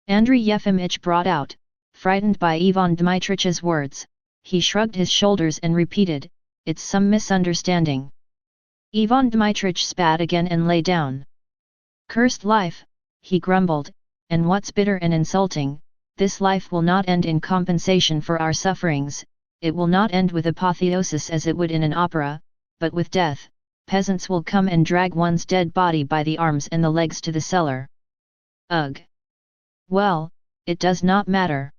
Andrey Yefimych brought out, frightened by Ivan Dmitrich's words. He shrugged his shoulders and repeated, "It's some misunderstanding." Ivan Dmitrich spat again and lay down. "Cursed life," he grumbled, "and what's bitter and insulting, this life will not end in compensation for our sufferings, it will not end with apotheosis as it would in an opera, but with death. Peasants will come and drag one's dead body by the arms and the legs to the cellar. Ugh! Well, it does not matter.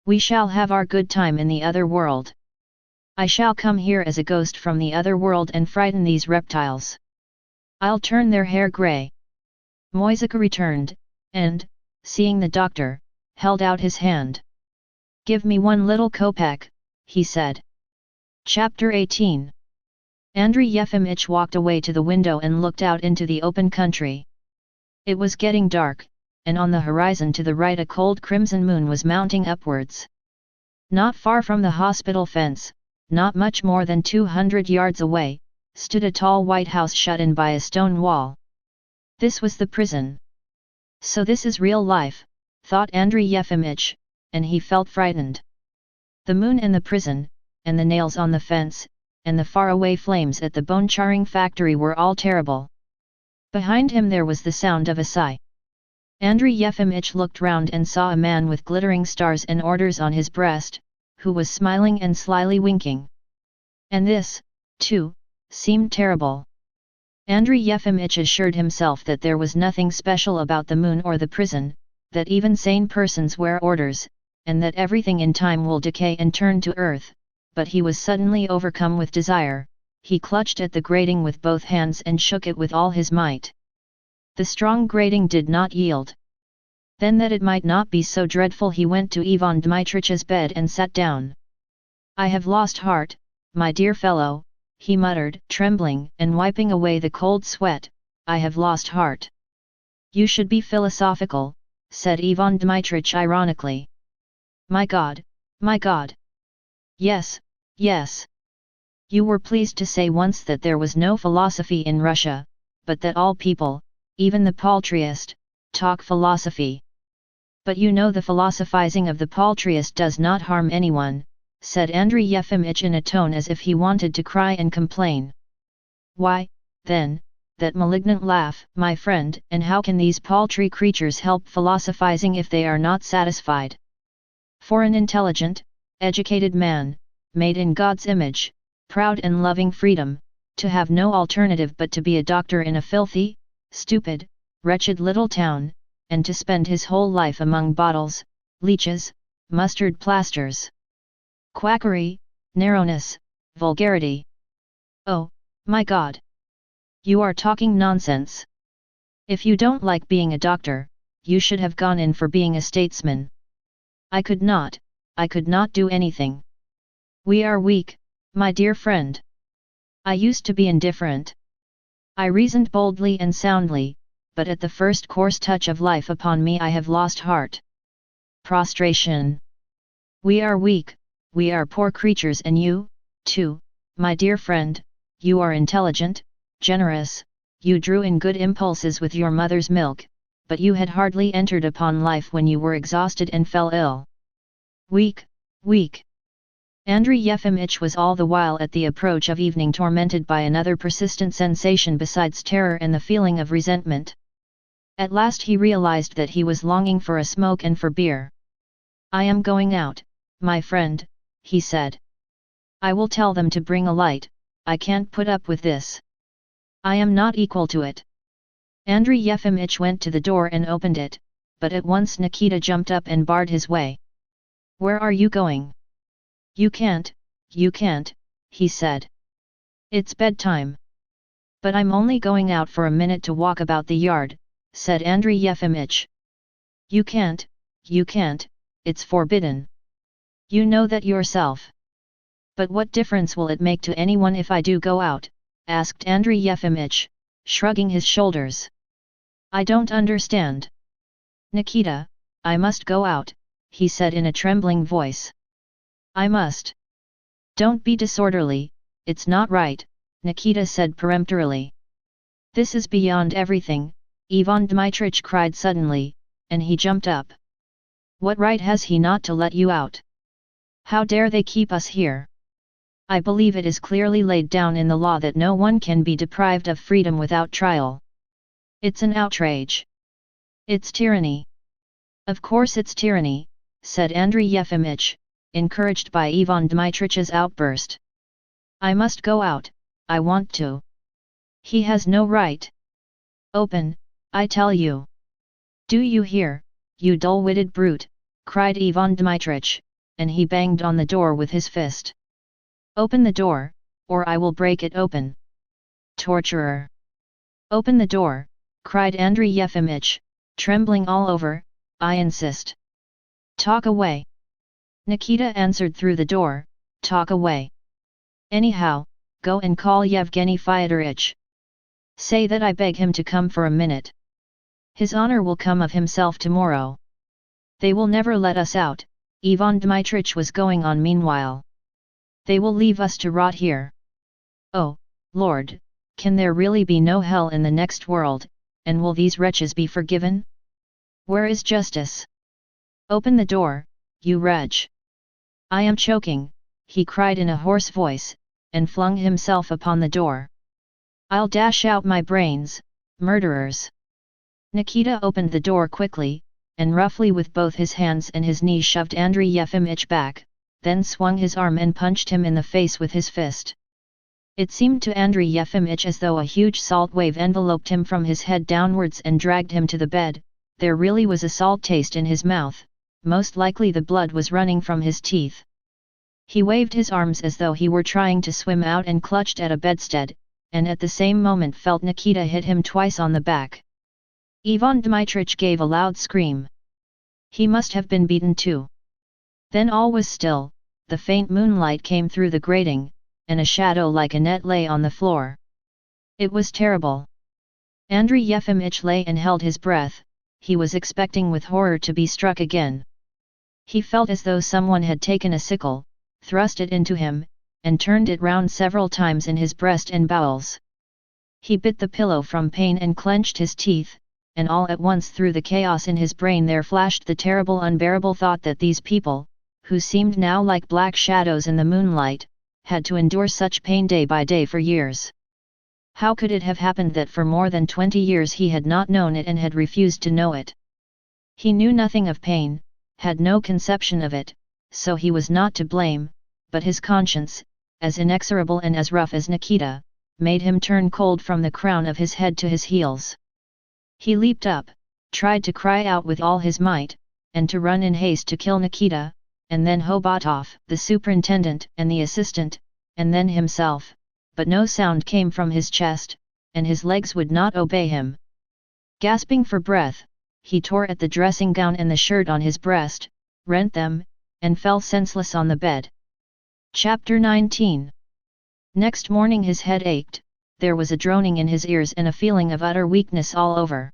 We shall have our good time in the other world. I shall come here as a ghost from the other world and frighten these reptiles. I'll turn their hair grey." Moisika returned, and, seeing the doctor, held out his hand. "Give me 1 little kopeck," he said. Chapter 18. Andrey Yefimych walked away to the window and looked out into the open country. It was getting dark, and on the horizon to the right a cold crimson moon was mounting upwards. Not far from the hospital fence, not much more than 200 yards away, stood a tall white house shut in by a stone wall. This was the prison. So this is real life, thought Andrey Yefimych, and he felt frightened. The moon and the prison, and the nails on the fence, and the faraway flames at the bone-charring factory were all terrible. Behind him there was the sound of a sigh. Andrey Yefimych looked round and saw a man with glittering stars and orders on his breast, who was smiling and slyly winking. And this, too, seemed terrible. Andrey Yefimych assured himself that there was nothing special about the moon or the prison, that even sane persons wear orders, and that everything in time will decay and turn to earth, but he was suddenly overcome with desire. He clutched at the grating with both hands and shook it with all his might. The strong grating did not yield. Then, that it might not be so dreadful, he went to Ivan Dmitrievич's bed and sat down. "I have lost heart, my dear fellow," he muttered, trembling and wiping away the cold sweat. "I have lost heart." "You should be philosophical," said Ivan Dmitrievich ironically. My God, my God! Yes, yes. You were pleased to say once that there was no philosophy in Russia, but that all people, even the paltriest, talk philosophy. But you know the philosophizing of the paltriest does not harm anyone, said Andrey Yefimych in a tone as if he wanted to cry and complain. Why, then, that malignant laugh, my friend, and how can these paltry creatures help philosophizing if they are not satisfied? For an intelligent, educated man, made in God's image, proud and loving freedom, to have no alternative but to be a doctor in a filthy, stupid, wretched little town, and to spend his whole life among bottles, leeches, mustard plasters. Quackery, narrowness, vulgarity. Oh, my God! You are talking nonsense. If you don't like being a doctor, you should have gone in for being a statesman. I could not do anything. We are weak, my dear friend. I used to be indifferent. I reasoned boldly and soundly, but at the first coarse touch of life upon me I have lost heart. Prostration. We are weak, we are poor creatures, and you, too, my dear friend, you are intelligent, generous, you drew in good impulses with your mother's milk, but you had hardly entered upon life when you were exhausted and fell ill. Weak, weak. Andrey Yefimych was all the while at the approach of evening tormented by another persistent sensation besides terror and the feeling of resentment. At last he realized that he was longing for a smoke and for beer. I am going out, my friend, he said. I will tell them to bring a light. I can't put up with this. I am not equal to it. Andrey Yefimych went to the door and opened it, but at once Nikita jumped up and barred his way. Where are you going? You can't, he said. It's bedtime. But I'm only going out for a minute to walk about the yard, said Andrey Yefimych. You can't, it's forbidden. You know that yourself. But what difference will it make to anyone if I do go out? Asked Andrey Yefimych, shrugging his shoulders. I don't understand. Nikita, I must go out, he said in a trembling voice. I must. Don't be disorderly, it's not right, Nikita said peremptorily. This is beyond everything, Ivan Dmitrievich cried suddenly, and he jumped up. What right has he not to let you out? How dare they keep us here? I believe it is clearly laid down in the law that no one can be deprived of freedom without trial. It's an outrage. It's tyranny. Of course it's tyranny, said Andrey Yefimych, encouraged by Ivan Dmitrievич's outburst. I must go out, I want to. He has no right. Open, I tell you. Do you hear, you dull-witted brute, cried Ivan Dmitrievich, and he banged on the door with his fist. Open the door, or I will break it open. Torturer. Open the door, cried Andrey Yefimych, trembling all over, I insist. Talk away. Nikita answered through the door, talk away. Anyhow, go and call Yevgeny Fyodorovich. Say that I beg him to come for a minute. His honor will come of himself tomorrow. They will never let us out, Ivan Dmitrievich was going on meanwhile. They will leave us to rot here. Oh, Lord, can there really be no hell in the next world, and will these wretches be forgiven? Where is justice? Open the door, you wretch! I am choking, he cried in a hoarse voice, and flung himself upon the door. I'll dash out my brains, murderers! Nikita opened the door quickly, and roughly with both his hands and his knees shoved Andrey Yefimych back, then swung his arm and punched him in the face with his fist. It seemed to Andrey Yefimych as though a huge salt wave enveloped him from his head downwards and dragged him to the bed. There really was a salt taste in his mouth, most likely the blood was running from his teeth. He waved his arms as though he were trying to swim out and clutched at a bedstead, and at the same moment felt Nikita hit him twice on the back. Ivan Dmitrievich gave a loud scream. He must have been beaten too. Then all was still, the faint moonlight came through the grating, and a shadow like a net lay on the floor. It was terrible. Andrey Yefimych lay and held his breath, he was expecting with horror to be struck again. He felt as though someone had taken a sickle, thrust it into him, and turned it round several times in his breast and bowels. He bit the pillow from pain and clenched his teeth, and all at once through the chaos in his brain there flashed the terrible unbearable thought that these people, who seemed now like black shadows in the moonlight, had to endure such pain day by day for years. How could it have happened that for more than 20 years he had not known it and had refused to know it? He knew nothing of pain, had no conception of it, so he was not to blame, but his conscience, as inexorable and as rough as Nikita, made him turn cold from the crown of his head to his heels. He leaped up, tried to cry out with all his might, and to run in haste to kill Nikita, and then Hobatov, the superintendent and the assistant, and then himself, but no sound came from his chest, and his legs would not obey him. Gasping for breath, he tore at the dressing gown and the shirt on his breast, rent them, and fell senseless on the bed. Chapter 19. Next morning his head ached, there was a droning in his ears and a feeling of utter weakness all over.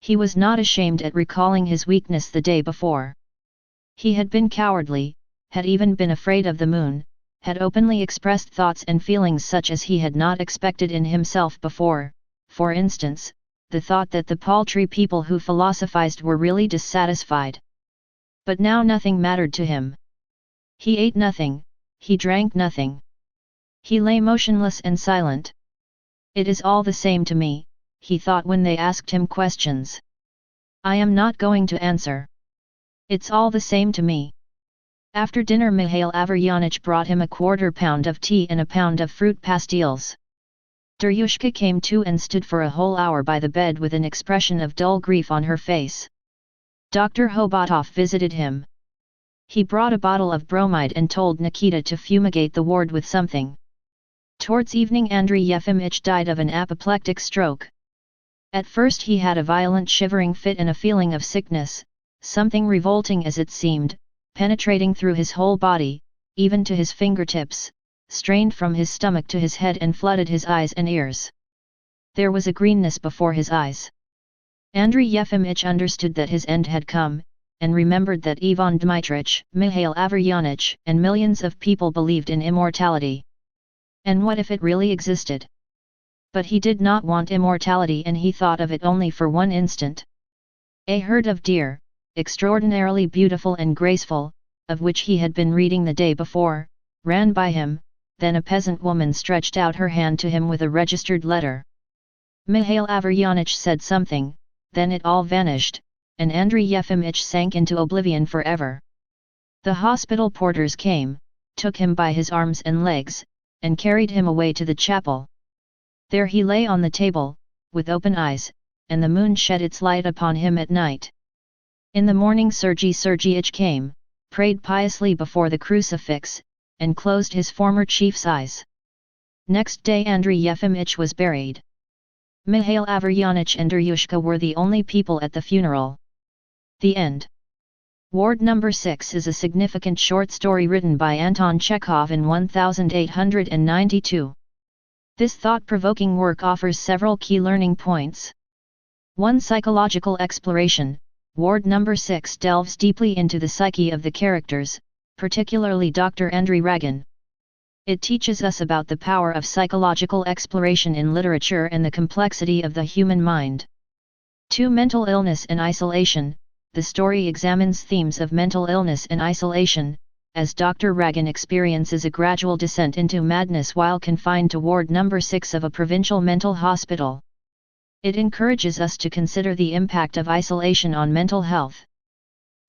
He was not ashamed at recalling his weakness the day before. He had been cowardly, had even been afraid of the moon, had openly expressed thoughts and feelings such as he had not expected in himself before, for instance, the thought that the paltry people who philosophized were really dissatisfied. But now nothing mattered to him. He ate nothing, he drank nothing. He lay motionless and silent. It is all the same to me, he thought when they asked him questions. I am not going to answer. It's all the same to me. After dinner Mikhail Averyanich brought him a 1/4 pound of tea and a pound of fruit pastilles. Duryushka came too and stood for a whole hour by the bed with an expression of dull grief on her face. Dr. Hobatov visited him. He brought a bottle of bromide and told Nikita to fumigate the ward with something. Towards evening Andrey Yefimych died of an apoplectic stroke. At first he had a violent shivering fit and a feeling of sickness, something revolting as it seemed, penetrating through his whole body, even to his fingertips, strained from his stomach to his head and flooded his eyes and ears. There was a greenness before his eyes. Andrey Yefimych understood that his end had come, and remembered that Ivan Dmitrievich, Mikhail Averyanich and millions of people believed in immortality. And what if it really existed? But he did not want immortality and he thought of it only for one instant. A herd of deer, extraordinarily beautiful and graceful, of which he had been reading the day before, ran by him, then a peasant woman stretched out her hand to him with a registered letter. Mikhail Averyanich said something, then it all vanished, and Andrey Yefimych sank into oblivion forever. The hospital porters came, took him by his arms and legs, and carried him away to the chapel. There he lay on the table, with open eyes, and the moon shed its light upon him at night. In the morning Sergei Sergeitch came, prayed piously before the crucifix, and closed his former chief's eyes. Next day Andrey Yefimych was buried. Mikhail Averyanich and Duryushka were the only people at the funeral. The end. Ward Number 6 is a significant short story written by Anton Chekhov in 1892. This thought-provoking work offers several key learning points. 1. Psychological exploration. Ward Number 6 delves deeply into the psyche of the characters, particularly Dr. Andrey Ragin. It teaches us about the power of psychological exploration in literature and the complexity of the human mind. 2. Mental illness and isolation. The story examines themes of mental illness and isolation, as Dr. Ragin experiences a gradual descent into madness while confined to Ward No. 6 of a provincial mental hospital. It encourages us to consider the impact of isolation on mental health.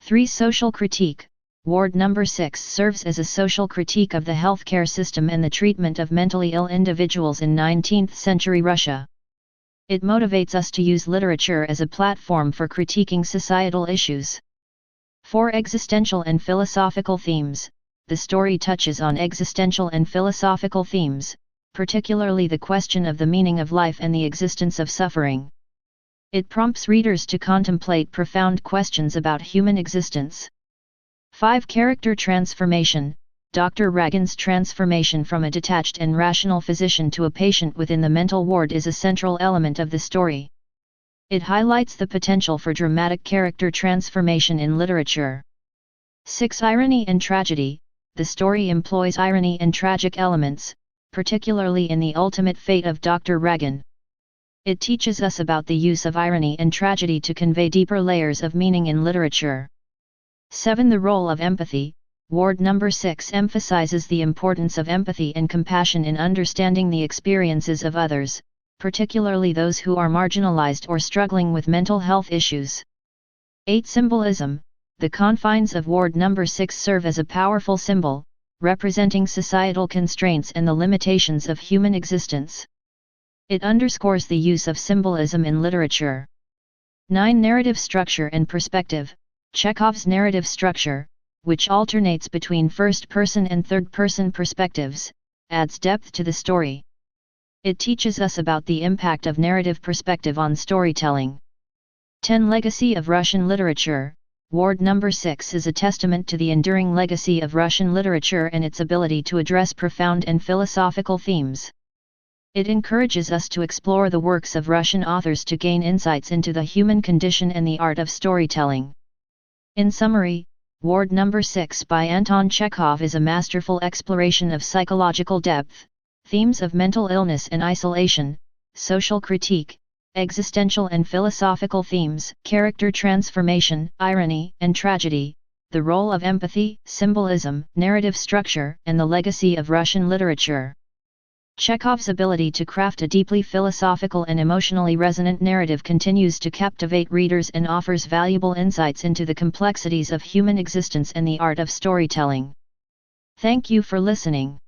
3. Social critique. Ward No. 6 serves as a social critique of the healthcare system and the treatment of mentally ill individuals in 19th-century Russia. It motivates us to use literature as a platform for critiquing societal issues. 4. Existential and philosophical themes. The story touches on existential and philosophical themes, particularly the question of the meaning of life and the existence of suffering. It prompts readers to contemplate profound questions about human existence. 5. Character transformation. Dr. Ragin's transformation from a detached and rational physician to a patient within the mental ward is a central element of the story. It highlights the potential for dramatic character transformation in literature. 6. Irony and tragedy. The story employs irony and tragic elements, particularly in the ultimate fate of Dr. Ragin. It teaches us about the use of irony and tragedy to convey deeper layers of meaning in literature. 7. The role of empathy. Ward No. 6 emphasizes the importance of empathy and compassion in understanding the experiences of others, particularly those who are marginalized or struggling with mental health issues. 8. Symbolism. The confines of Ward No. 6 serve as a powerful symbol, representing societal constraints and the limitations of human existence. It underscores the use of symbolism in literature. 9. Narrative structure and perspective. Chekhov's narrative structure, which alternates between first-person and third-person perspectives, adds depth to the story. It teaches us about the impact of narrative perspective on storytelling. 10. Legacy of Russian literature. Ward No. 6 is a testament to the enduring legacy of Russian literature and its ability to address profound and philosophical themes. It encourages us to explore the works of Russian authors to gain insights into the human condition and the art of storytelling. In summary, Ward No. 6 by Anton Chekhov is a masterful exploration of psychological depth, themes of mental illness and isolation, social critique, existential and philosophical themes, character transformation, irony and tragedy, the role of empathy, symbolism, narrative structure, and the legacy of Russian literature. Chekhov's ability to craft a deeply philosophical and emotionally resonant narrative continues to captivate readers and offers valuable insights into the complexities of human existence and the art of storytelling. Thank you for listening.